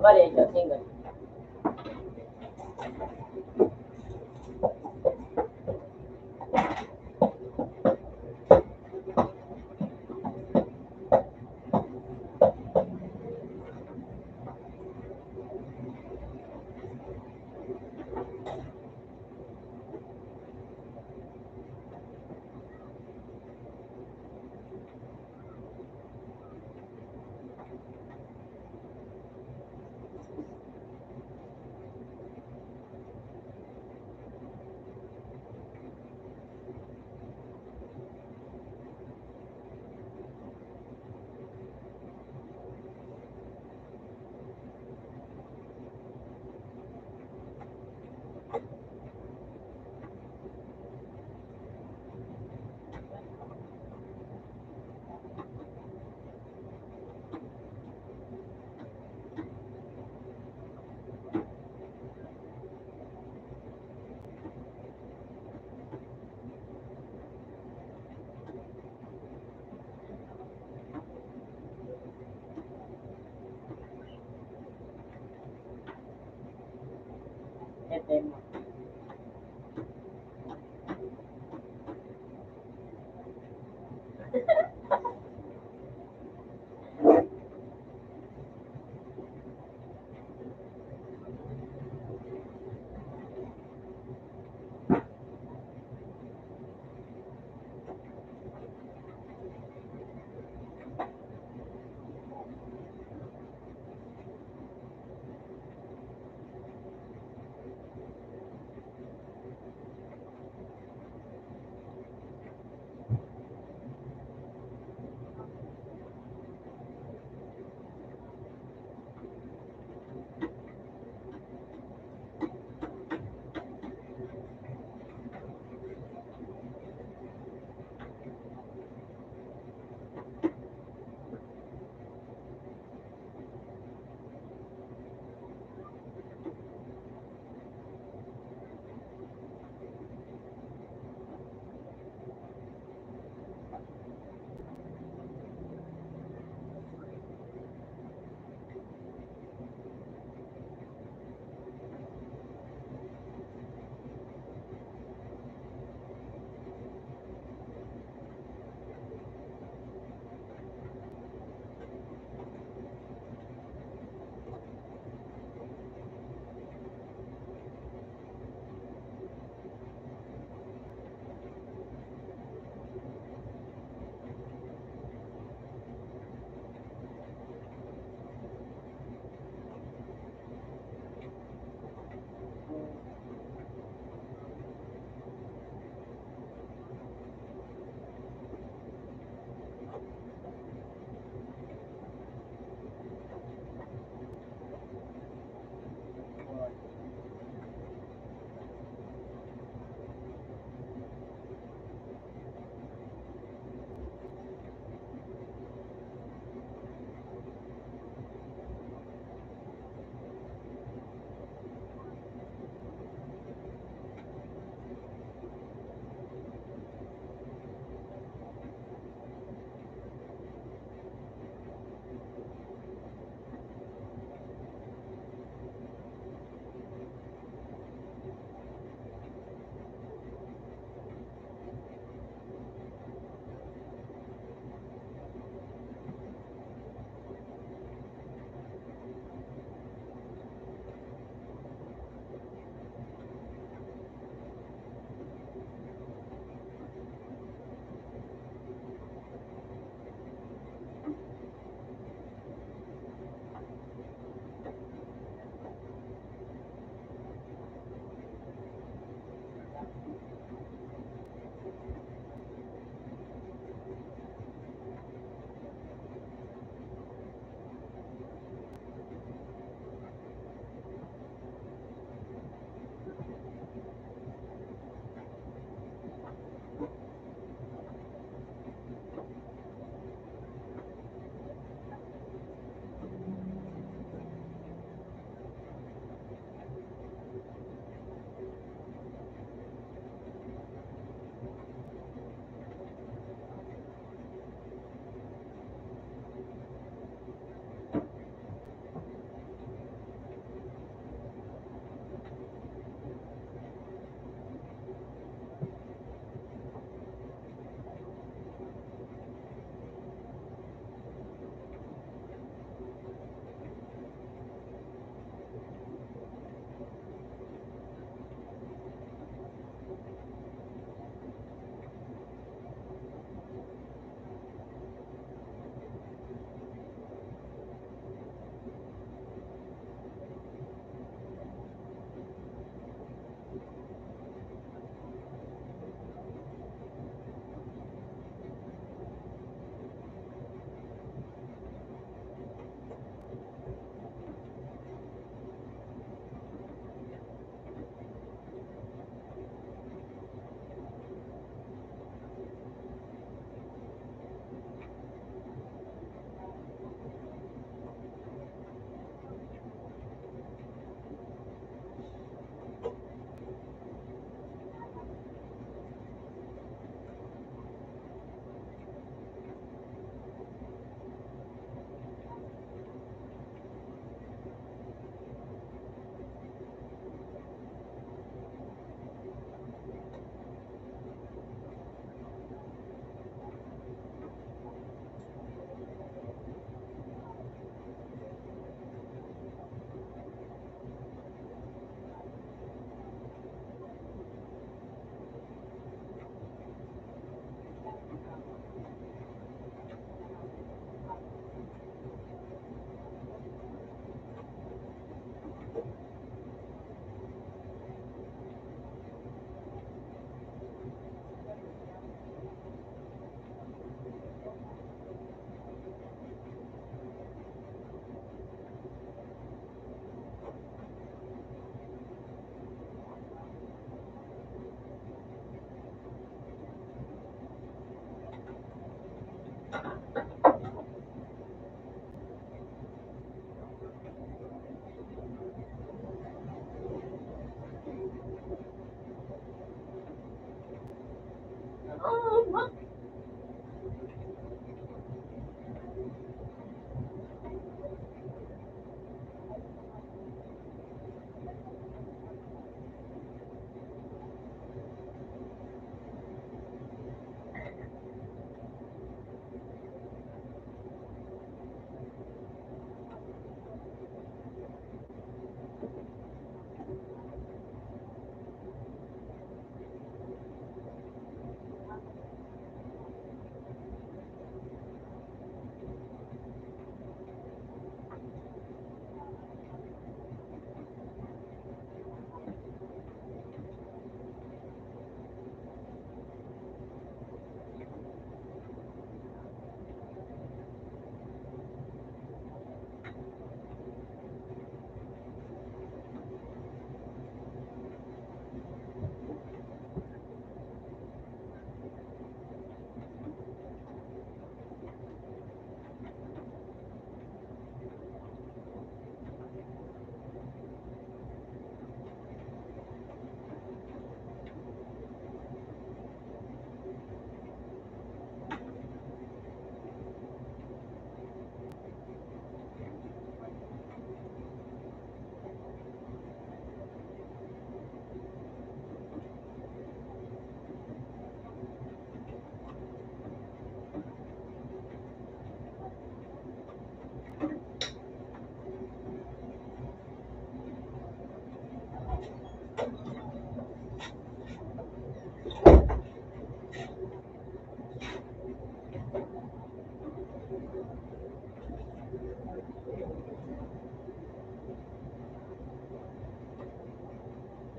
Vale, yo tengo.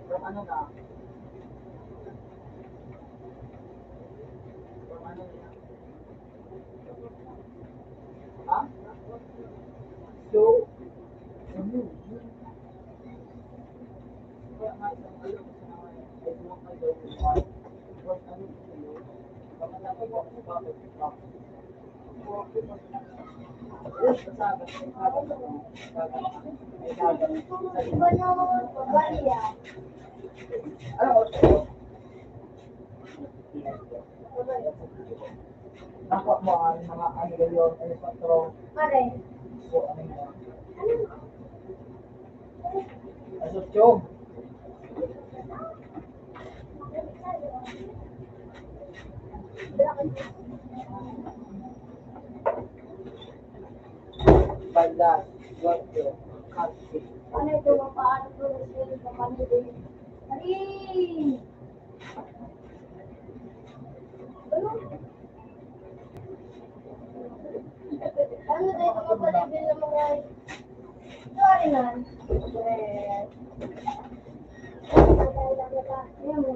From ano na? From ano na? Ha? So, ano? Kaya nga isang alam ko sa mga ay buwang ay daw yung part. What ano ko yun? Kapag ako sa bakit pa. Yes, kasagat. Ay sagat. Iba na baliya. Ano ko? Nakuha mo ang mga ano yun, ano sa tro. Pare. So, ano yun? Ano chog? Balas, goto, kasi. Ano ito mga paano ko sila sa kanila? Ari! Ano tayo mga palibin ng mga sorry na. Ano mo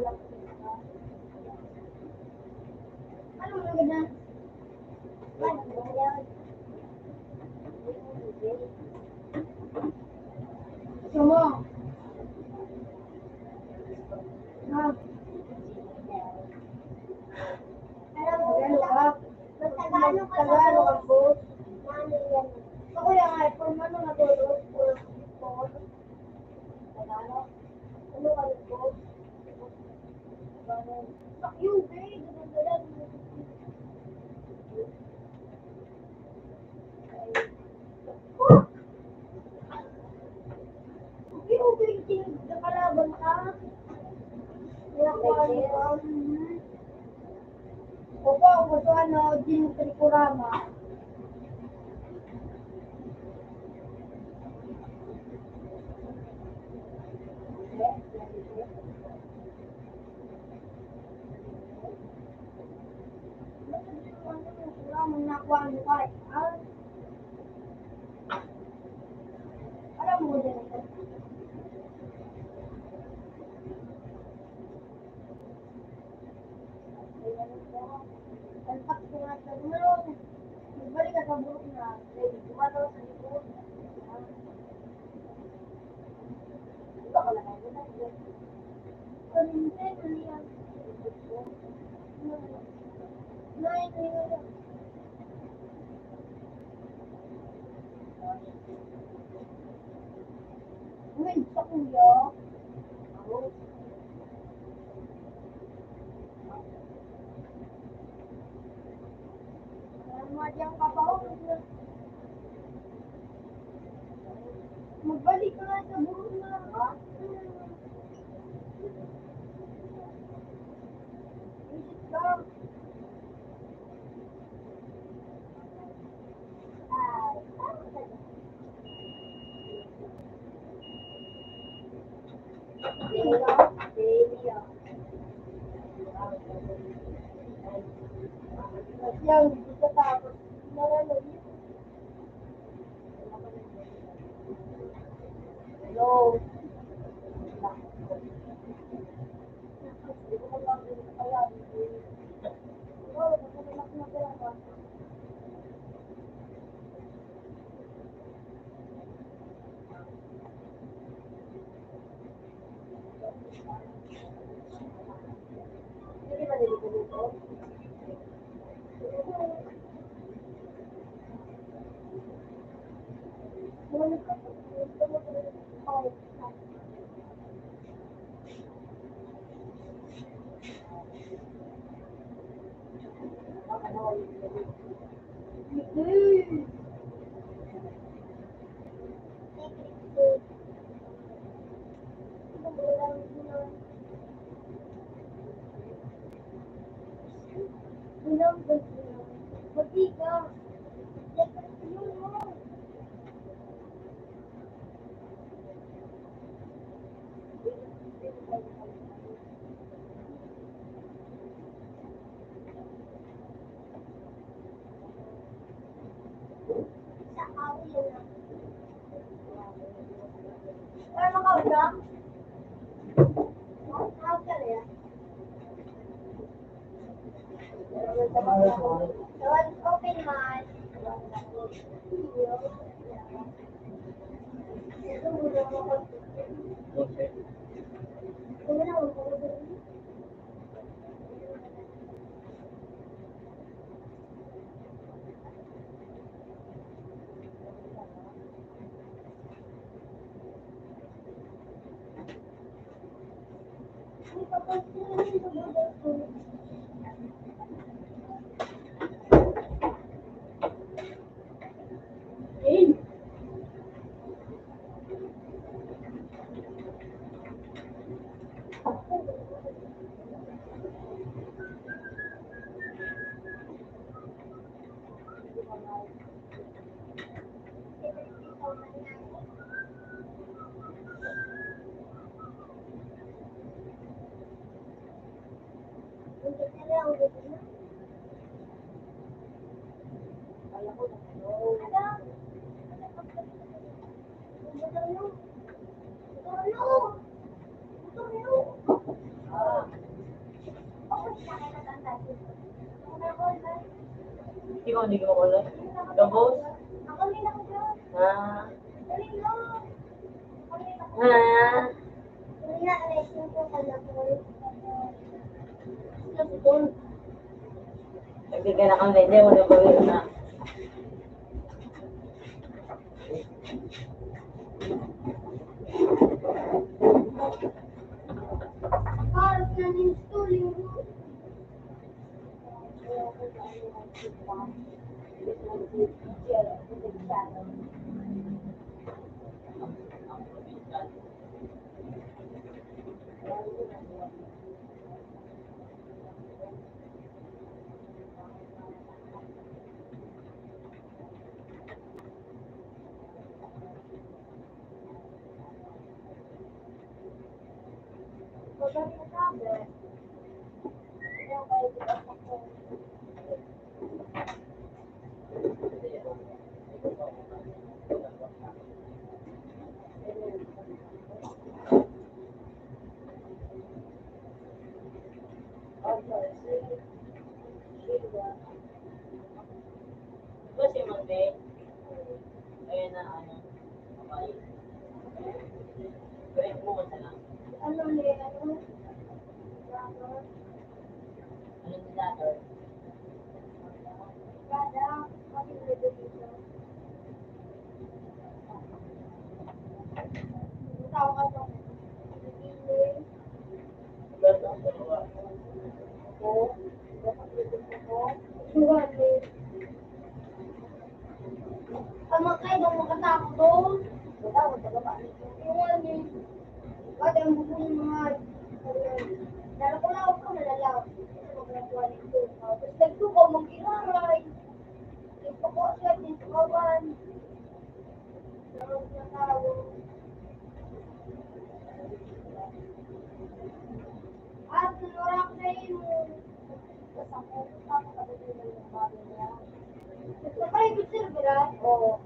na? Sumo. Ha? Alam mo ba? Tagalog ang boss. Ako yung iPhone, ano natulog? Tagalog? Ano ka yung boss? Fuck you, babe. Fuck! Okay, okay. Nakalaban ka. Opo, gusto ano, Jin Trikurama. Alam mo din ito. Alpak ko nga sa meron. Magbalik ka sa buruk na. Dumataw sa likod. Ito ka lang ako na. Kaninte, naliyan. Naliyan. Uy, sa kuya. mga diyang kapawag. Magbalik ka nga sa buong na. Visit ka. Yang bisa takut. Hello. Hindi ba nilito dito? Para makausap? Tawag ka na yan. Open mind. Ikaw, hindi ko ulit. Gabos? Ah. Ah. Nagbigay na kang hindi mo na bawin na. Diba si Monday? Ayun na ano. Okay. Break mo ka na. Ano nila? Ano nila? Kamakay daw makatakot doon. Wala, wala ka ba? Yung ano eh. Ba't ang buko ng mga... Lalo ko lang ako malalaw. Kasi magagawa nito. Tapos nagtukaw mong kinaray. Nagtukaw siya, nagtukawan. Narong na tao. At nanurak na yun. Tapos ako, kapatid na yung bagay niya. Nakaligod sir, Brad? Oo.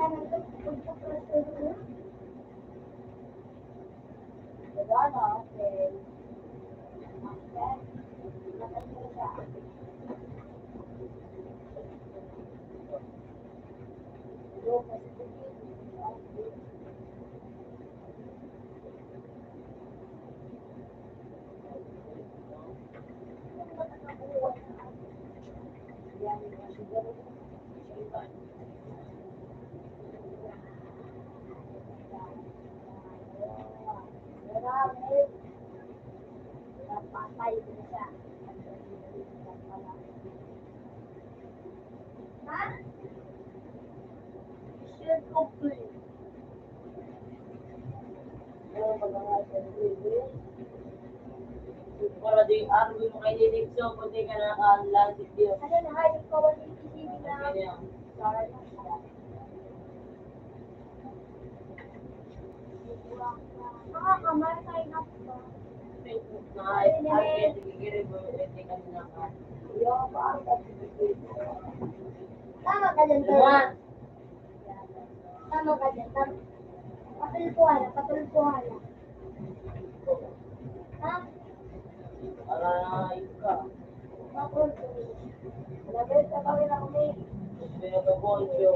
Ano ito? Pagpaprasyon mo? Wala na, okay. Okay. Nakasya siya. Yung kasi Napatay ko na siya. Ha? Mission complete. Para di army mo kay Nixo, kundi ka nakalansit yun. Ano na, hayop ka wala yung isipin na. Ganyan. Sorry na siya. Nakakamatay na pa. Nakakit, sigigiri mo, hindi ka naka. Tama ka dyan, sir. Luwan! Tama ka dyan. Patulpuhan na, patulpuhan na. Ha? Para ka. Patulpuhan. Labas ka kami na kami. Pinagabonsyo.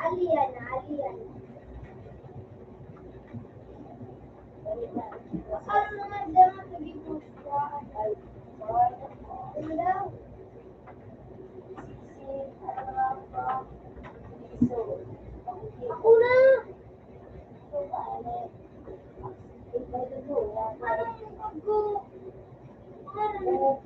Alian, alian. Ano naman dyan ang nag-ipustuhan? Ay, ano daw? Ako na! Anong ako? Ano?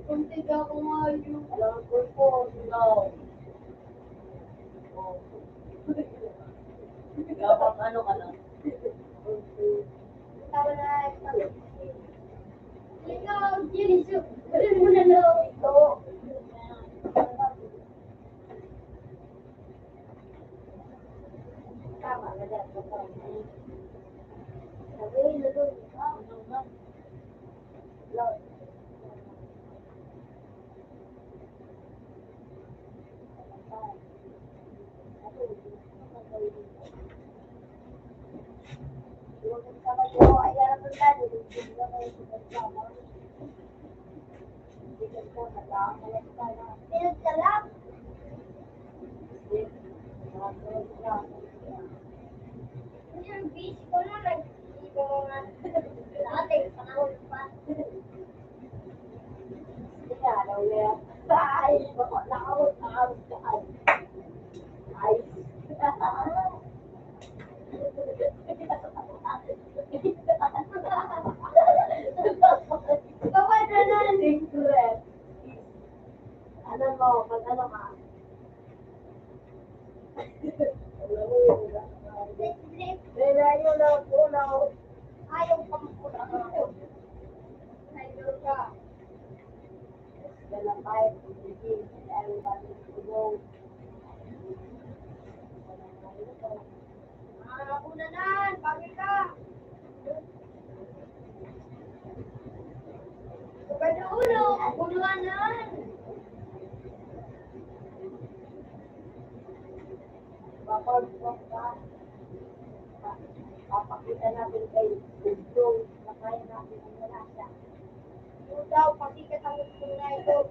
Kunti ka kumayo. Gabang ano ka na? Tama na, ikaw, Jericho. Ano mo na lang ito? Tama na dyan. Sabi, lalo. Lord. Pinagkalap. Yung beach ko na nag-iba mga dati, panahon pa. Hindi ka, daw yan. Ay, bako, nakawag ka. Ay. Kapag na secret. Ano mo, pag ano ka? Kaya yun lang, unaw. Ayaw ka mapunaw. Ayaw ka. Dala tayo, pagiging, everybody to go. Nakunanan, pagi ka. Pagkada ulo, kunanan. Bakal ka. Kita natin kay Ugdong na kaya natin ang malasa. Yung daw, pasikat ang gusto na ito.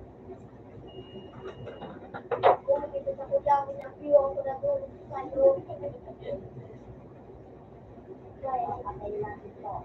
Kung ito sa kuyamin ang piyo ako na doon sa iyo. Kaya patay natin ito.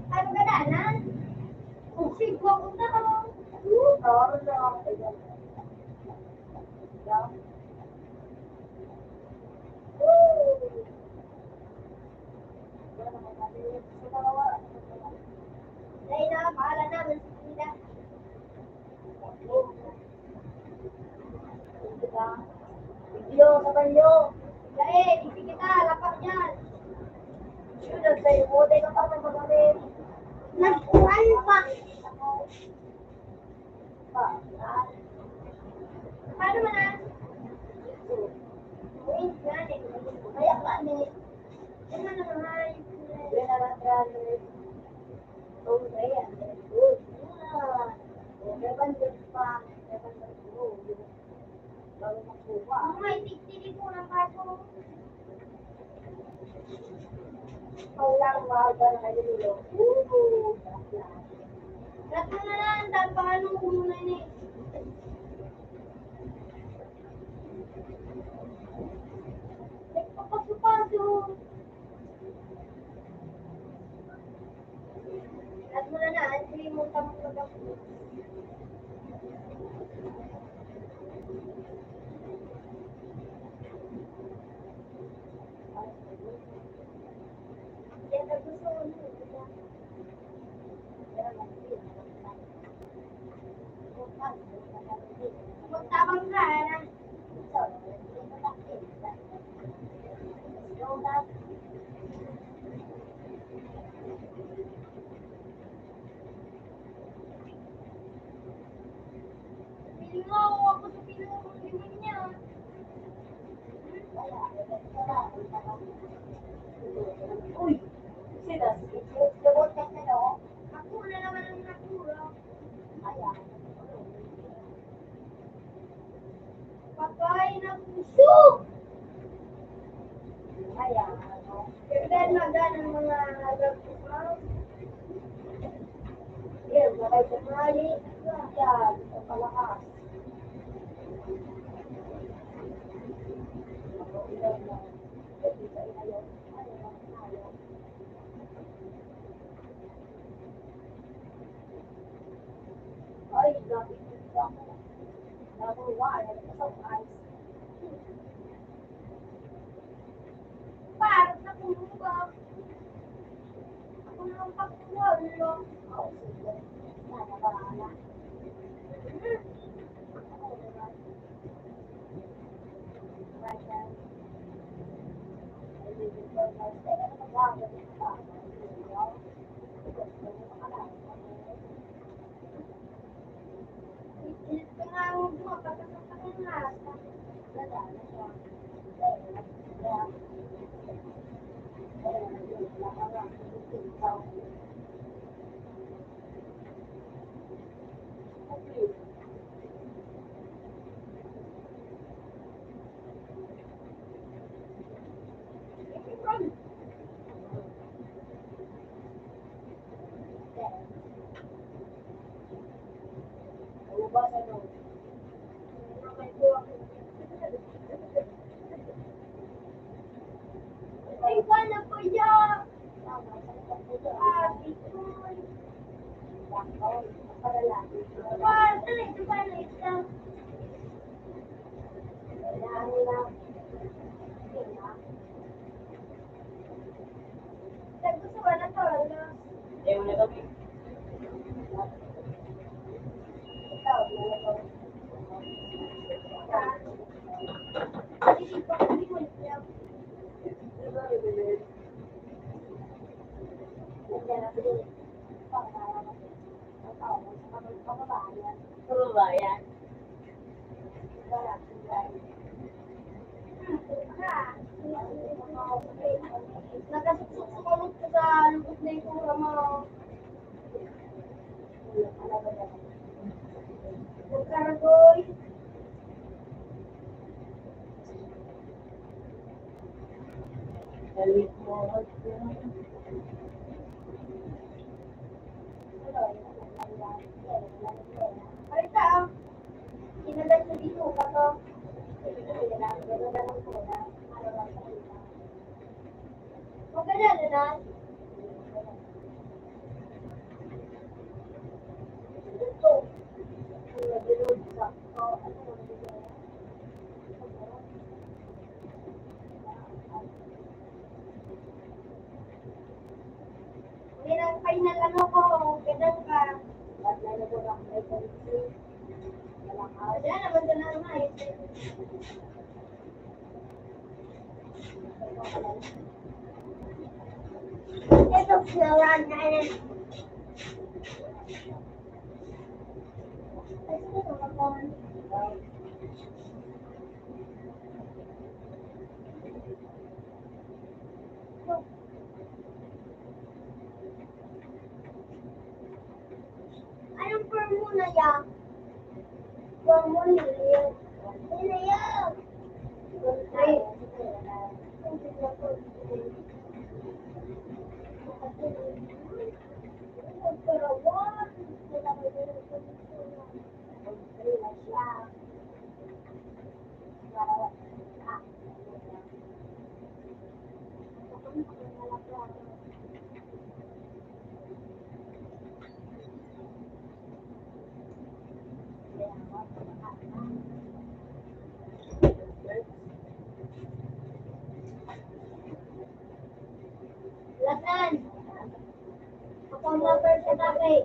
Ano ka danan? Sigwa ko na ako. Dahil na, bahala na. Mansinida. Video sa banyo. Dahil, isi kita. Lapak dyan. Yun, sa'yo mo. Dahil ka pa ng magaling. Nagkuhan pa. Paano man na? Wait, gani. Kaya ka ni. Ano na naman? Yan na lang gani. Oh, kaya. Good. Meron din pa. Meron din po. Bago makuha. May tiktili po ng kaso. Paulang mahal ba na kayo nilo? Lahat mo na lang. Dahil paano mo na yun eh. Nagpapaso-paso. Lahat mo na lang. Hindi mo tamang mag-apo. Yan ang gusto mo nyo. Magtabang ka na. Pilingaw ako sa pinangunguliwan niya. Uy! Sila, sabot ka na no? Ako na naman ang natura. Ayan. Patay na puso! Ayan. Kailan magalang mga lagpusan? Yan, matay sa mali. Yan, sa palakas. Ay, lapit ito ako. Number one, ito ice. Parang nakulubag. Ako naman pagkuwalo. Oh, sige. Sana bahala. Ako naman. Right now. I live in Portland. Ano magagawa dito sa akin? Ito nga ang mapagkakasakin nga. Wala na siya. Ay, wala po yan. Puro bayan. Nakasuksok sa kulot ko sa lubot na itura mo. Magkaragoy. Dalit mo. Parita, sinalat mo dito ka to. Huwag ka na, Lenan. Ito. Hindi na final ano ko, ganun ka. Wala naman ka na naman. Ito sinawan na rin. Anong formula yan? Formula yan. Ano yan? Lasan. Ako ang number sa tabi.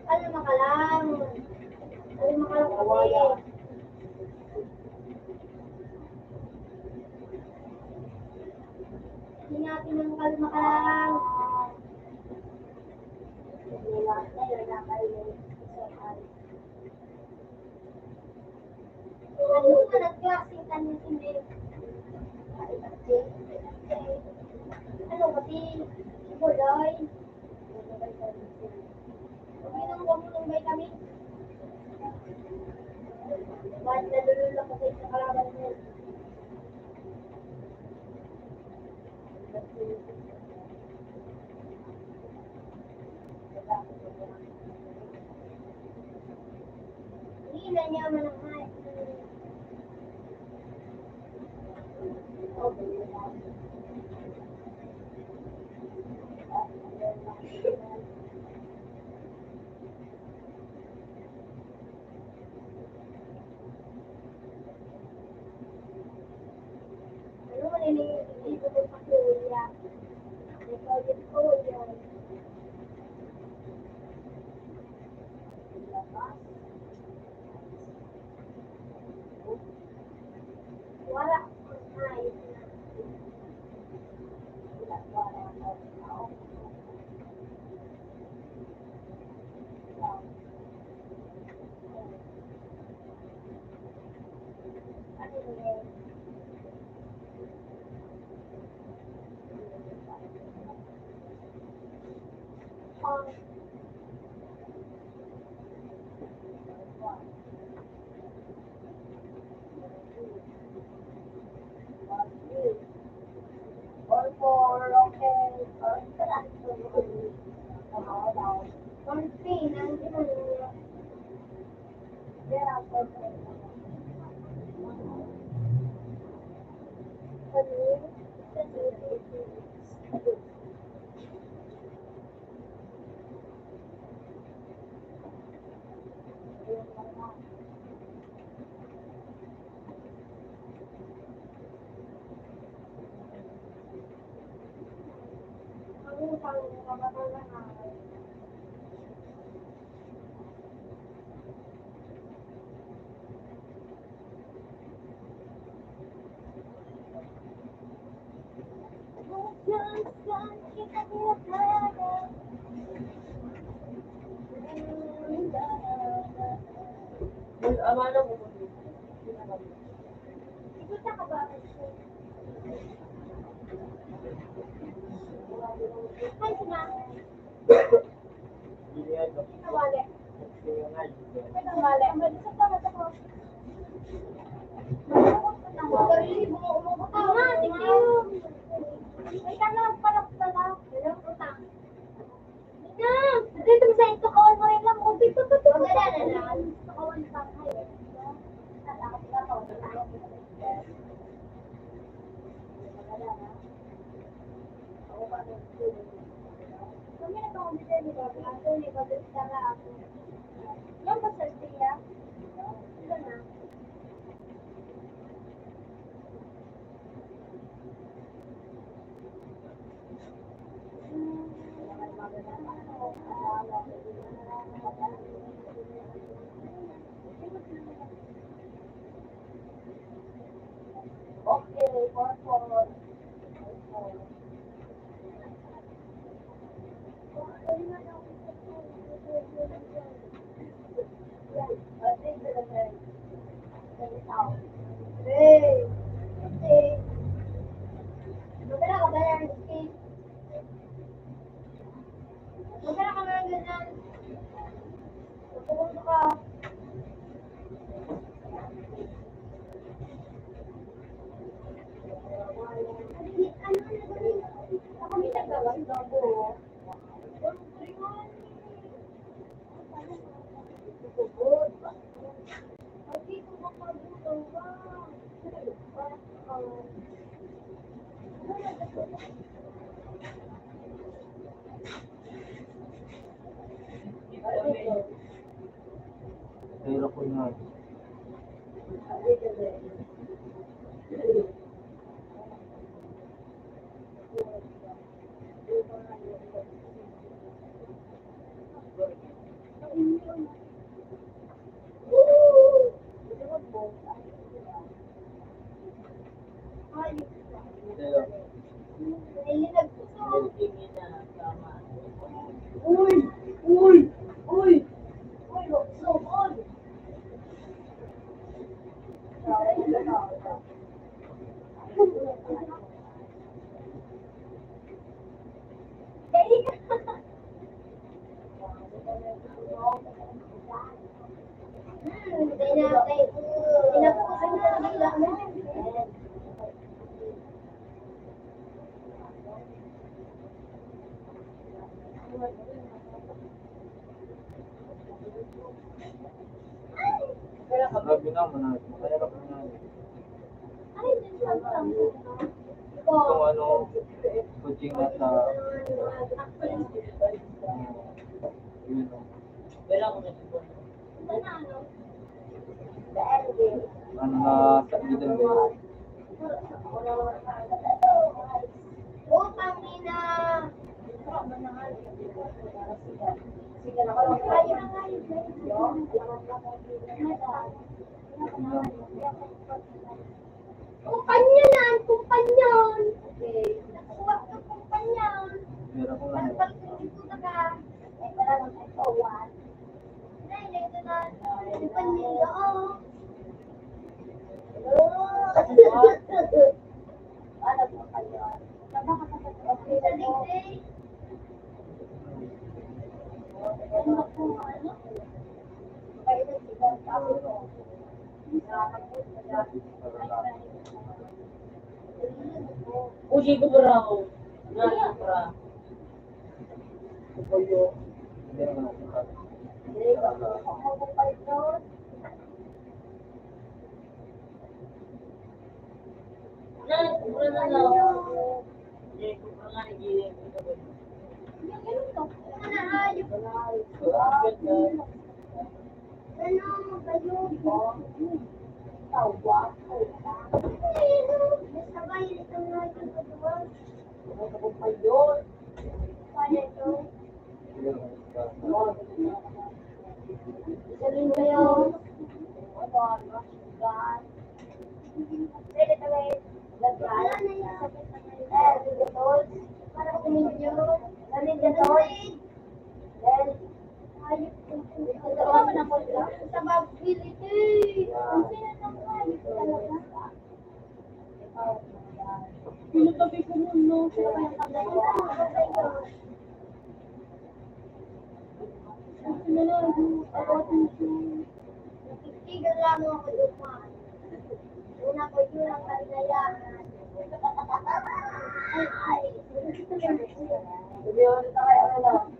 Kalma ka lang. Kalma ka lang kasi. Hindi natin ng kalma ka lang. Ano ka nag-klaseng kanyang hindi? Ano kasi? Bulay. Uminom ko mo ng vitamin. Bakit nalulula kasi sa kalaban mo? Hindi na niya manangay. Ano maninig dito ko sa kuya? Ikaw din ko yan. Wala. Ay. Ano yun? Or for rocket, or on pin, nandiyan na niya. Yeah, for Ama na mo. Ikita ka ba? Ay, sina. Nawali. Nawali. Sa tama ako. Thank you. Ay, ka lang, palak. Walang utang. Na, dito sa ito, kawan mo rin lang. Dito. Wala na. Kawan pa. Kami na kung hindi nila, ako ni Badut Sara ako. Yan ba sa siya? Ito na. Okay, for. Hey, magkala ka ba ng skate? Magkala ka ba ng ganyan? Magpupunta ka. Ako may nagawa ko. Pero ko na. Grabe naman na. Kaya ka na. Itong ano, coaching na sa... Yun o. Wala ko na siguro. Ano na sa gitan ba? Oh, pamina! Kumpanyanan! Kumpanyan! Okay. Nakuha ka kumpanyan. Meron ko lang. Dito na ka. Ay, wala lang sa kawan. Ay, dito na. Kumpanyan oh. Ano kumpanyan? Okay, sa ligay. Ano po, ano? Kailan sila sabi ko. Uji ko bro. Na bro. Hindi naman ako. Na, bro na lang. Hindi ko pa nga nagiging. Sa Tigil lang ako dumaan. Una ko yun ang kanilayanan. Ay. Hindi ako nito kaya ano.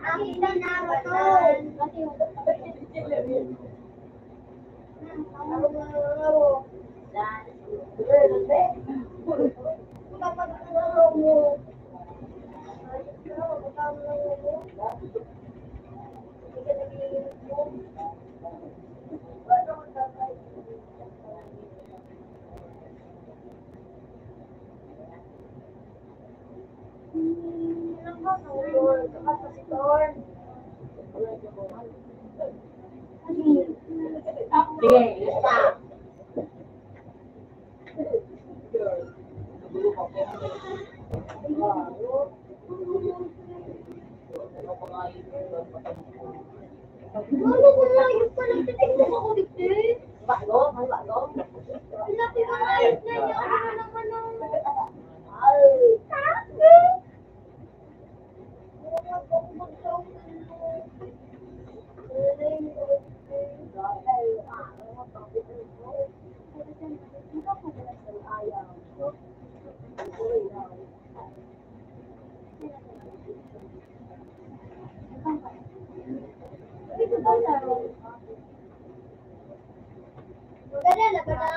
Akin na naman. Sige, isa. Ano ko na yung palang titignan ako dito? Bago? May bago? Laki ko na yung na niya. Ano naman ang... Maganda na ba na?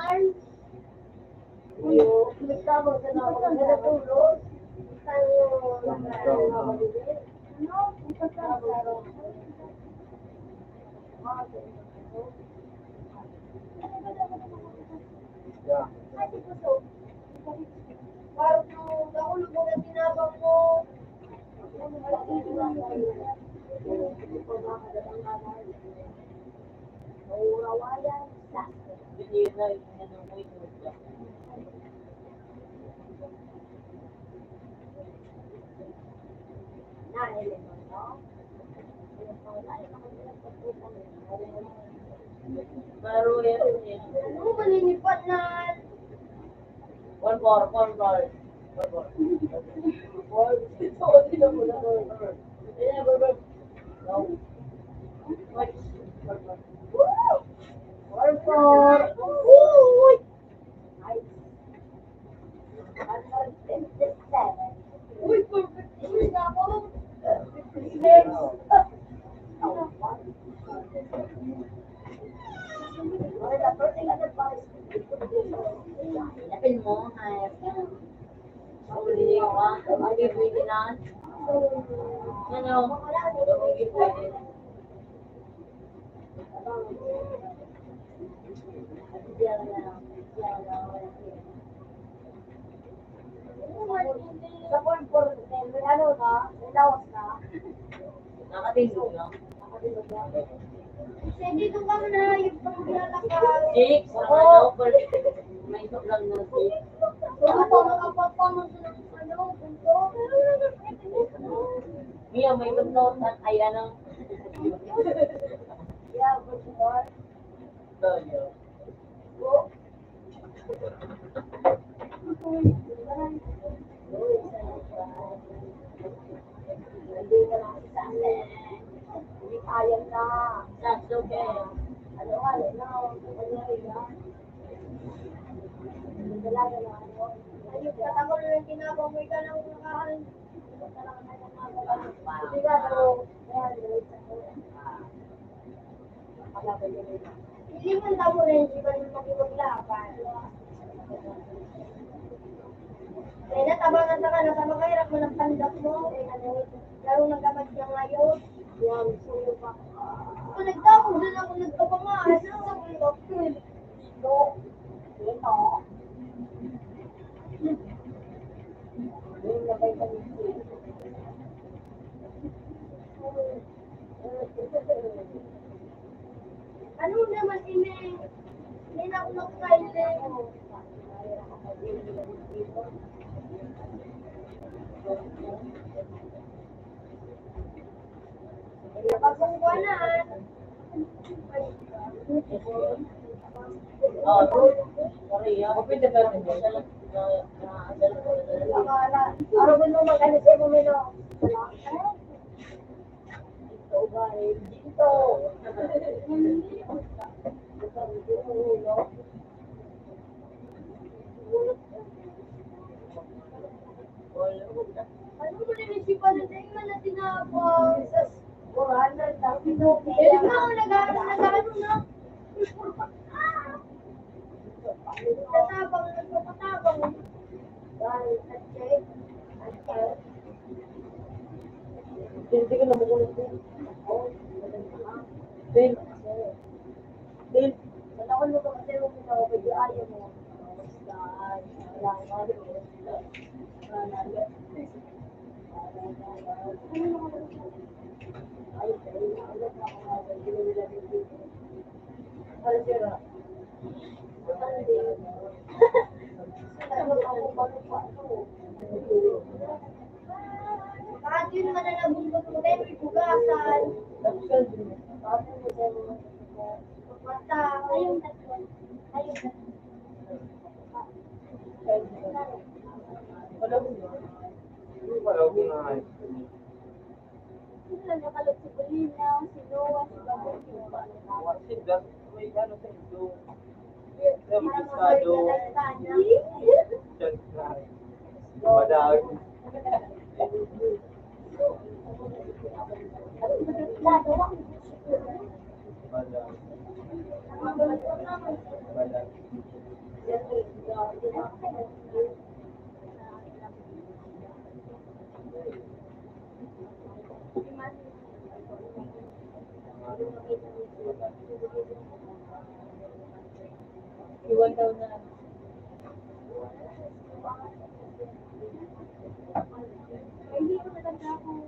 Pero yan. Ano malinipat na? One more. No. Uy, perfect na ako. Yapin mo, ay. Pwede ka. Pwede na. Ano? Pwede. Sa point for may ano na, may lawas na. Nakatindog lang. Hindi ko kami na yung paglalakad. Six, ano, may sobrang na six. Ano pa makapagpamang sa ano, punto. Mia, may buntot at ay ano. Yeah, good Lord. Toyo. Hindi ka na sa akin. Hindi kaya na. That's okay. Ano na, dalaga na ano. Ayun, katako na yung tinabang mo ka ng nakahan. Hindi ka na, hindi man daw mo rin, hindi ba naman makipaglaban. Kaya natabangan ka na sa mga hirap mo ng pandak mo. Laro ng gamad niya ngayon. Yan, suyo pa. Kung nagtapos doon ako nagkapangaan, ano sa pandak ko? Ito. May nakulong kayo na Kapungkuanan. Oh, sorry, open the curtain. Araw mo mag-ano sa momento. Dito. Ano mo nilisipan na tayo na tinapos? 400 na. Hindi na ako nag-ano na. Nagpapatabang. Dahil nag-check. Hindi ko namukulog din. Din. Din. Malakon mo ka kasi huwag mo na pwede ayaw mo. Kahit yun naman na nabungkot mo tayo, may bugasan. Mata, ayun tatlo. Ayun tatlo. Sila nakalot si Polina, si Noah, si Babuyo. Para mga Iwan daw na. hindi ko natanda kung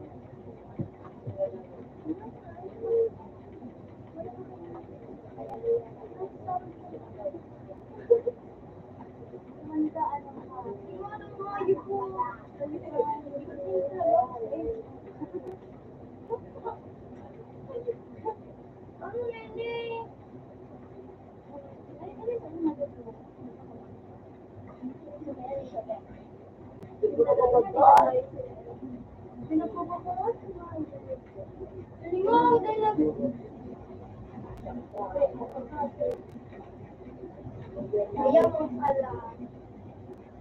Kaya mo pala.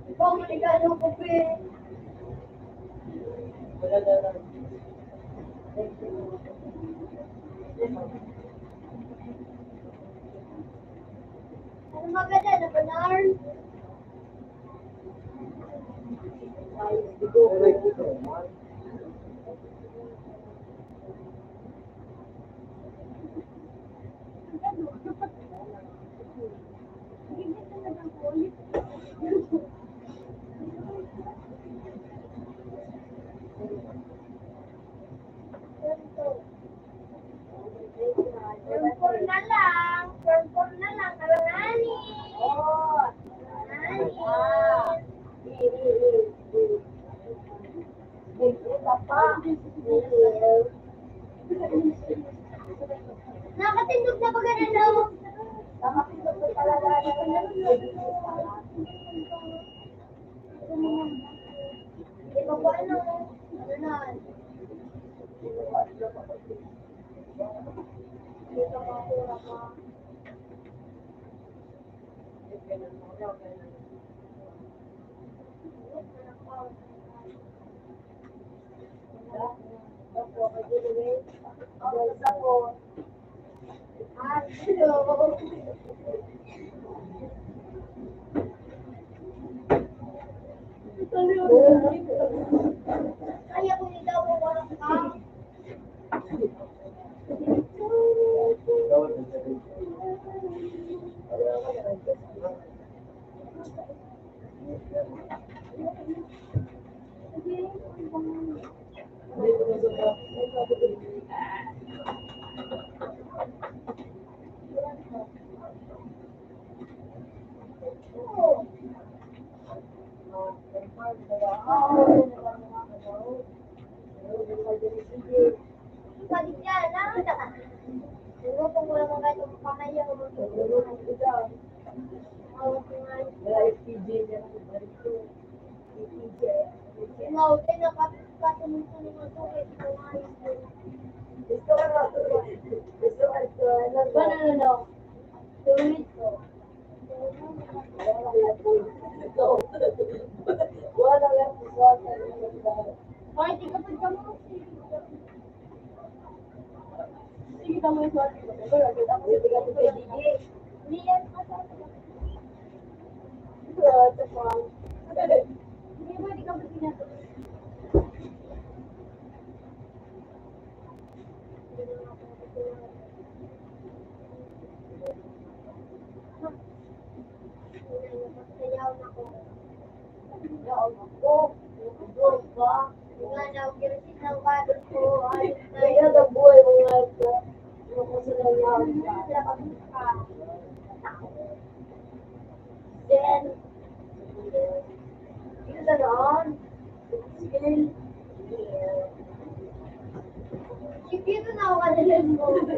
Ikaw ang regalo ko, pe. Wala daw na. Ano maganda na banar? Turn na lang. Turn na lang. Kalangani. Oo. Nakatindog na ba ganun, no? Nakatindog na talaga. Iba po ano? Ano na? Dito makura ka. Kaya ko nila ako walang ka. Balik yan, nakakita ka. Pero kung wala mga ganyan kamay yan, Dito na ako kadalan mo. Dito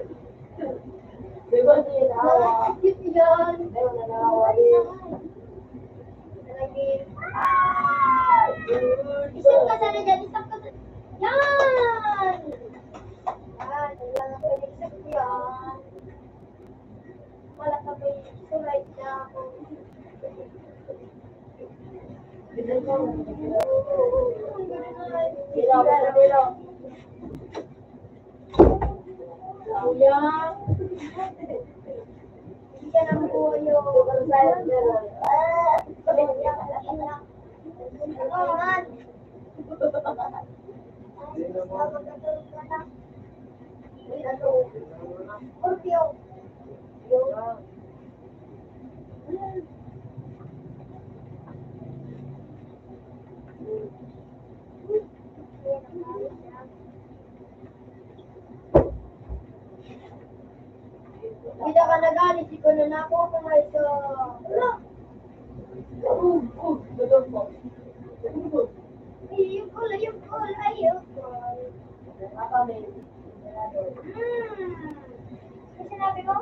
yan. Isip ka sana dyan, isip ka sana. Yan! Yan, wala na pwede isip yan. Wala ka pa yung sulay na ako. Kuya, hindi ka nang buhayo. Hindi ka nagalit, di ko na nako kung ito. Yung call, ayun. Ano sinabi mo?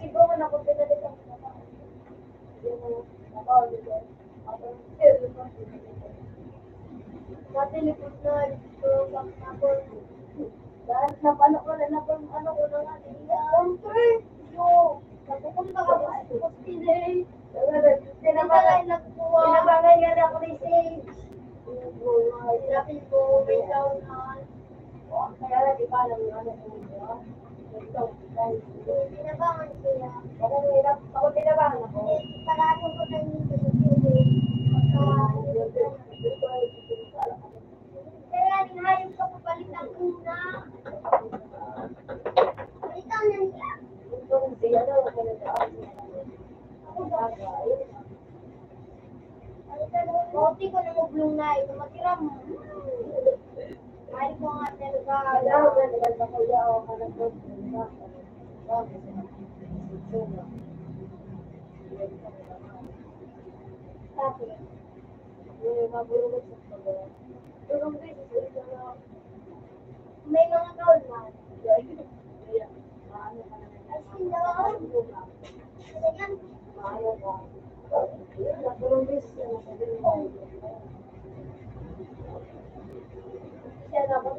Siguro na kung pinalit ang dati likod na ito ako. Dahil napano ko na ano ko na nga nila. Napupunta ka ba? Hindi. Tinabangay nga na ako ni Sage. Sinapin ko, may saunan. Kaya lang di pa alam yung ano ko niya. Tinabangan siya. Ako tinabangan ako. Parado ko na yung kaya ninayos ka papalit ang una. Palitan na niya. Bauti ko na maglong na ito. Matira mo. Ay ko nga talaga. May mga kaul na. Asin daw. Ganyan. Siya dapat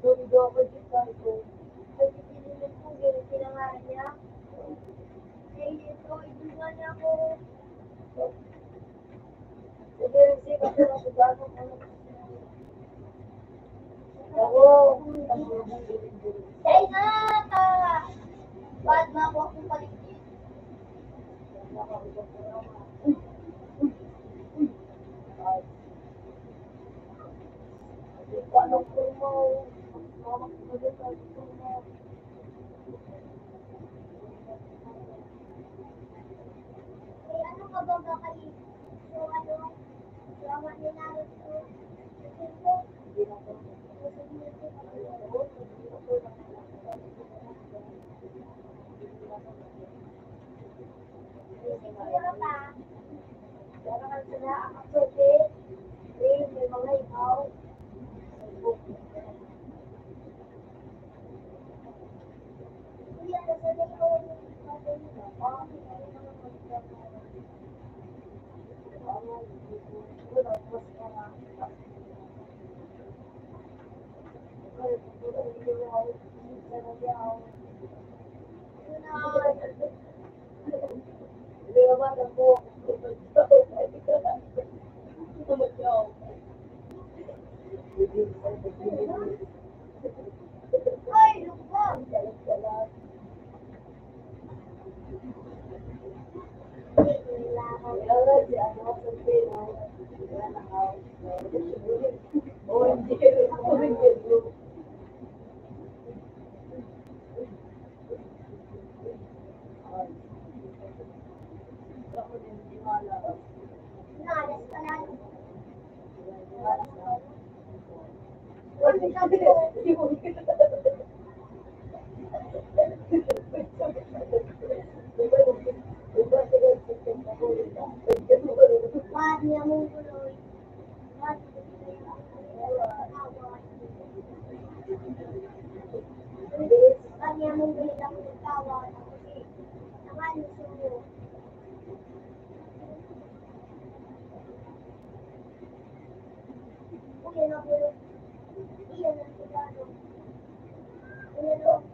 Tumido ako dito. Ay, pinili ko, pinangalan niya. Ay, dito, ibigay niya ako. Sige, sige, kasi nasigasan ko na. Ako. Say nga ka! Ba't makuha kong paligid? Anong pumaw? Mama ko na din tayo pumaw. Eh, ano ka ba kayo? So, ano? Drama ni Naruto. Hindi na po. Siguro pa. Pero kasi sila, ako may mga ikaw. Hindi, ano sa ikaw Ay, lukbang! Nalas ka na. Niya mong guloy. Kanya mong guloy lang ng tawad. Naman sumo. Uyan ang guloy. Iyan ang sigaro. Uyan ang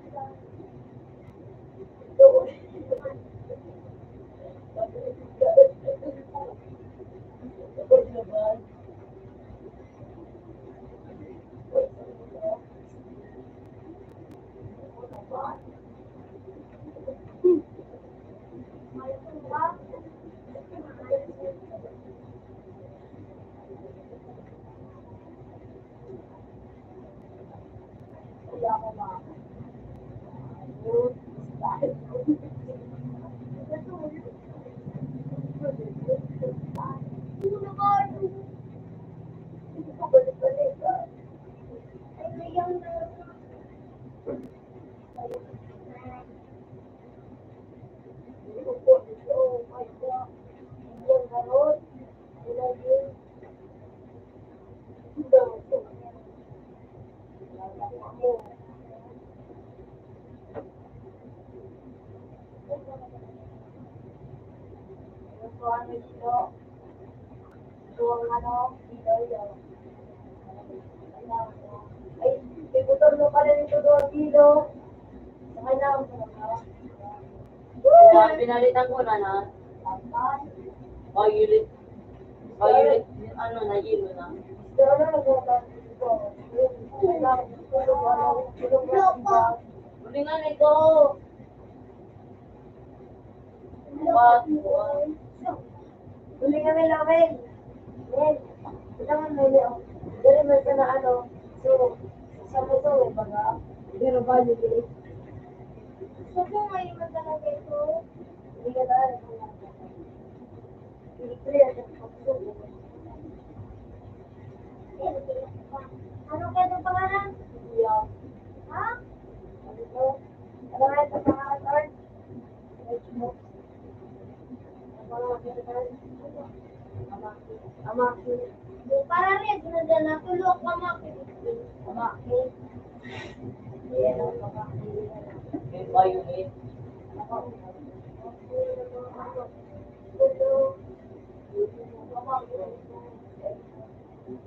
sigaro. Ay, ibutor mo pala nito doon, Tilo. Sakay na ako sa Pinalitan ko na na. Violet. Violet, ano, nagilo na. Huli nga nito. Huli nga may lawin. Yan. Ito nga may lawin. Dari mo ito na ano. So, sa mo ito, may baga. Pero ba yun eh? So, kung ngayon mo talaga ito, hindi ka na alam. Hindi ko yan. Ano kayo ng pangalan? Yeah. Ha? Ano ito? Ano nga ito pangalan, Lord? Amaki. Para rin, sinadyan na tulog amaki. Amaki. Yan ang amaki. May violet.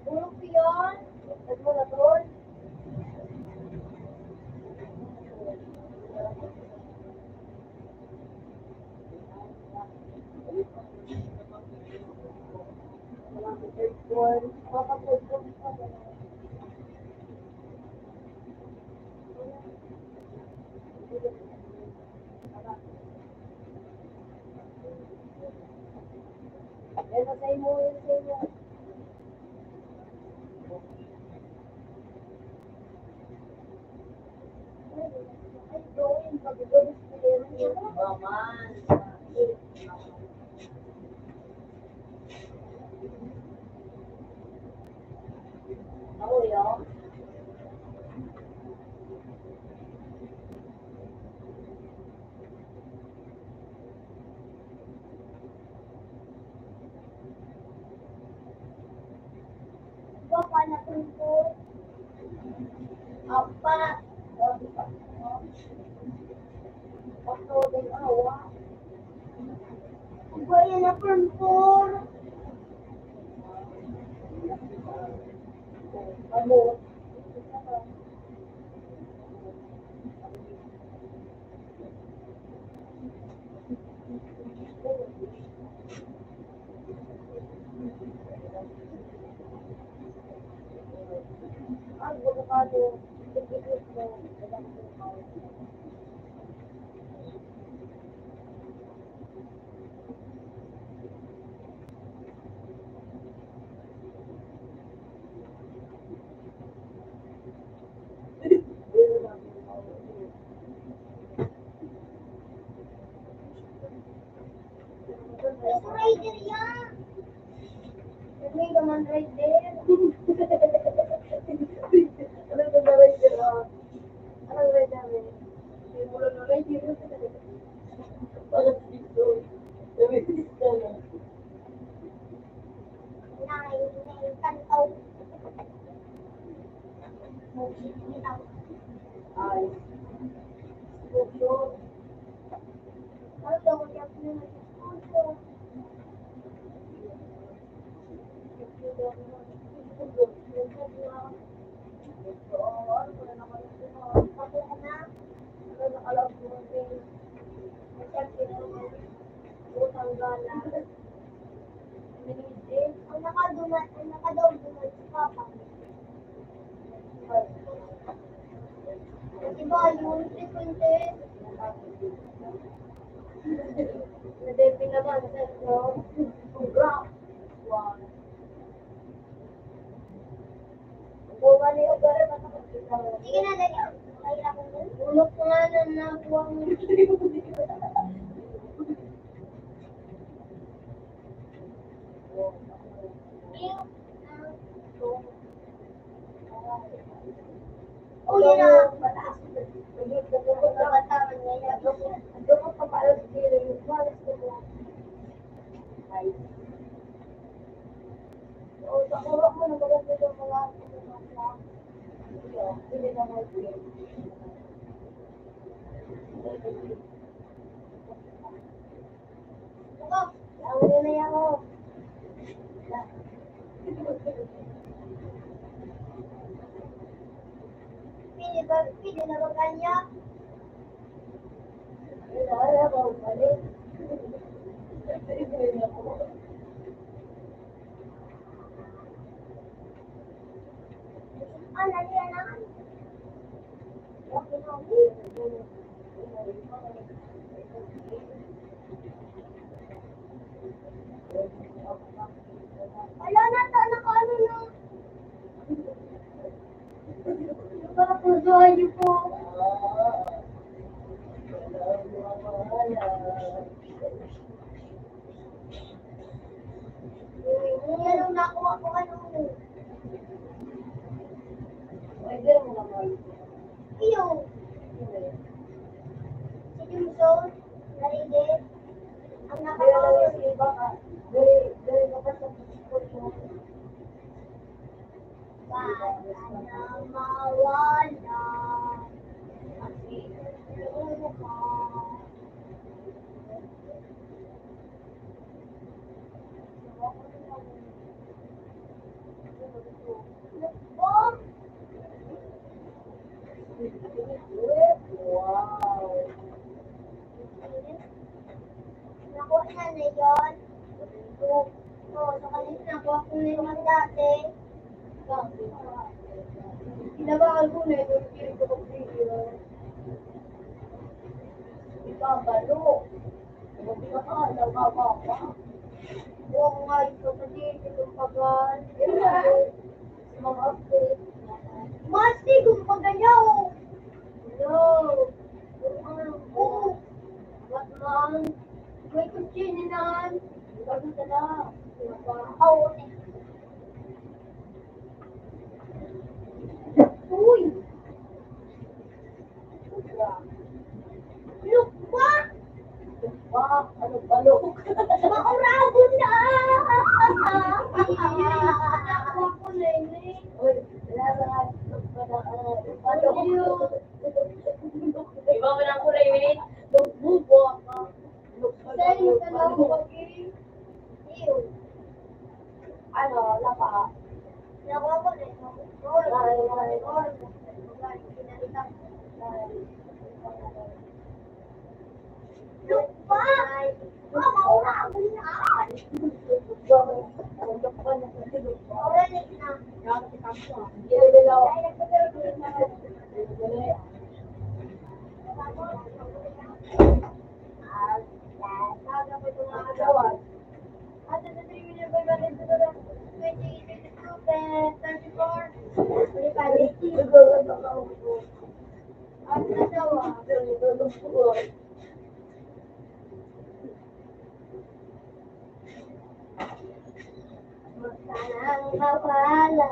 Tulog yun. Ito na tol. Baman. Ako yun. Baka na tumpul. Apa? Ako din awa. Baya na tumpul. Ano? Ang bukado, tigil mo, Ito rider yan. May naman rider. Ano ba na rider? Anong rider? May mula na rider. Bakit dito? Sabi dito na. Kantaw. Ay. Puso. Ano daw kaya po yung puso? Ang nakadaw-duman si Papa. Diba yun? 320? Nadepin naman sa no? Program. Wow. Buwan niyo ba rin makakita? Sige na, dali. Ulok nga na nabuwang. Oh, yun na. Mataas. Ito ko pa pala sa kilo yung malas ko po. Ay. O, sa kurok mo, nagaganda yung mga hindi na mo ito. Ako, ako na yan ako. Pili na ba kanya? Wala ba, balik. Ah, naliyan na. Wala na, ano na. Nakapagdahan niyo po. Yan ang nakuha ko ano. Pwede mo naman. Iyo. Sige mo so, narige. Ang nakakawa. Dari ka pa sa pagkakot mo. Baka na mawala. Kasi yung ka. Oh! Wow. Nakuha na yun. Oo, sa kanina nakuha ko na yung dati. Kinabahan ko na yung kiri ko ko video. Ibabalo. Hindi ka pa, nabababa. Oo nga, ito sa dito, yung pagal. Mga update. Masti, kung paganyaw. No. Oo. What man? May kutsininan. Bago ka na. Oo. Uy! Lukwa! Lukwa? Ano balok? Maurabon na! Nakuha ko na yun eh. Uy, wala Iba mo ng kulay, Minit. Lukwa ka. Sa'yo ka lang pag-iring. Iyo. Ano, lapa. Nakuha ko na yun. Lupa! Maurabon na! Orange na. Magsanang kawala.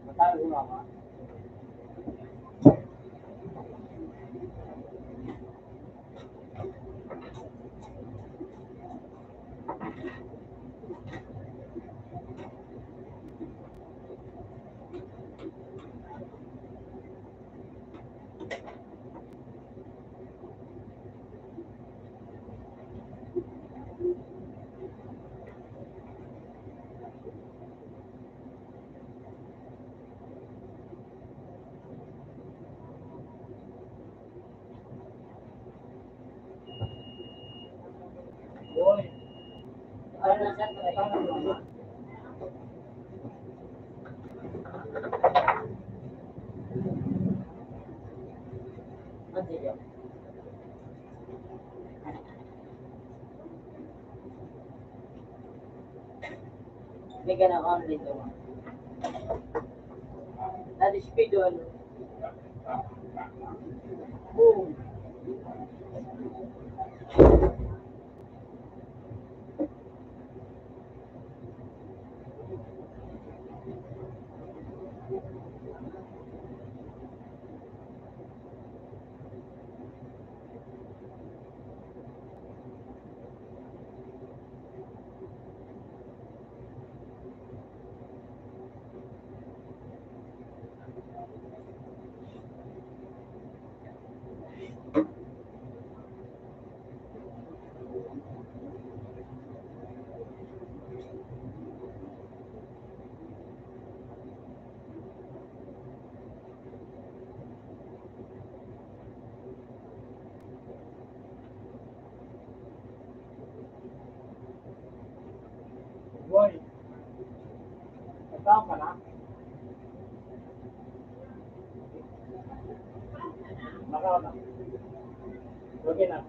Matalo na ka. Boy. Ano na sa kulay? Ano yun? May ganang on dito. Dati speed doon. Boom. Tao ka na? Makaw na. Okay na.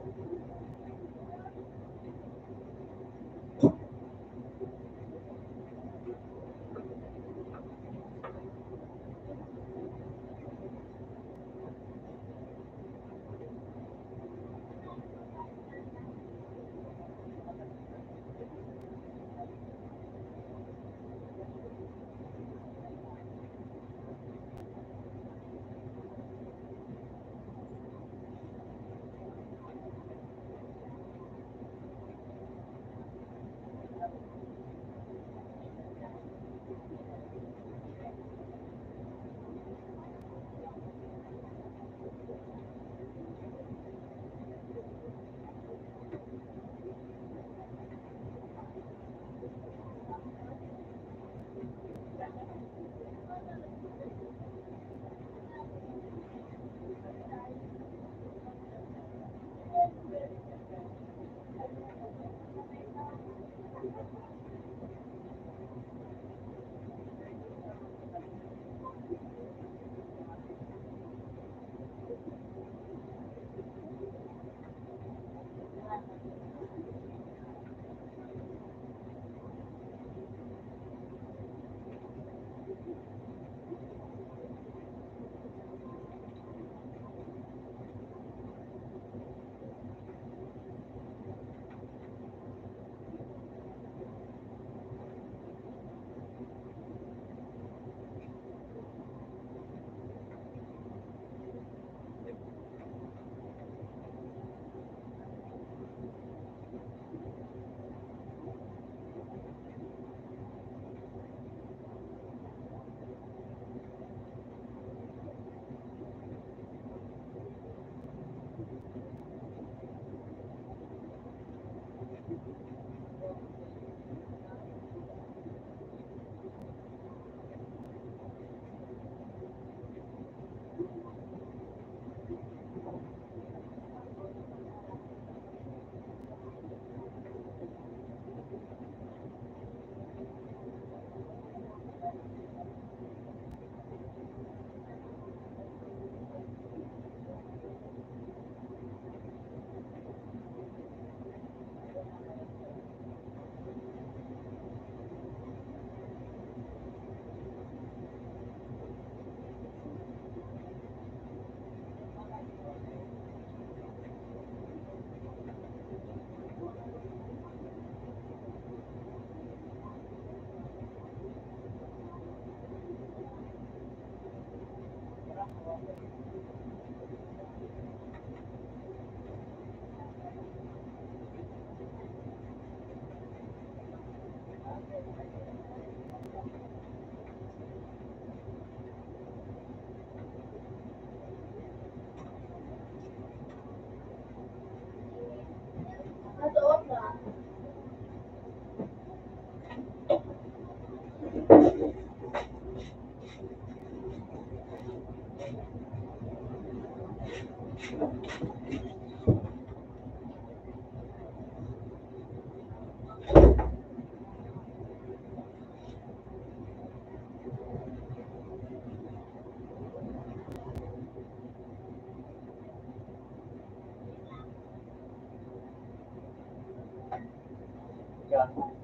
Natuot na. Yan.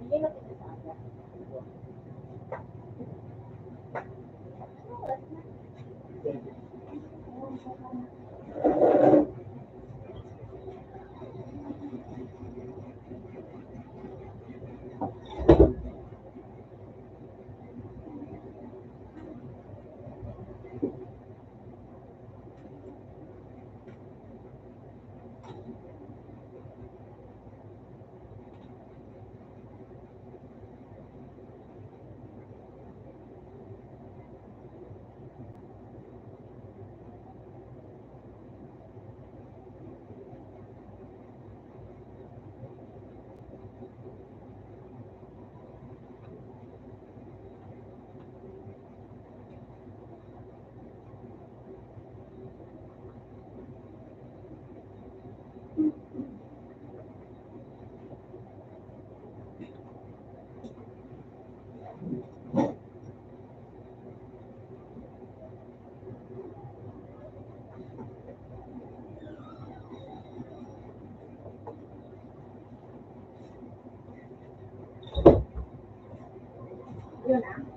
Bigyan natin sa aga. Yun ah.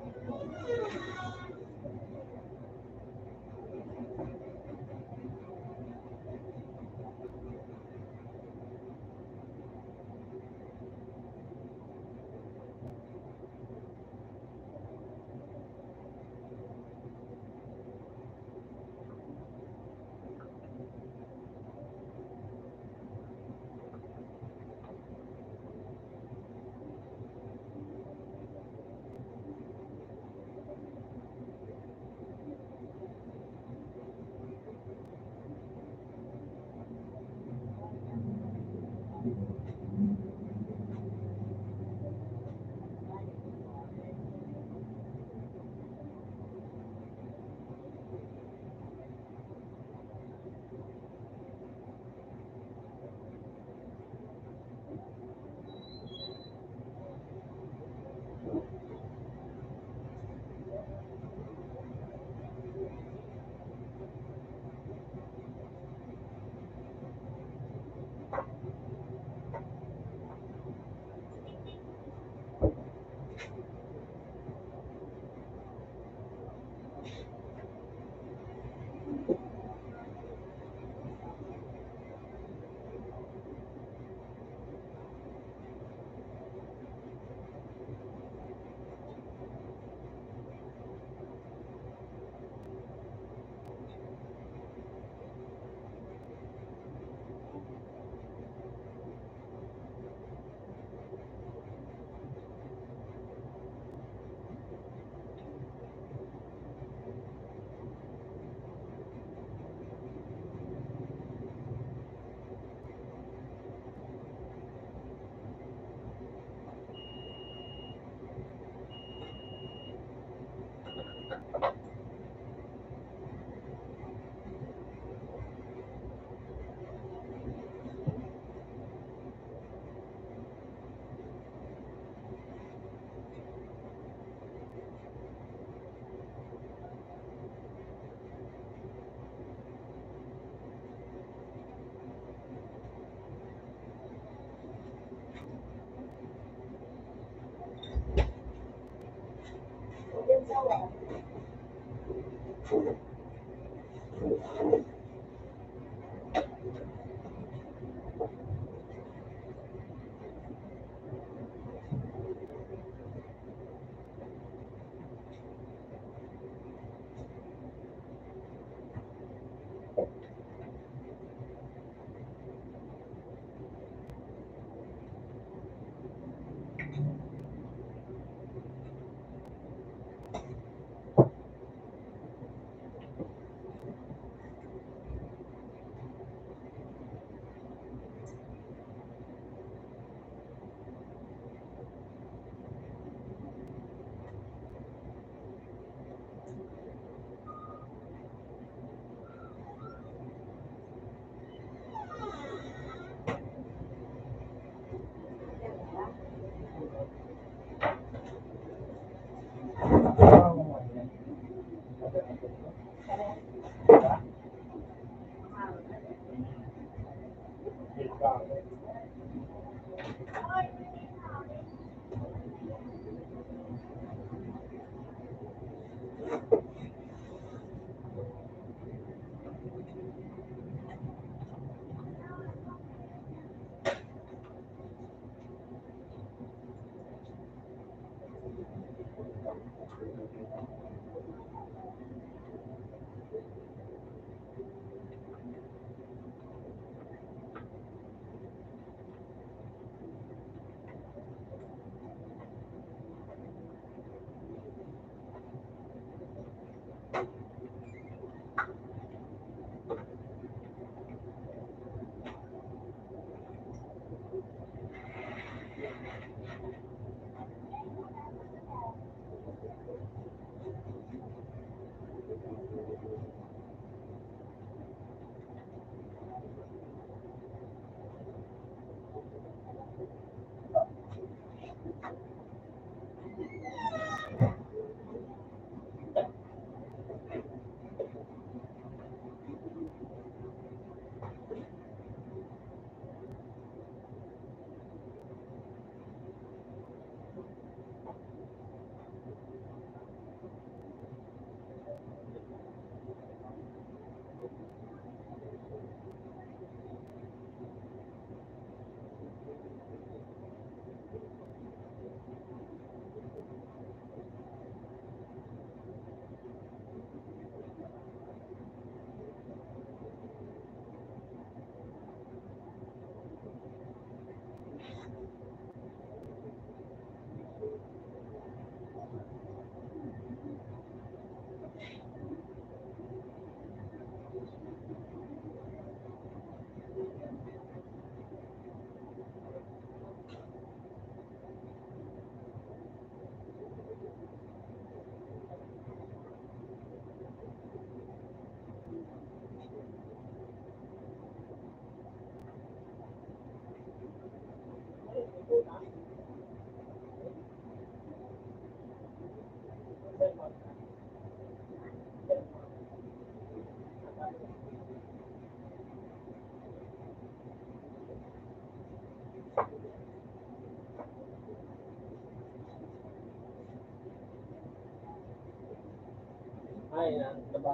Ay, diba?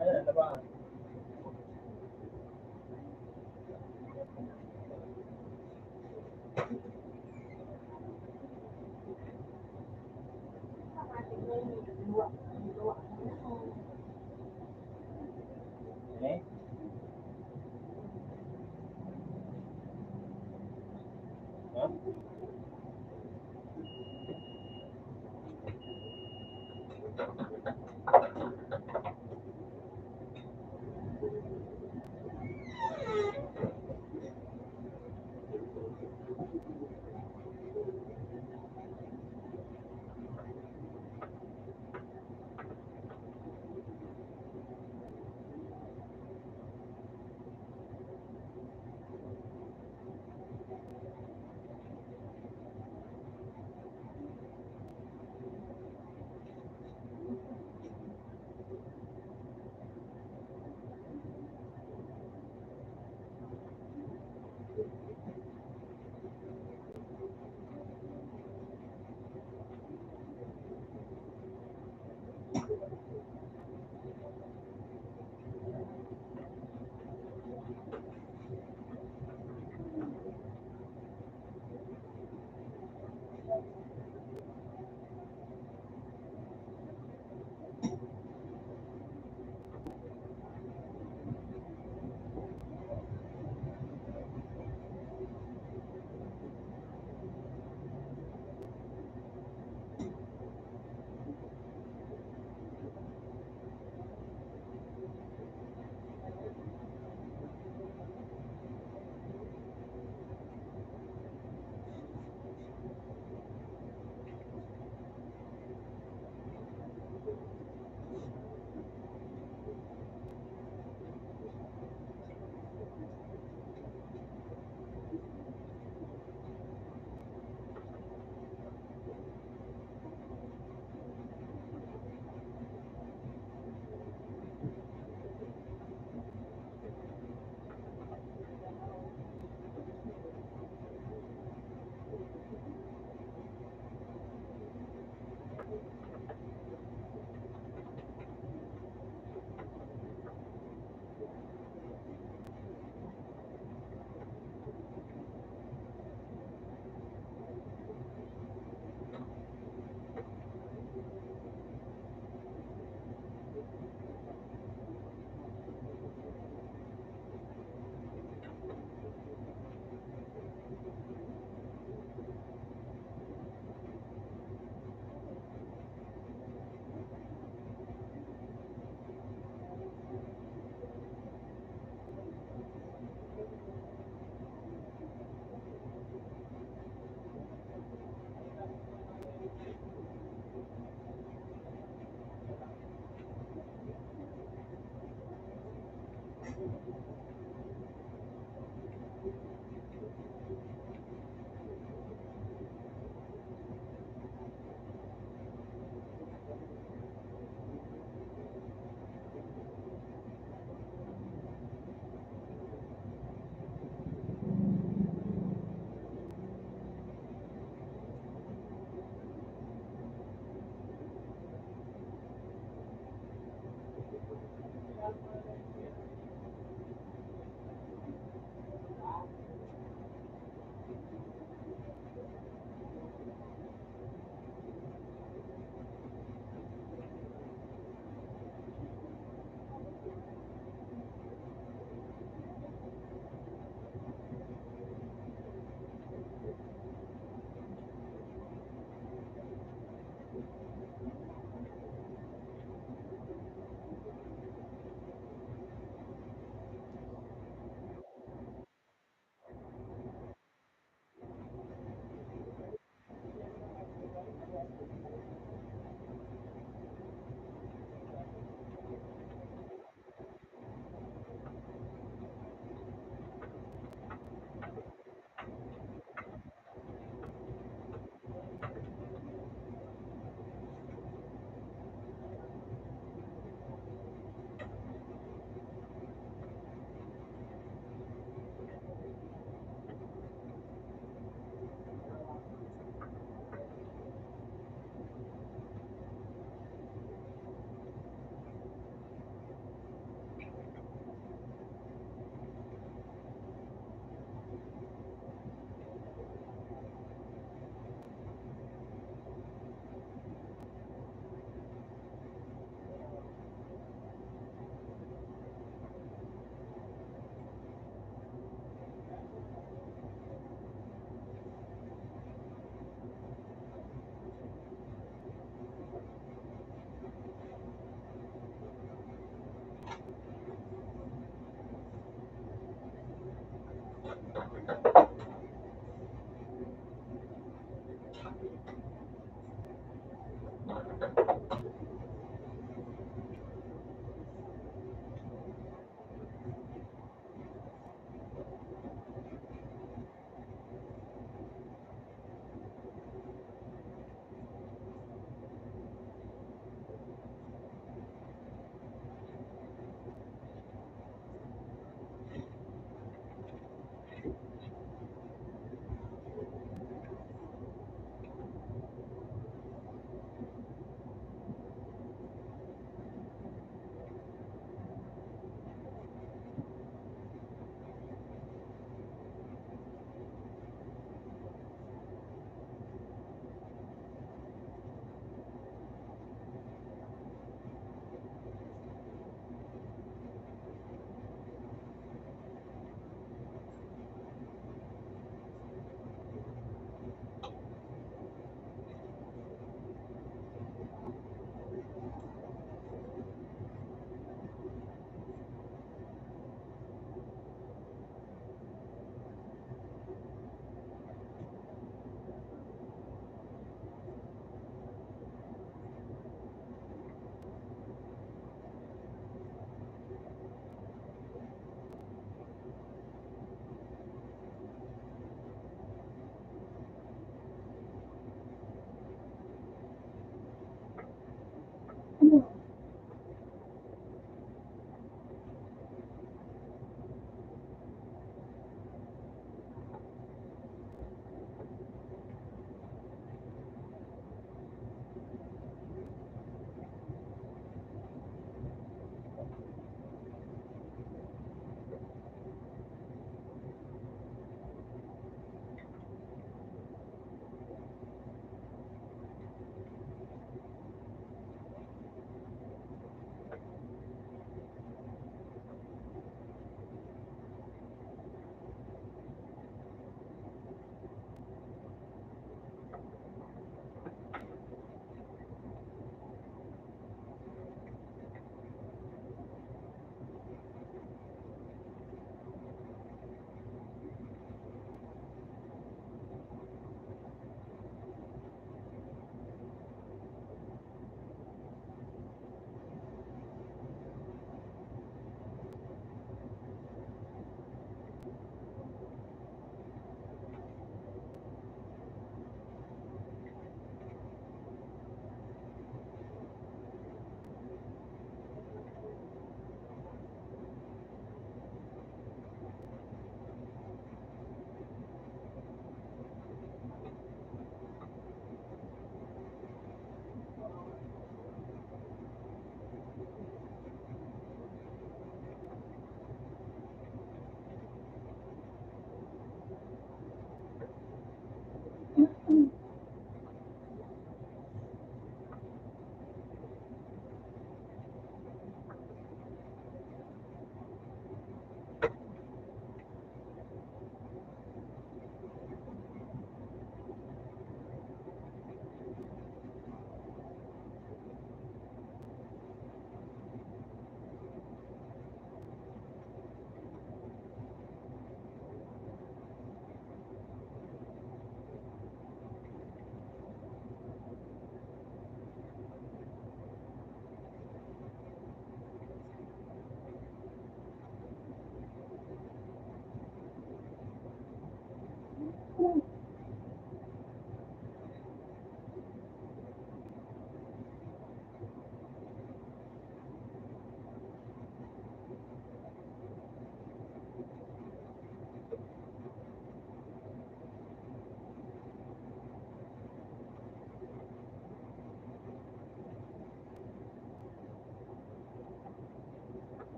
Ayan, diba? Eh? Huh?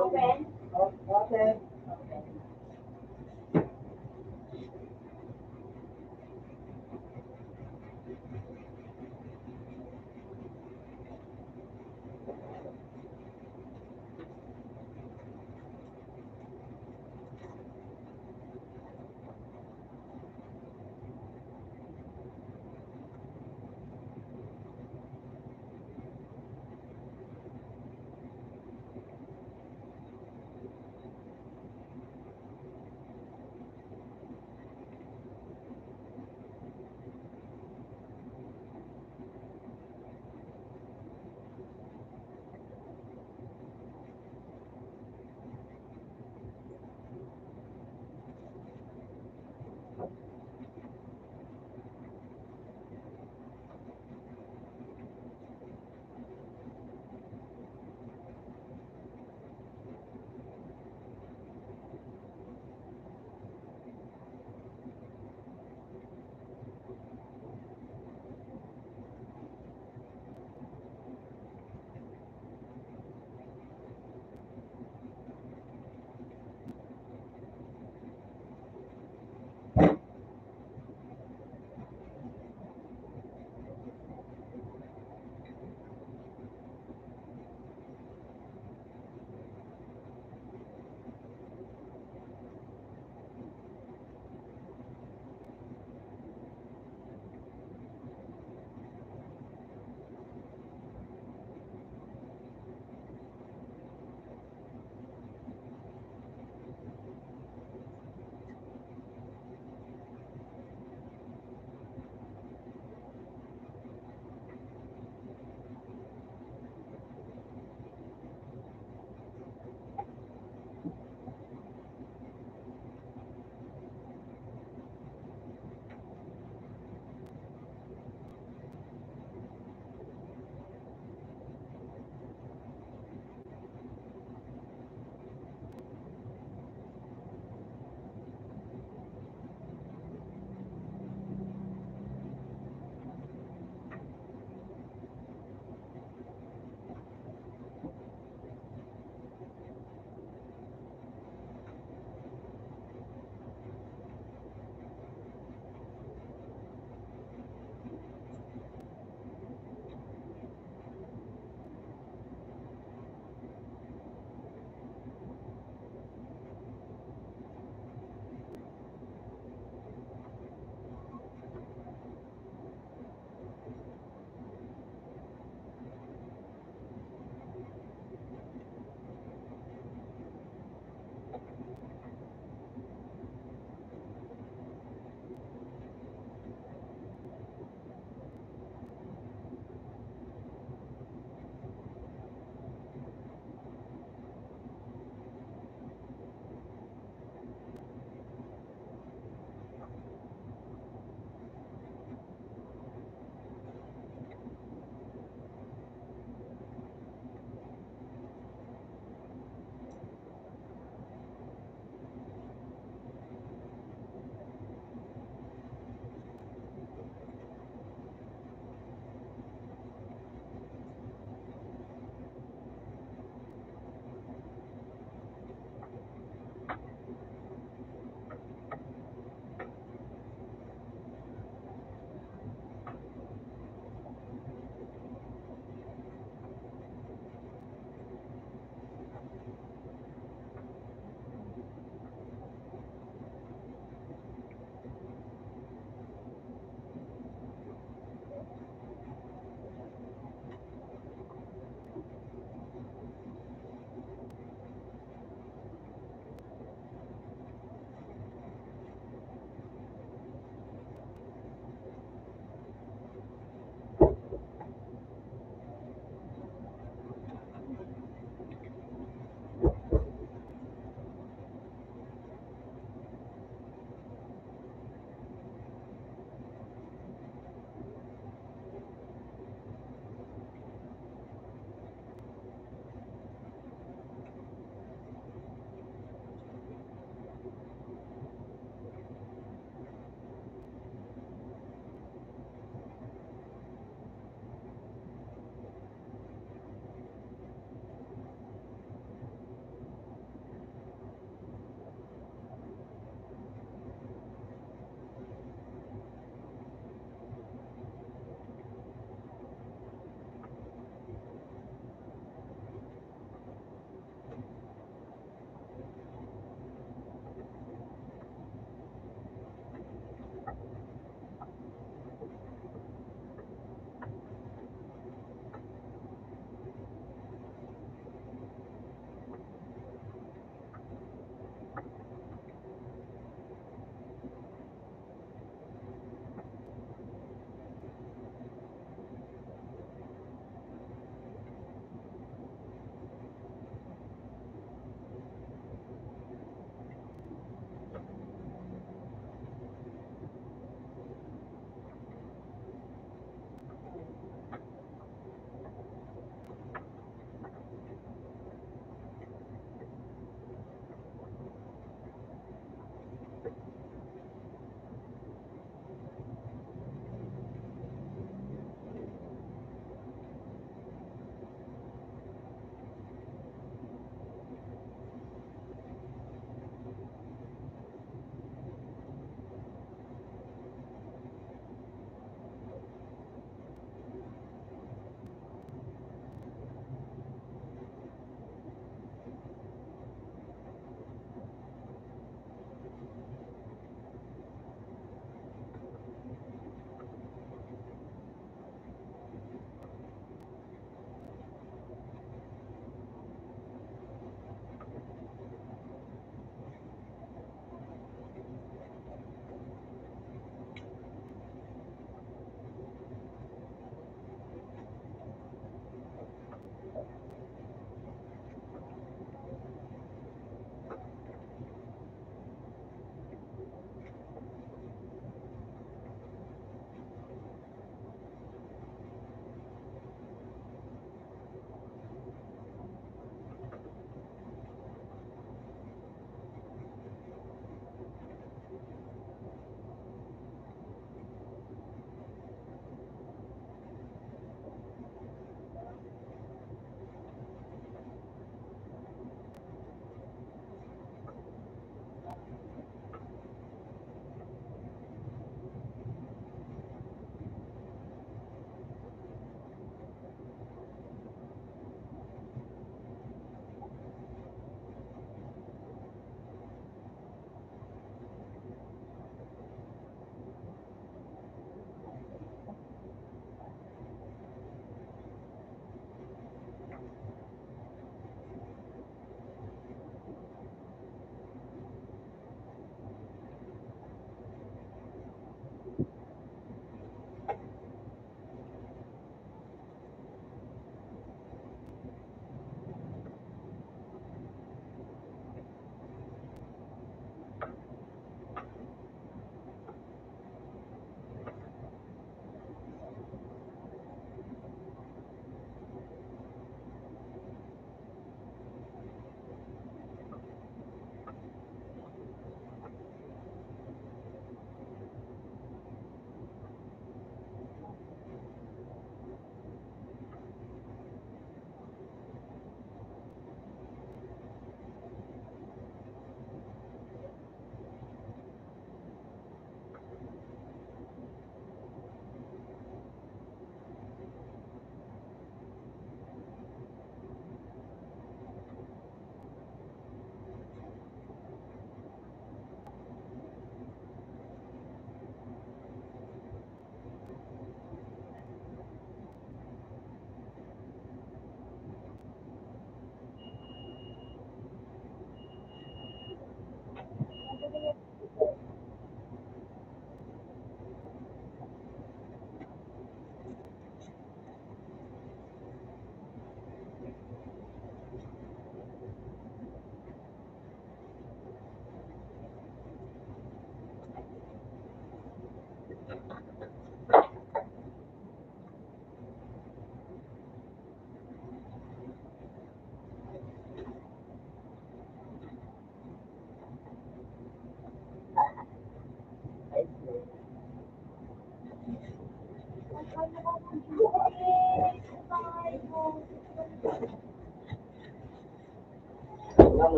open. Okay.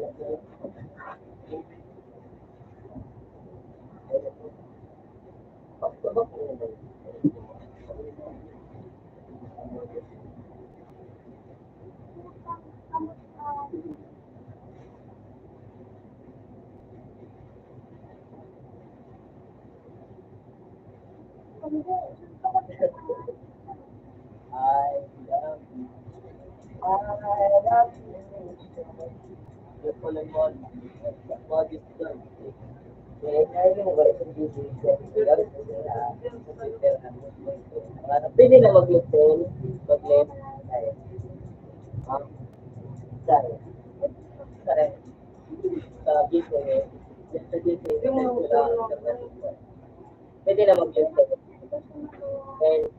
I love you. I love you. Yung pala mo, body doon. Kaya nga yung wala sa video, pwede na mag-listen, mag-left, ay, sorry, sorry, sa video eh, sa video, pwede na mag-listen, and,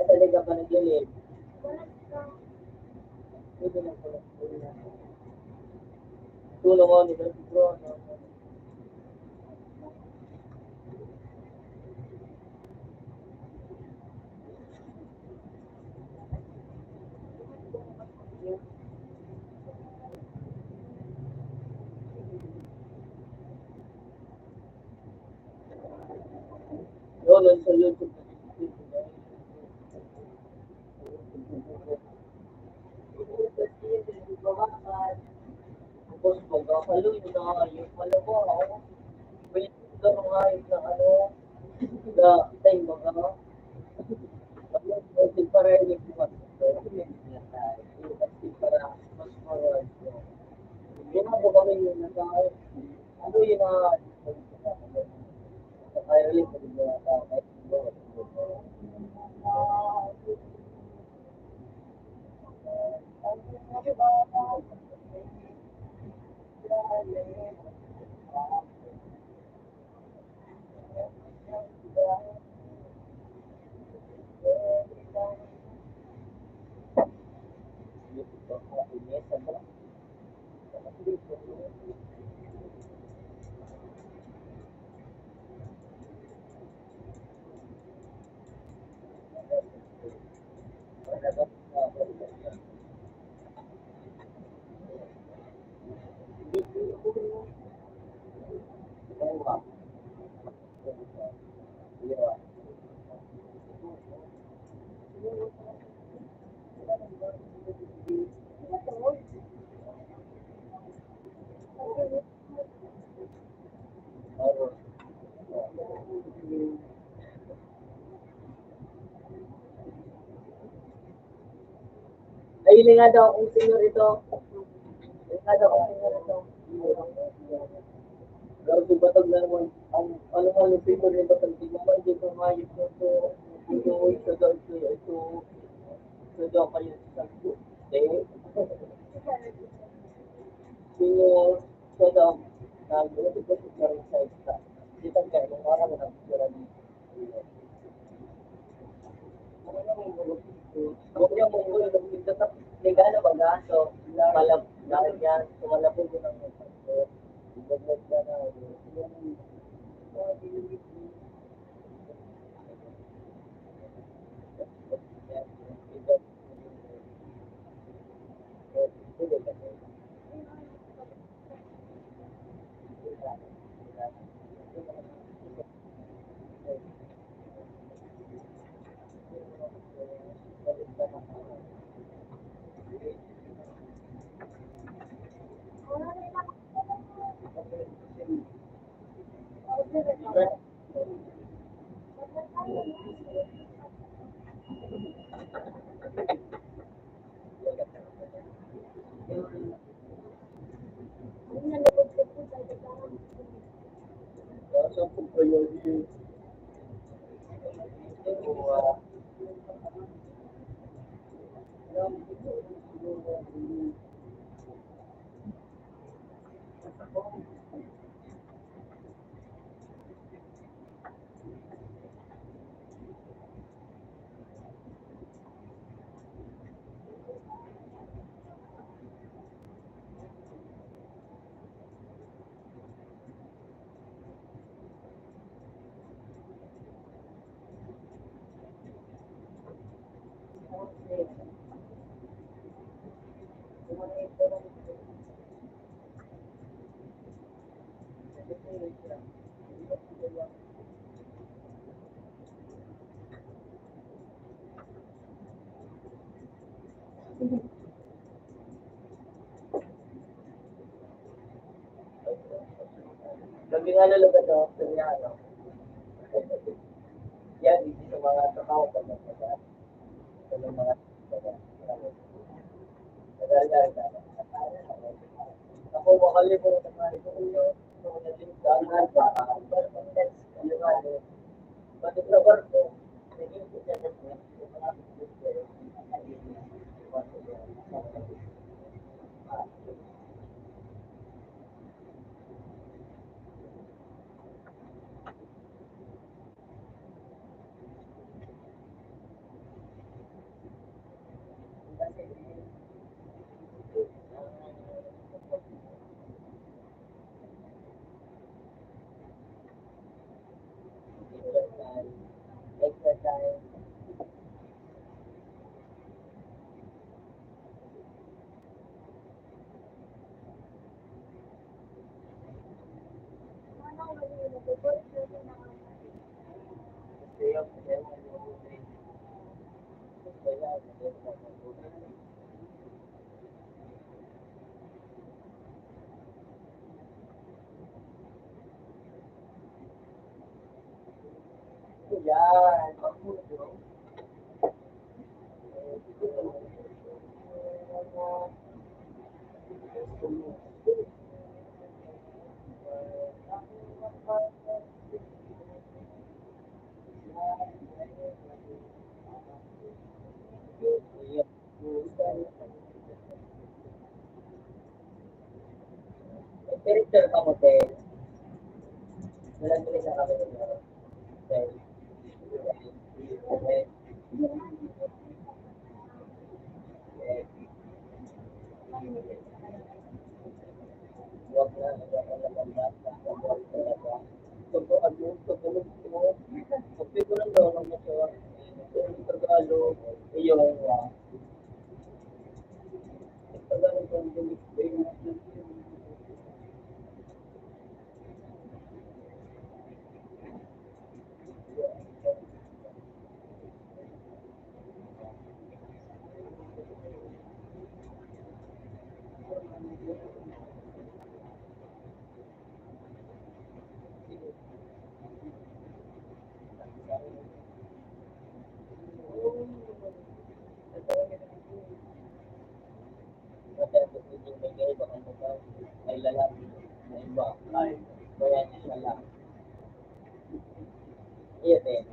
talaga pa nag-lip, pwede na po, tulong ko, nito, bro, yun, sa YouTube, tapos magkakalo yun na yung pala mo, ako, wait, ito nga yung na ano, na time mga, kasi para yung mga, kasi para mas forward ko. Yun ang kami yung nasa, ano yun na, kaya rin ko din na kahit ayun nga daw kung sino rito. Ayun nga daw kung sino rito. Pero si Batag na naman, ang ano nga yung paper ni Batag, di naman di ko mayip mo ito. Ito daw ito daw kayo sa ito. Sino siya daw, nag-ulit ko sa rin sa isa. Dito kayo, nung araw na nagpura ni huwag niya mong ulo ng pinto sa legalo ba ga? So, malap, dahil yan, sumalapog ko ng ito. Ibaglag ka na. So, kung priority, Sabi nga lalaga to, sabi nga ano, yan, hindi sa mga tao, sa mga ako makalimutan na ito yung naging daan ano nga eh, pati sa barko, naging isa na exercise. Yan, pagpuso. Director ka mo, Tel. Wala tuloy sa kami nila. Tel. Huwag na, nagkakalaban. Pagpapagod mo, pagpapagod ko lang daw ng motor. Yung Tagalog, yung Tagalog ang ay lalaki na iba ay kaya siya lang. Iya din.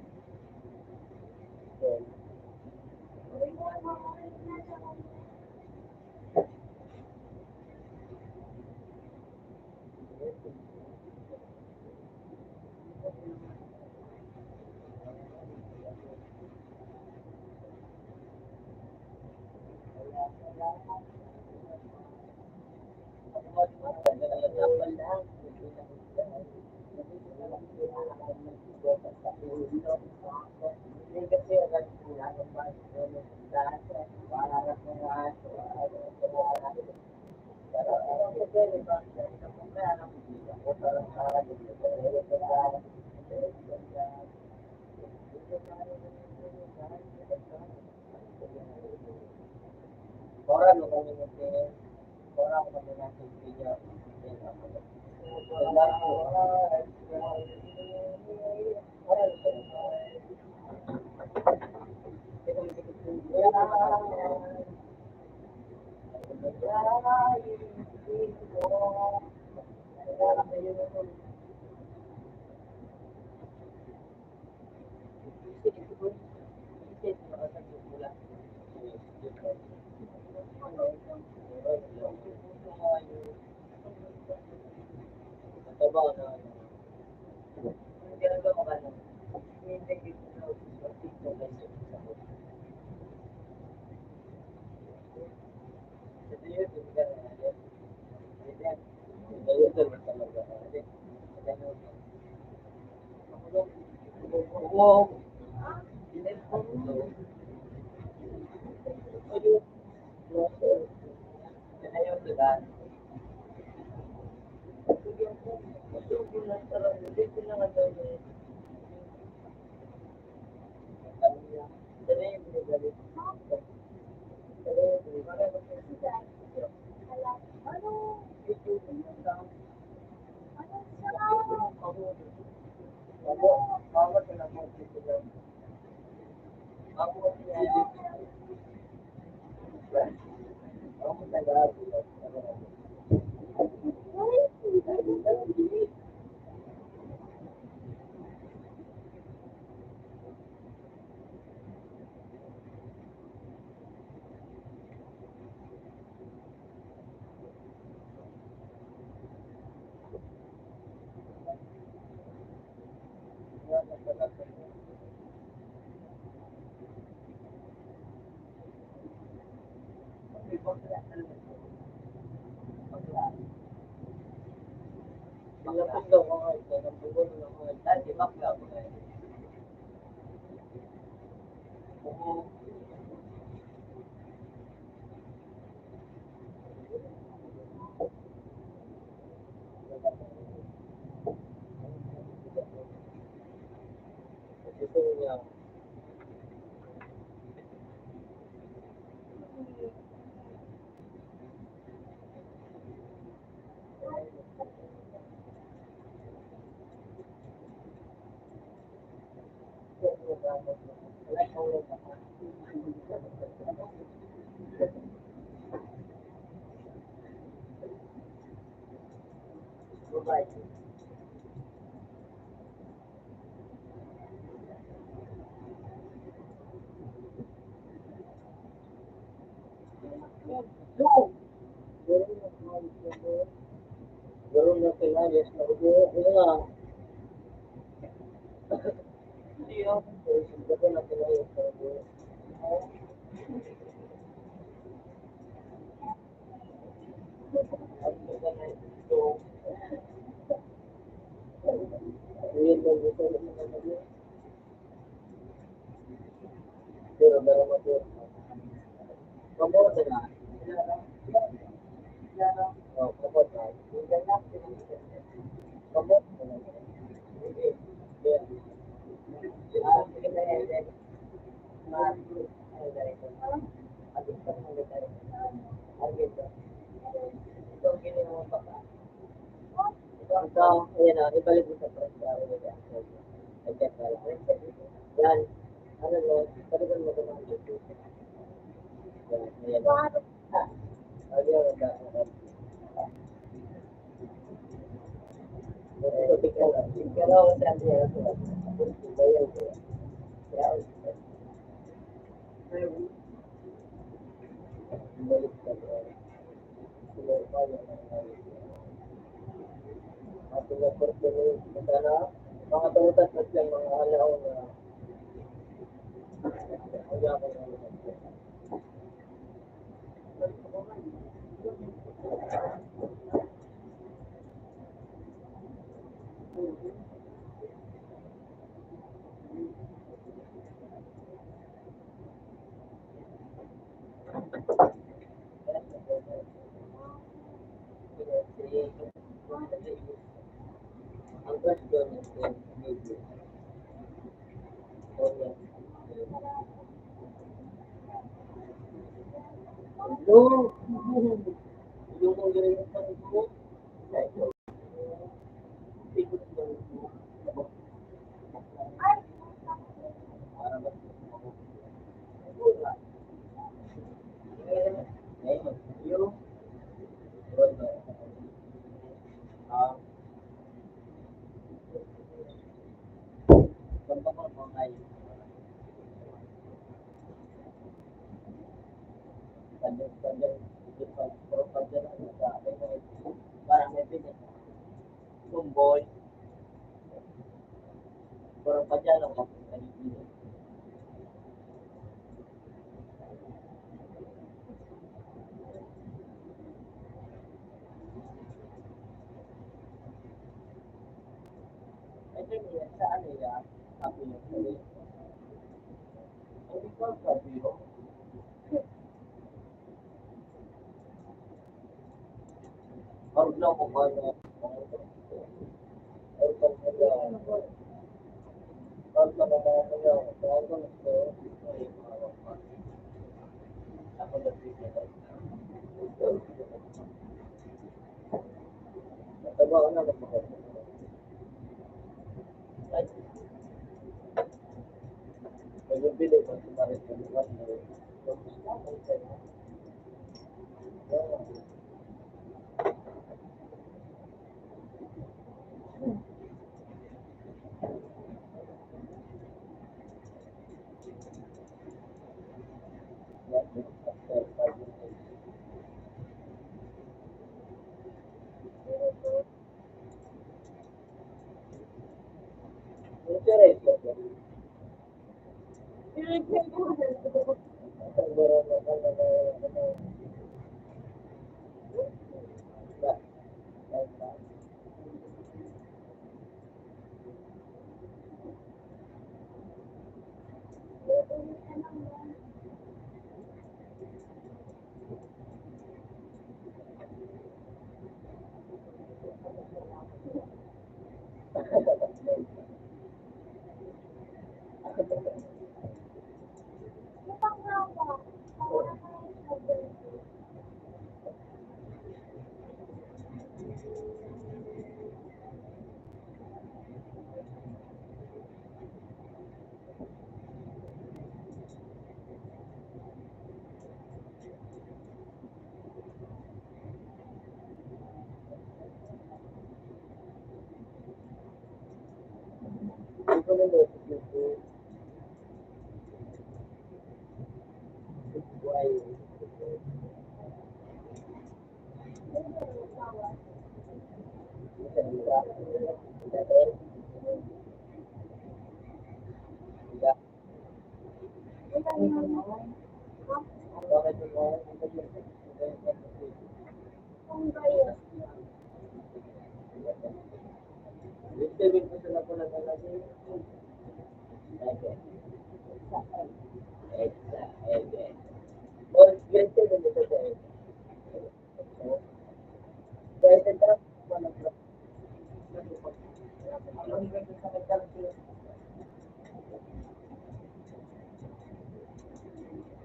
Orang ngomongin orang ngomongin video Wow. Ayaw, diba? Masubo na sarap. Hindi ko na nga daw na ano niya. Delivery, galit. Delivery. Ano? Ito, ito lang. Ano sarap? Ako, bawat na lang dito lang. Ako, sinilip. Ako, nag-aaral. Malapit daw mga ito, nabubulo ng mga ito, di bakla ko na ito. Gusto niya, bye. Gawin na pinayos na ulo. Ano nga? Hindi ako. Gawin na pinayos na ulo. At saka na ito. Ngayon lang gusto ko na naman. Pero meron mo ito. Kamote na. Oh, kamote na. Kamote na. Yeah. Sige na yan. Ito, ayan o, ibalik mo sa press. Yan. Ano mo, balikan mo ito ng ito. Yan, ayan o. Ayan o, ito, tignan lang. Tignan lang ako sa atin. Ayan o. Yan. Ibalik ka bro. Ibalik ka bro. At pinaport ko na sana mga tutas na siyang mga alaw na kaya ko na ang crush ko na maybe. No! Yung kung gano'n yung pag-ibig, ikot mo. Para ba? Wala. Ngayon, yung ah, kung pa mga ay pandang pero pandang ano sa akin parang may pinis. Tumboy, pero pandang lang ako. Ay, kaya sa ano yan? Sabi niya, ay, ikaw sabi mo, parang lang ko ba na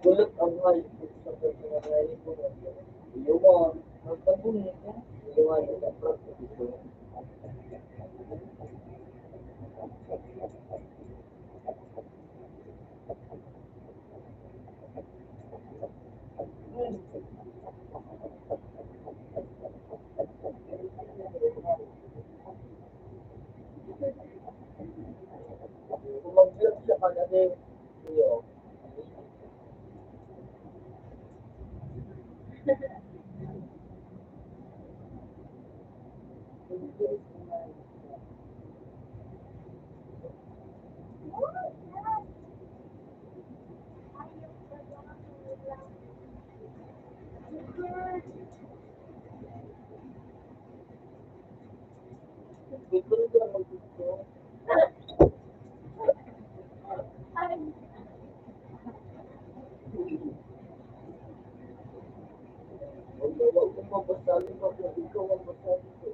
Kulot ang mahal sa personal ko. Iwan, magpabunyi ka. Iwan, sa prostitution. Kung mag-vlog siya ka na din, iyo. Gusto ko lang mag-gusto. Huwag kong mabasahin pa kung ikaw ang basahin ko.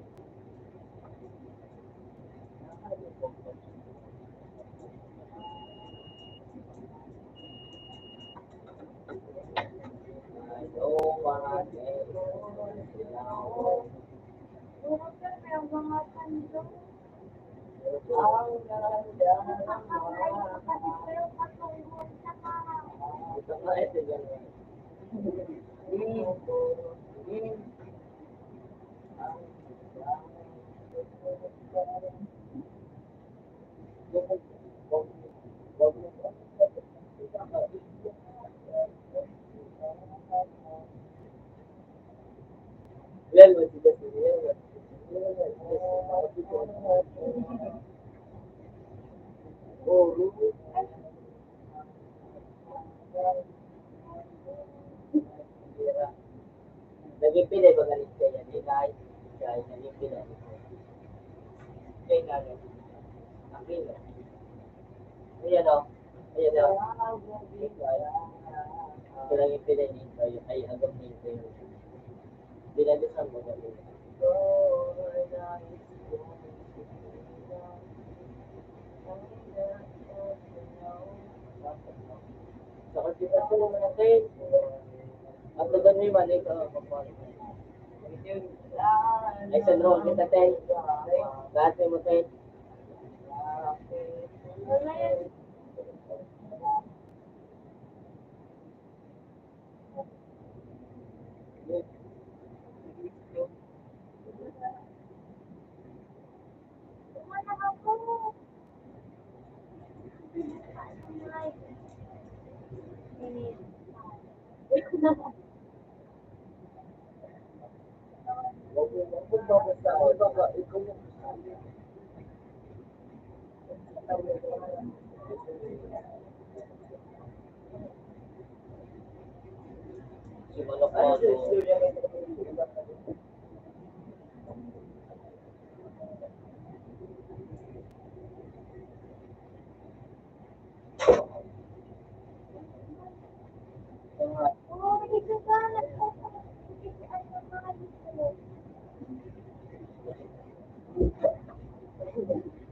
I don't want Well, what you get to hear, naging pilay ba galit kaya nilay? Kaya naging pilay. Kaya namin. Ang pilay. Ayan o. Ayan o. Ito lang yung pilay nito. Ay, hanggang nito yun. Binagusan mo na yun. Sakit kita po naman natin. Ang doon may mali ka. Ay, sa roll kita, Tay. Lahat mo, Tay. Si Manok Manok.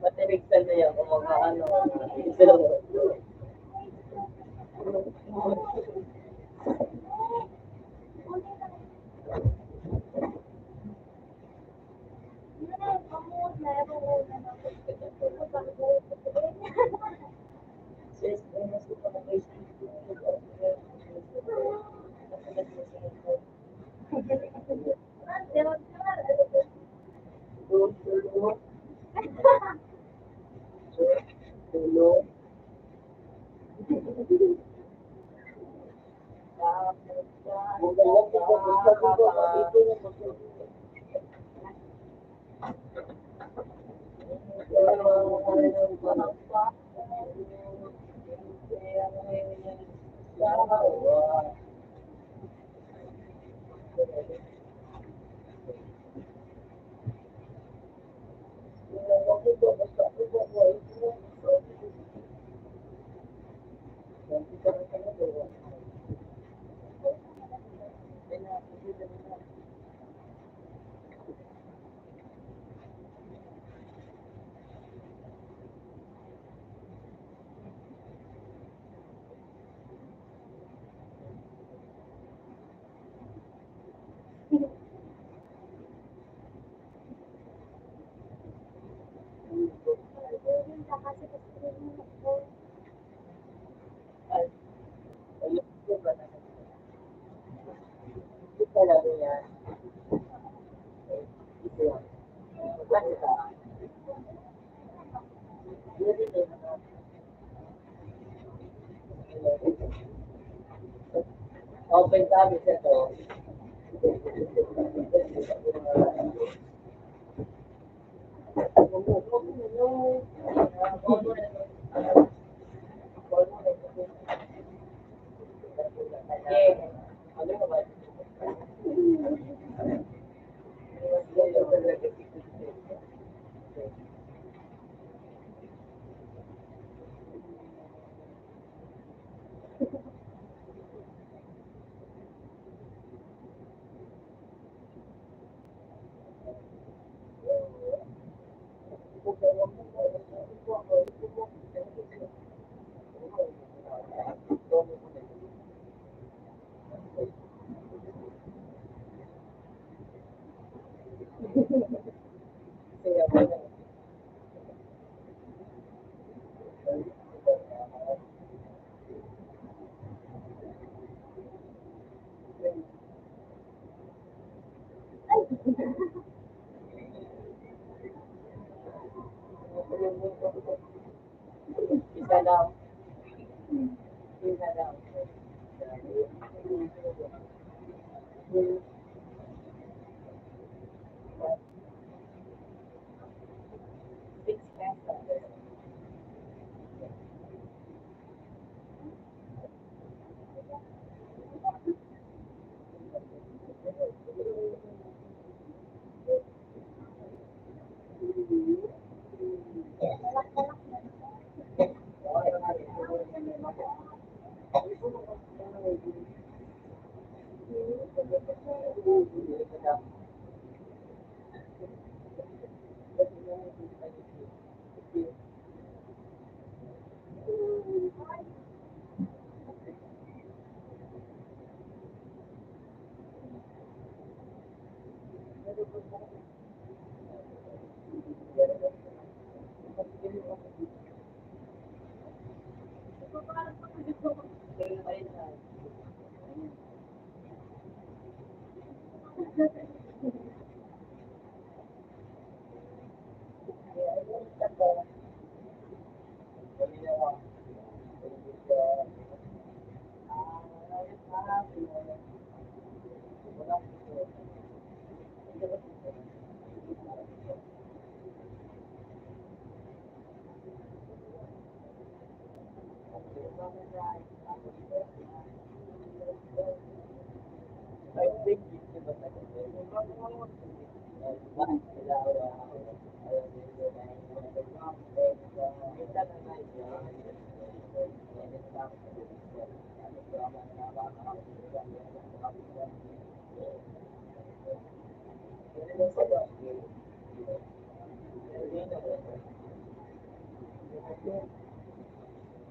Matinig sa niya kung mag-ano. Open service ito. Isa daw. Isa daw.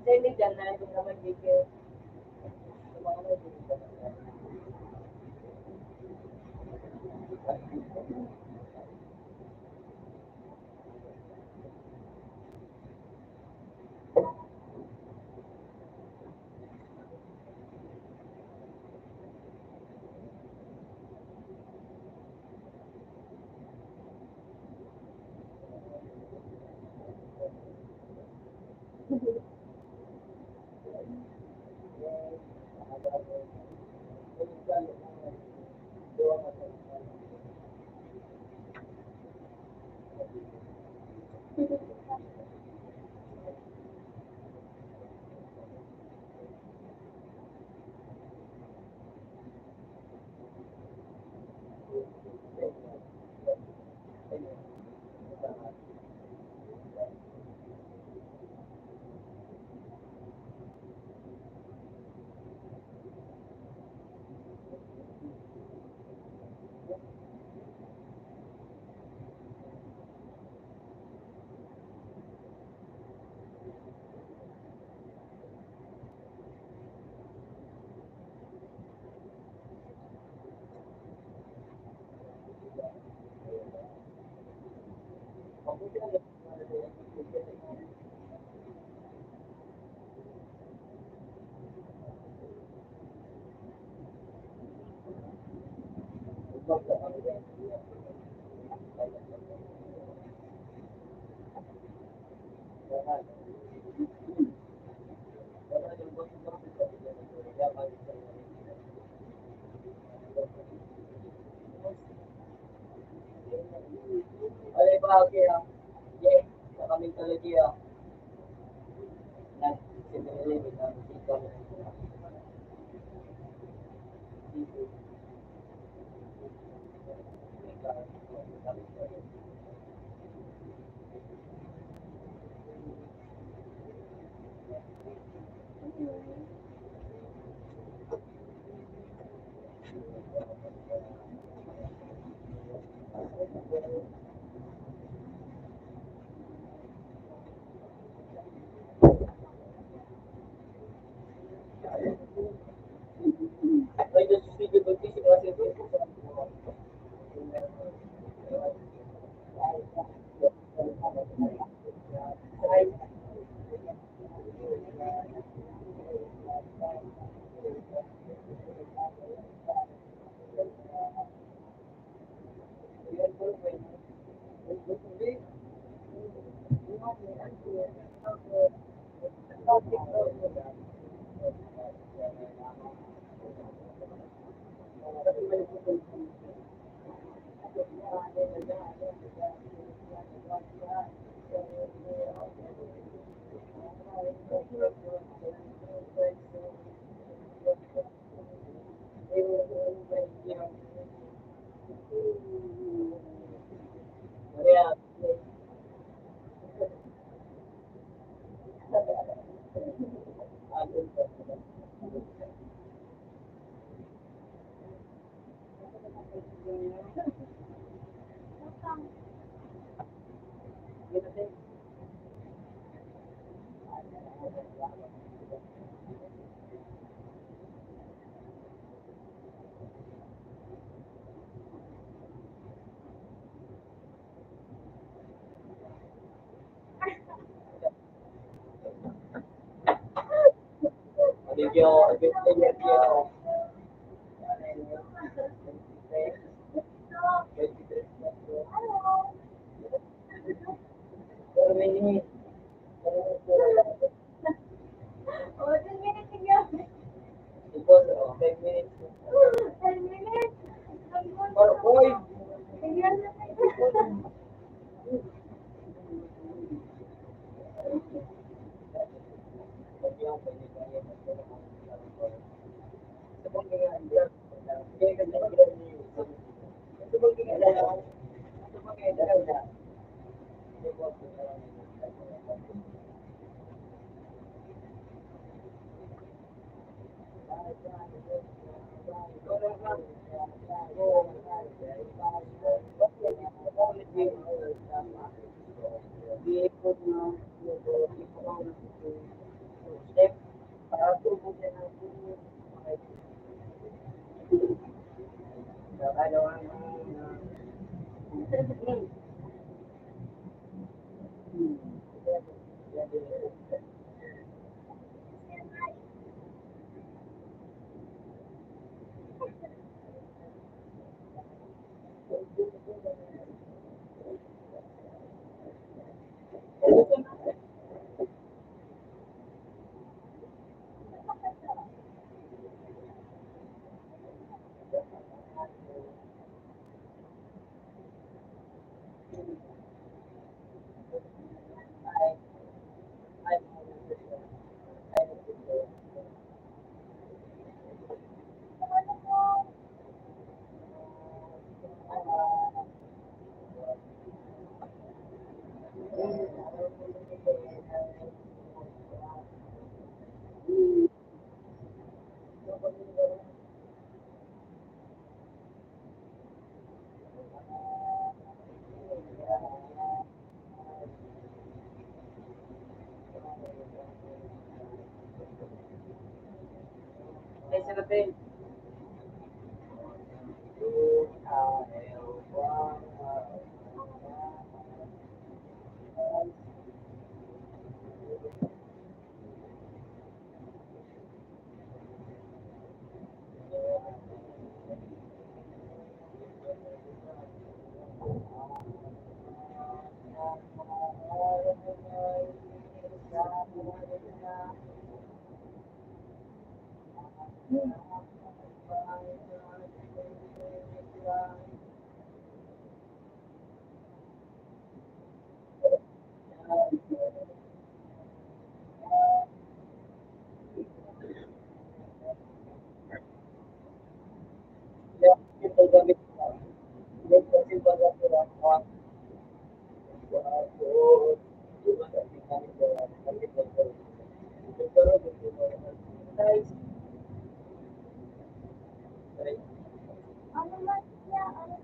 Hindi dyan na ito naman bigay. Alay ba, okay ah. Yeah, sa kaming talaga ah. Ay, doon sa video ko, kasi kasi Kaya, Video, video. Four minutes. Oh, 10 minutes again. Because, 5 minutes. 10 minutes. Or, boy. Tingnan na tayo. Step, para tubo siya ng tubo. Ay, sa natin. Ano man siya, ano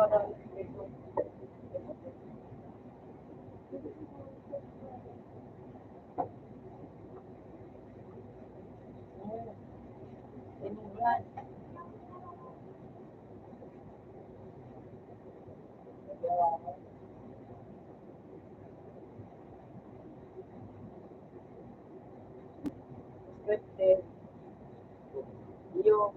Scripted. Yung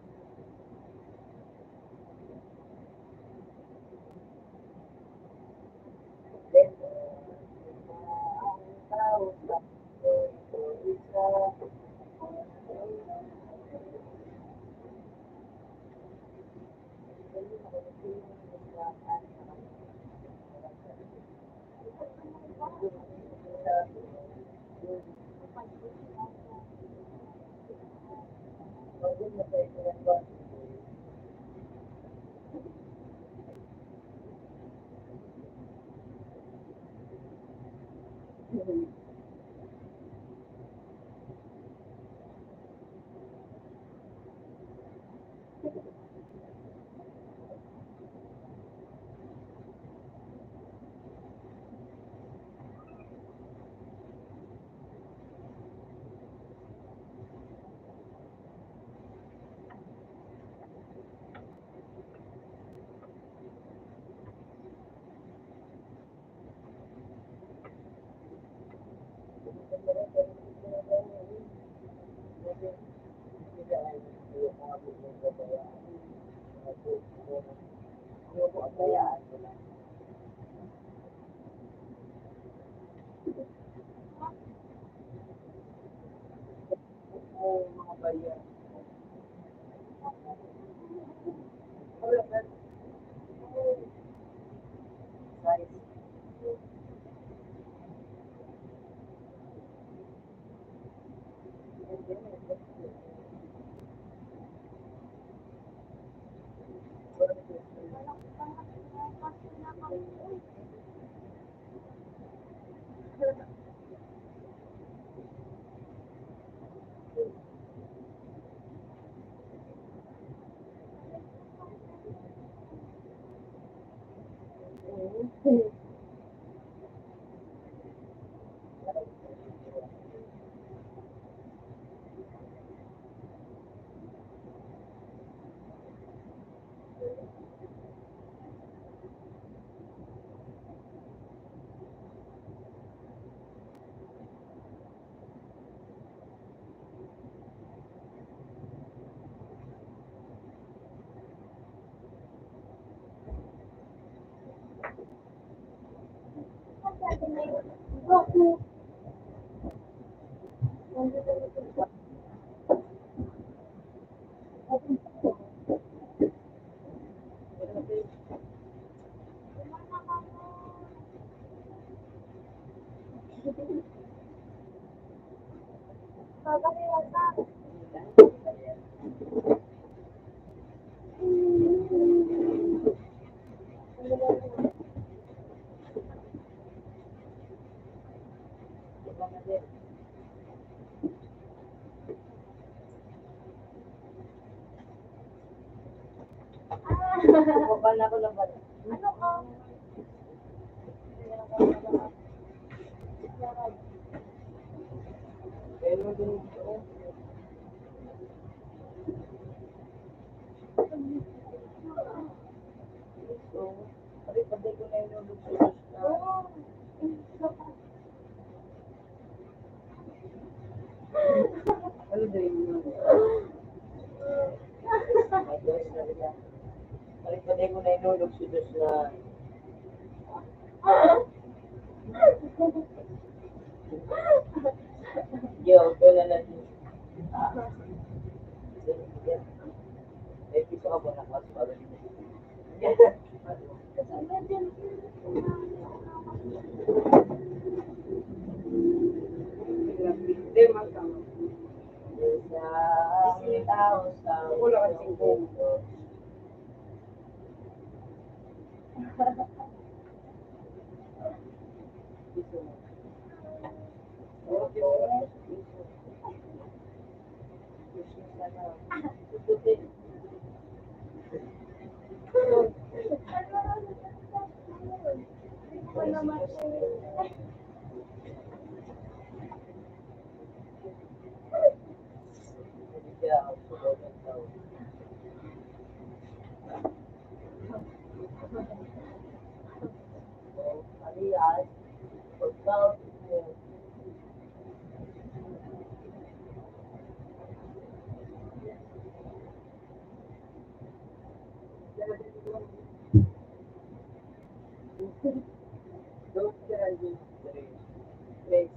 Bumabal na ako ng bala. Ano ka? Pero din ito. So, pati ko na yung lulog sa ano din yun? Pati ko na yung lulog sa Diyos na yo, gano'n na din. Eh, piso ka po na kasi pala. ang sumunod daw. So, alias, pagka don't get it. Next,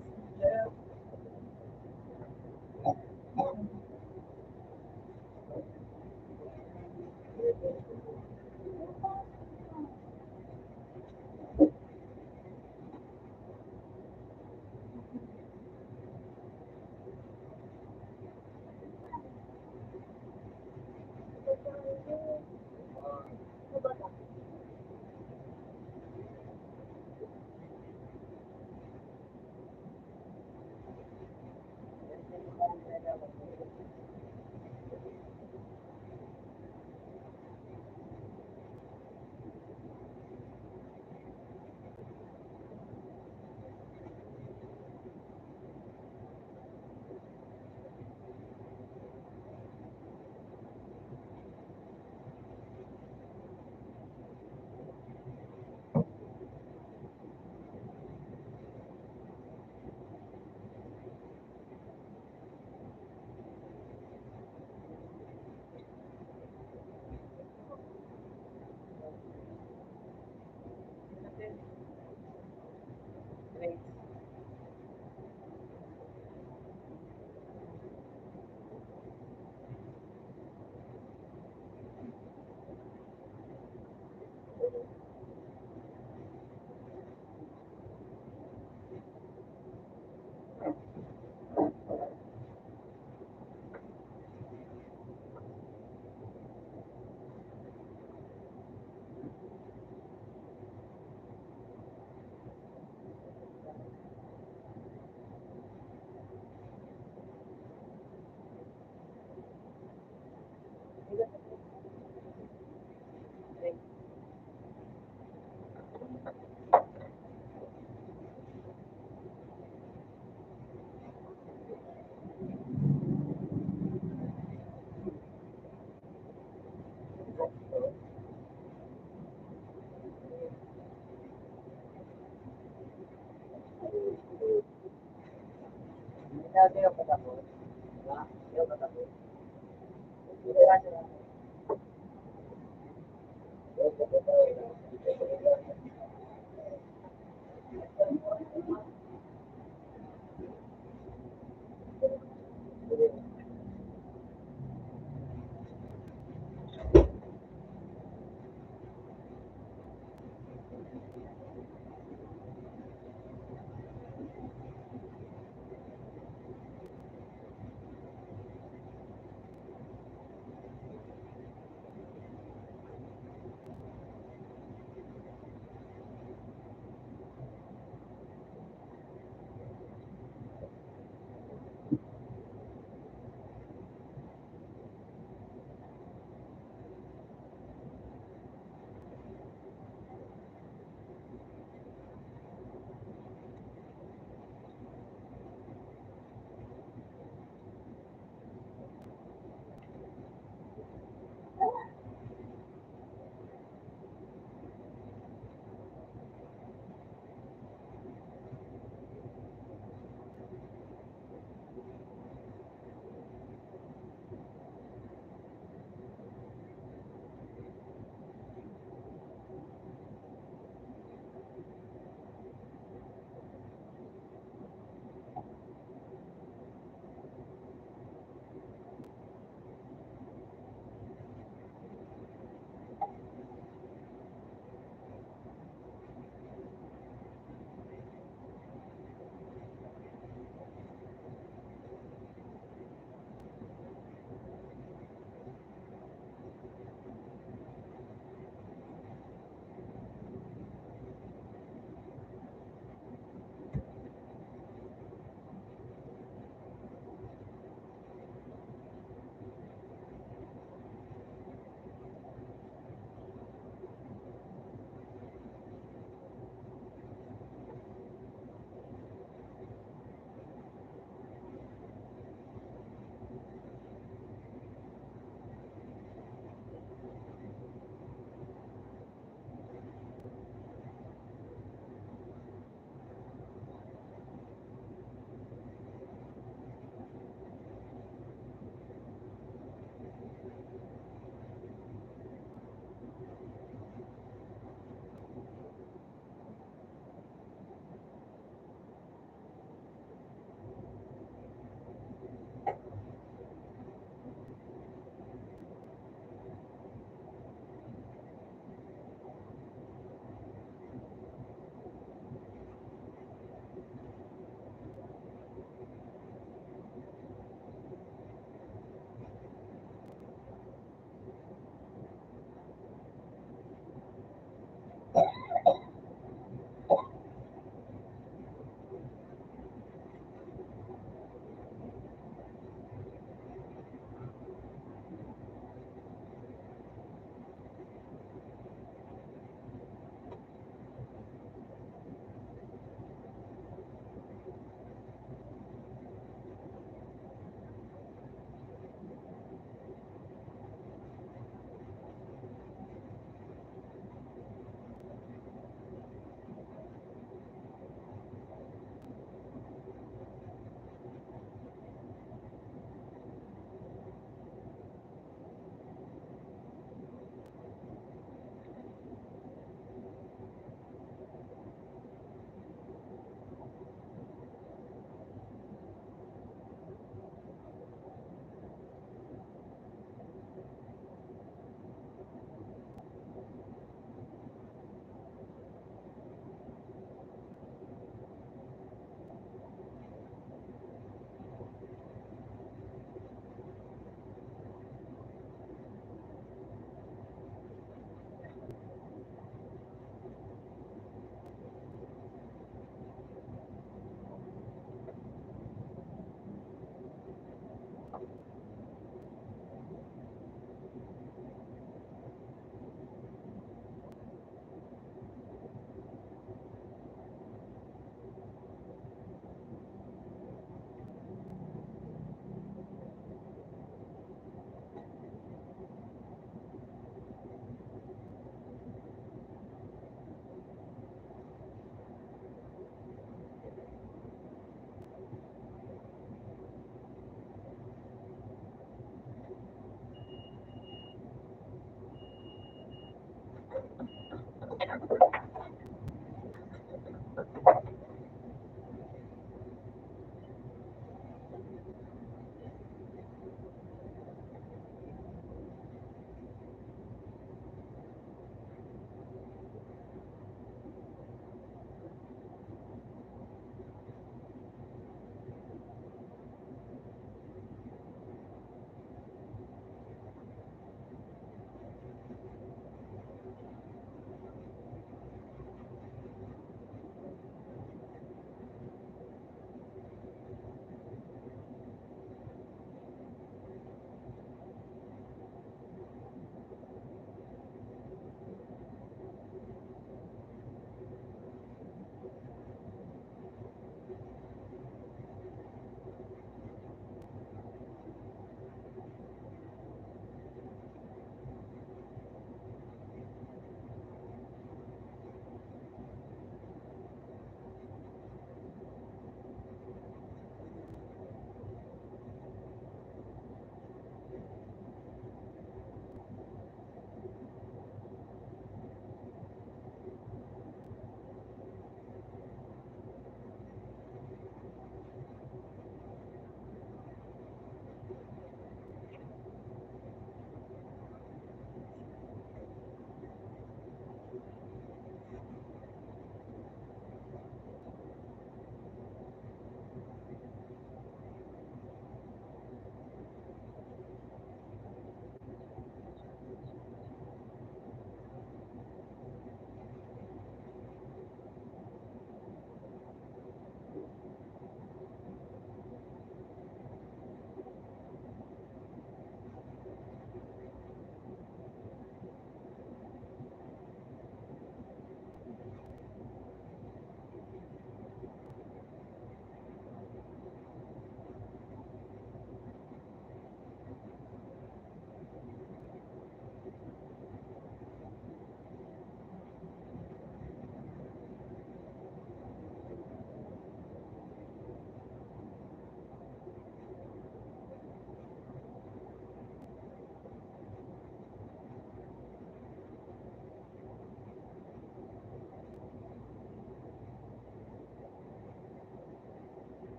Sabi ako tapos, diba? Ayaw ka tapos.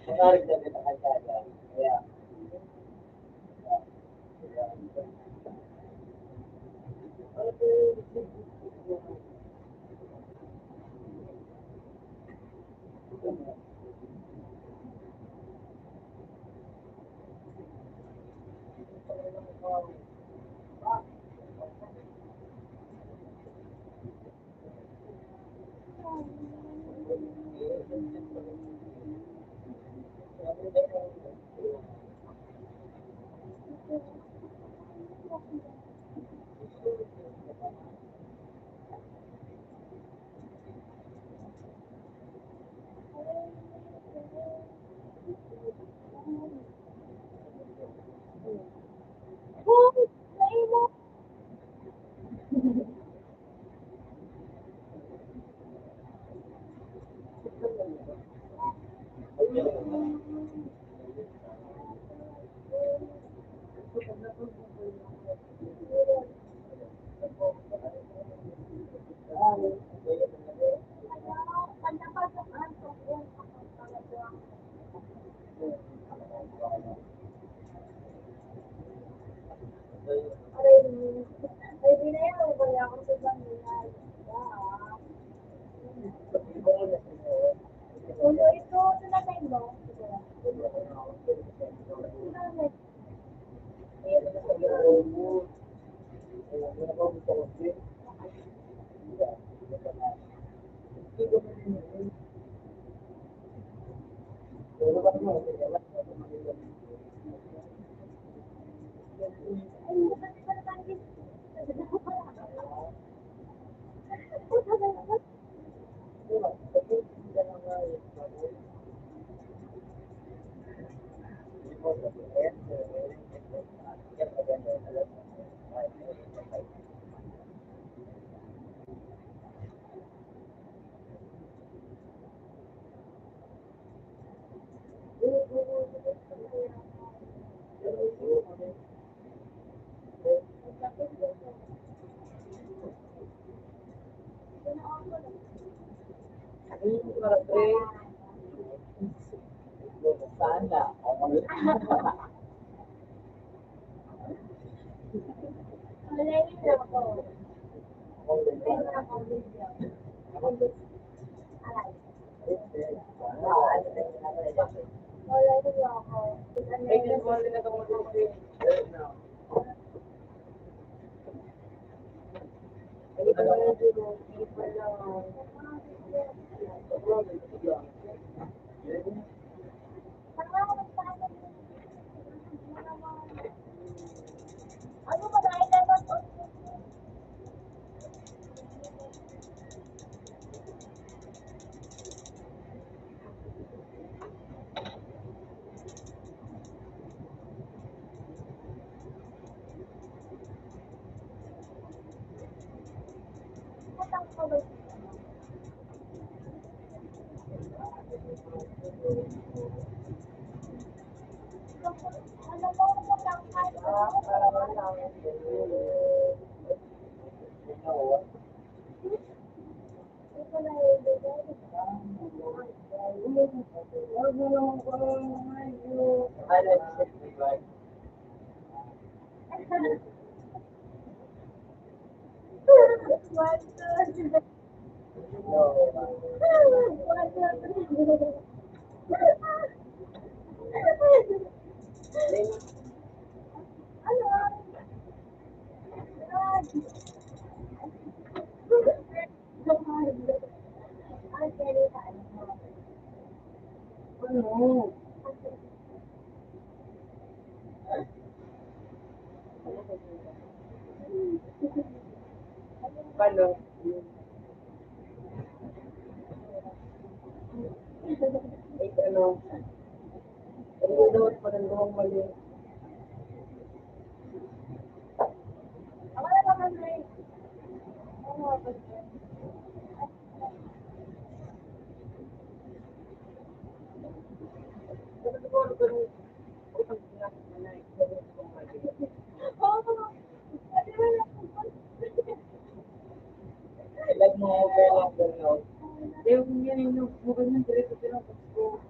Menarik dari acara. Ya. Untuk itu selesai belum? Sana. Malayin lang ako. Malayin lang ako. Malayin lang ako. Ano ba dahil naman? Matang ko ba? Ano mo matang ka? Ito na Paano? Ay, ano? Ano daw pa ng buhong mali? Ako na naman rin. Ano ba? Pero siguro ganun, utang sila na ganun kung mali. Oo. Sabi mo na. Like mo, okay lang ganun. Yung yan yung mukha niya, diretso sila sa school.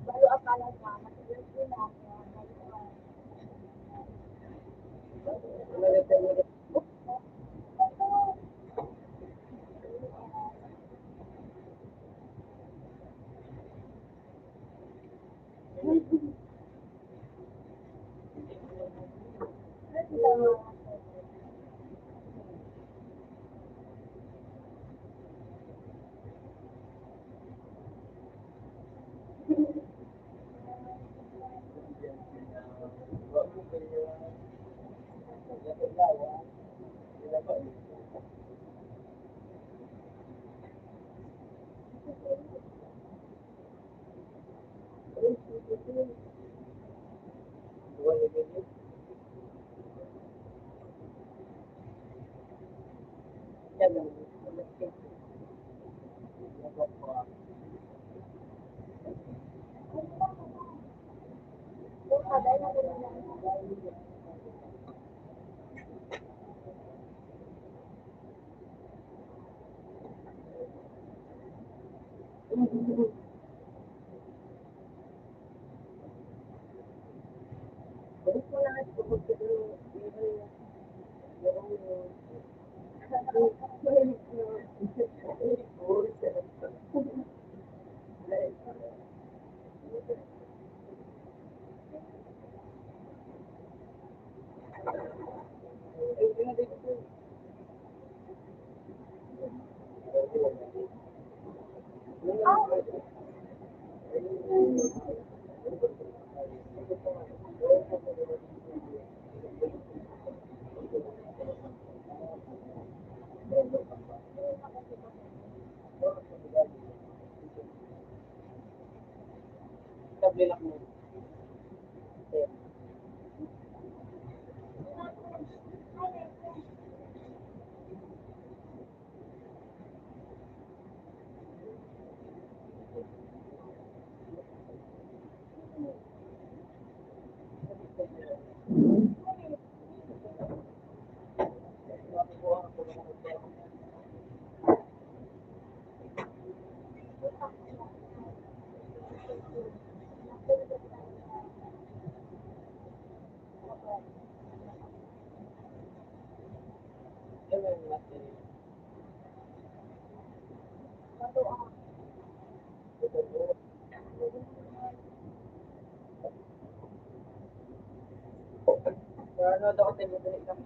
Bago akala ka, matigas din ako. Tablet mo. Ano daw kasi bibili kami.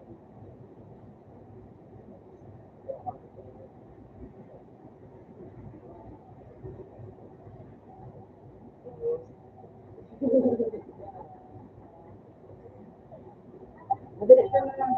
Mabili ka na lang.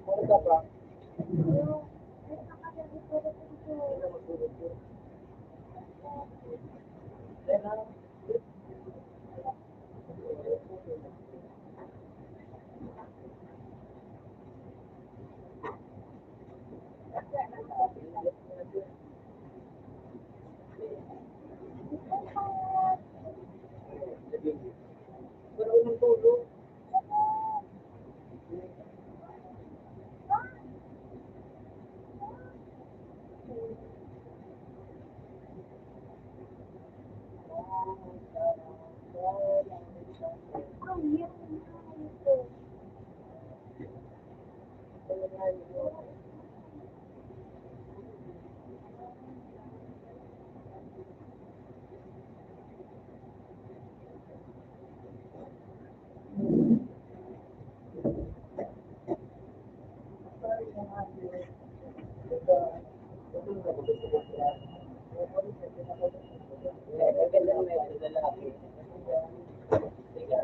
Ano ka ba? Pero unang tulog. Maganda naman yung lalaki. Sige.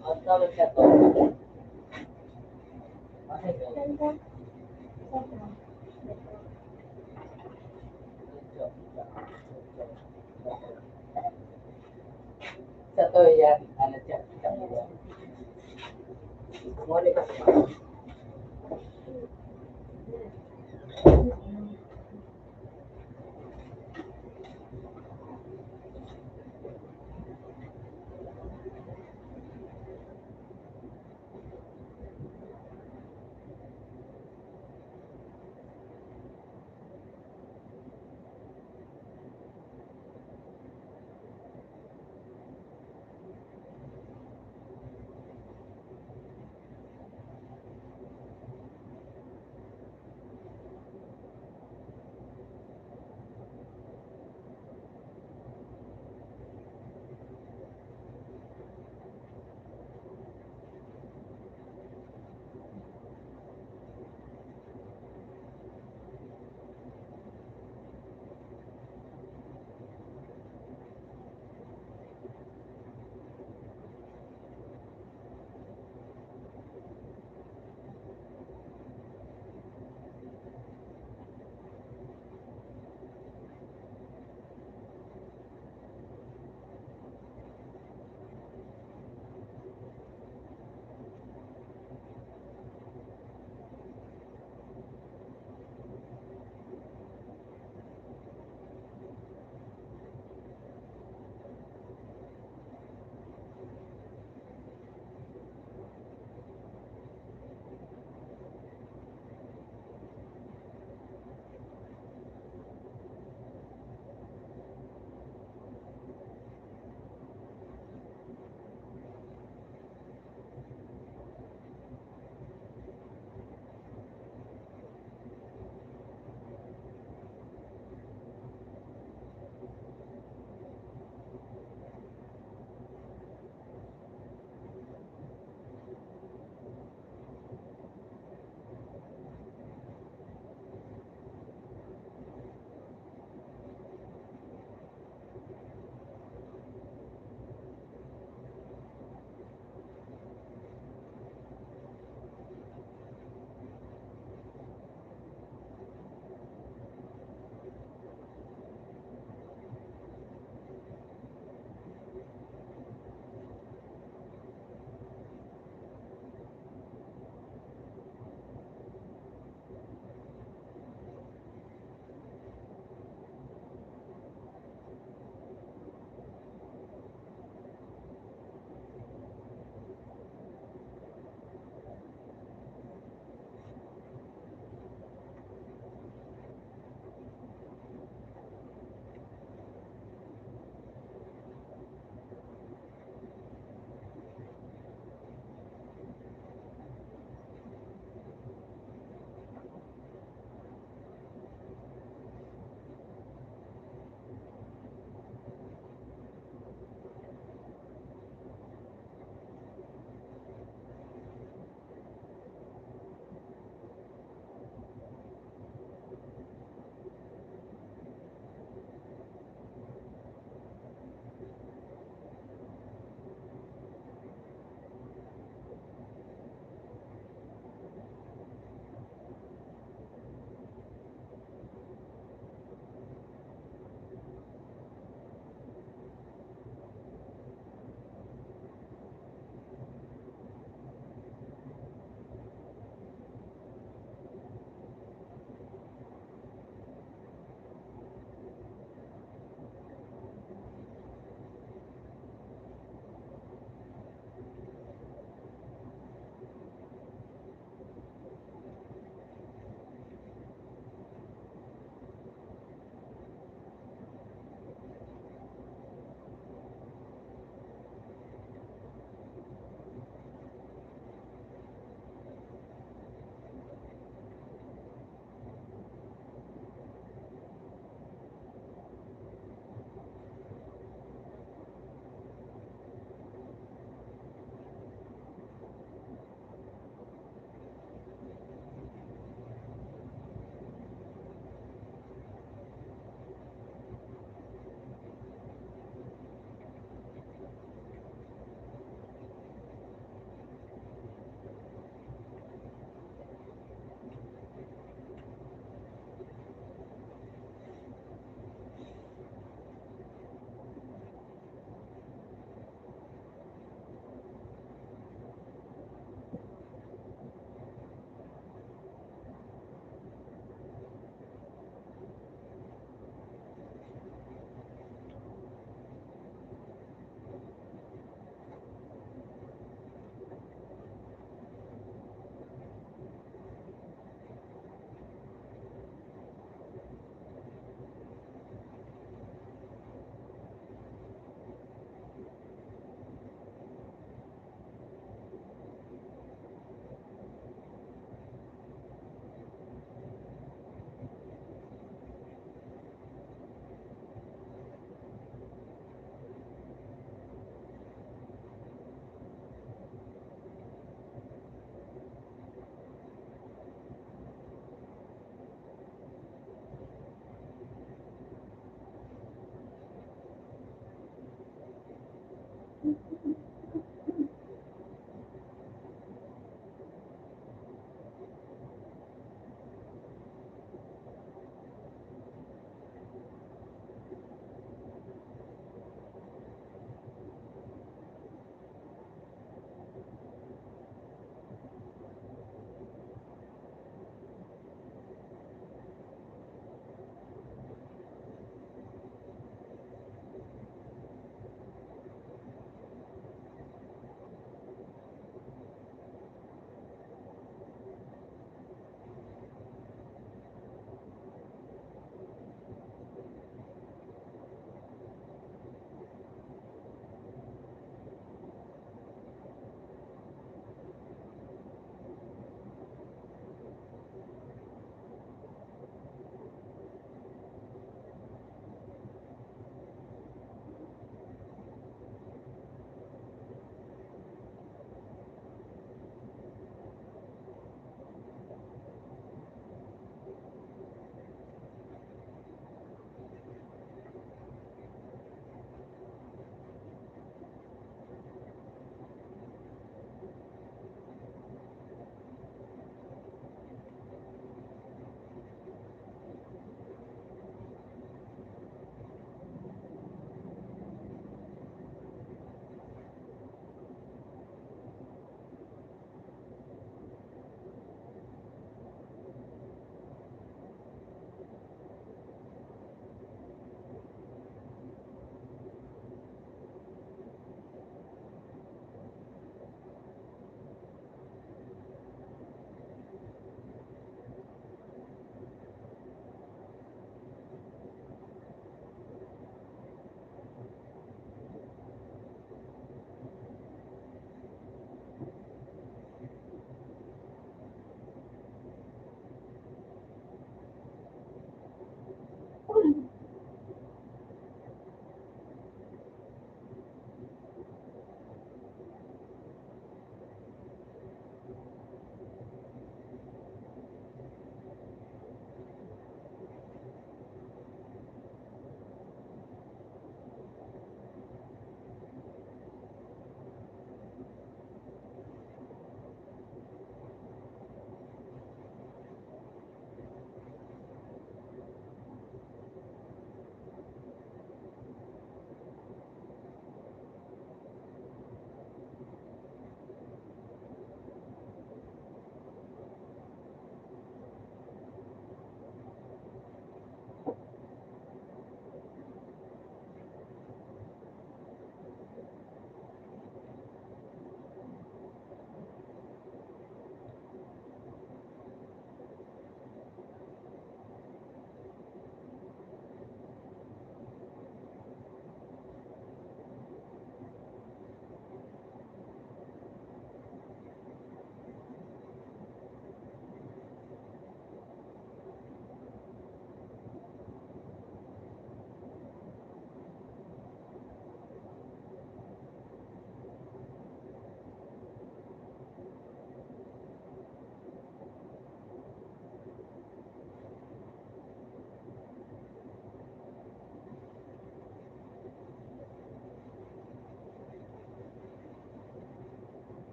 Ang tawag ka to. Bakit ganyan? Sa to yan, ano siya, muli ka siya.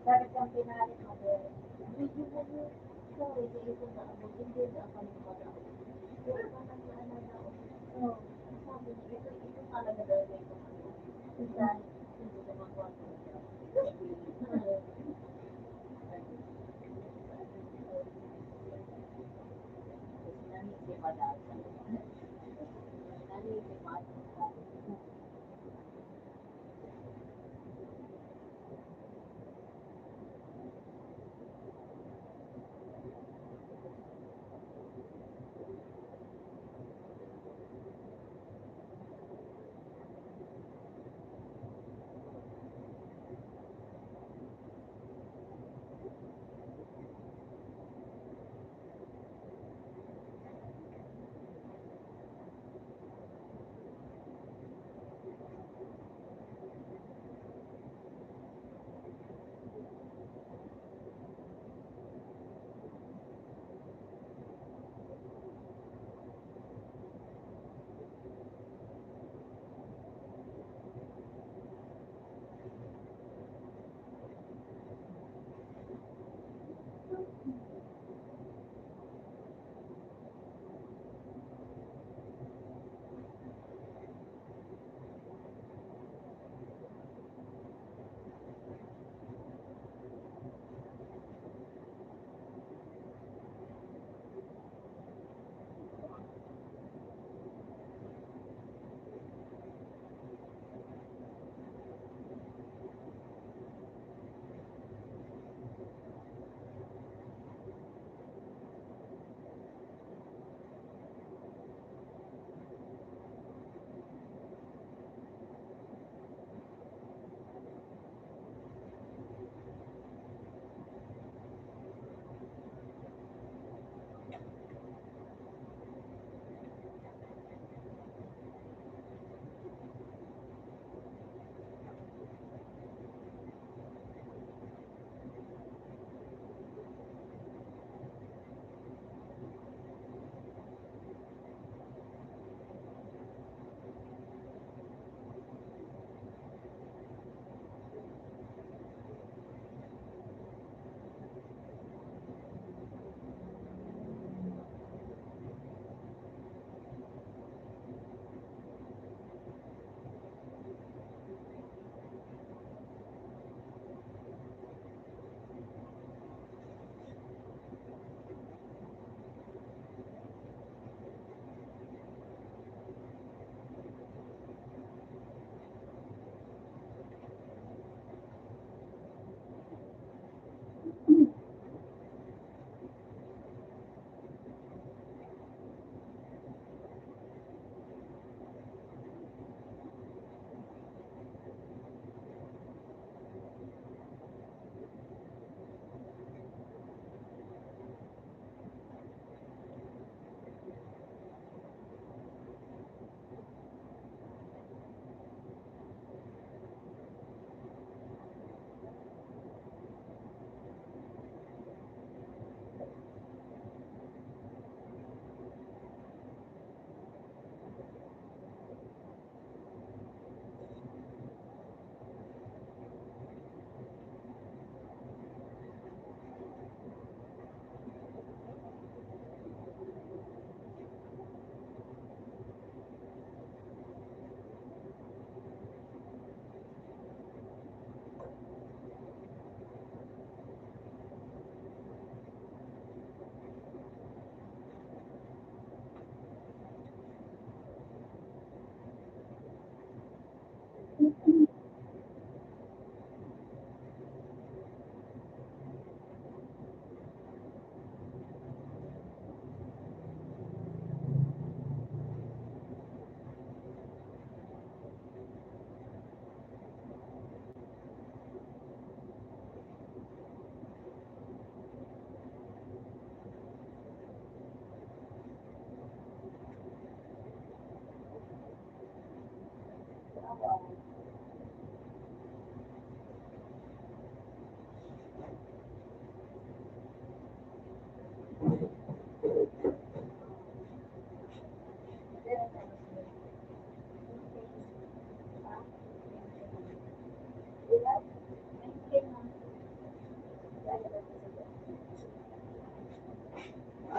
Bakit ang pinalit mo din? Video mo yun. Ito, hindi ko na ako. Hindi na ako nagpapagawa. Pero pa nang ako. So, sabi niya, ito talaga daw ito. Dahil, hindi ko magawa ko. Nanisip pa dati. Nanisip pa dati.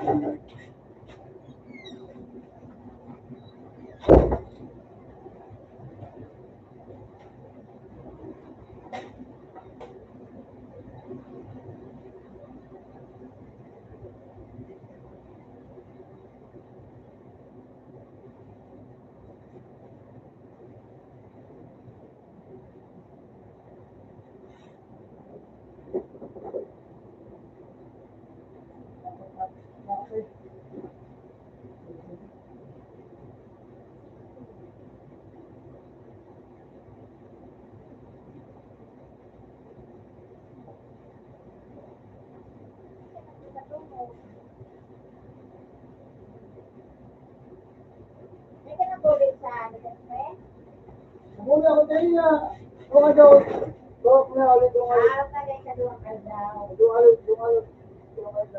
May ka na bulit sa Nagkasme? Muna ako tayo na. Kung ano, kung na ulit yung ulit. Araw ka kayo sa duwang daw. Yung ulit, yung ulit. Yung ulit.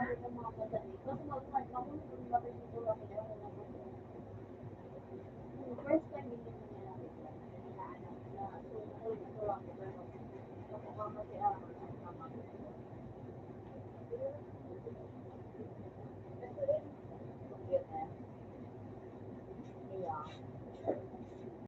Kasi mga madali. Kasi mag-mark ako, kung bakit ito lang kaya wala ko.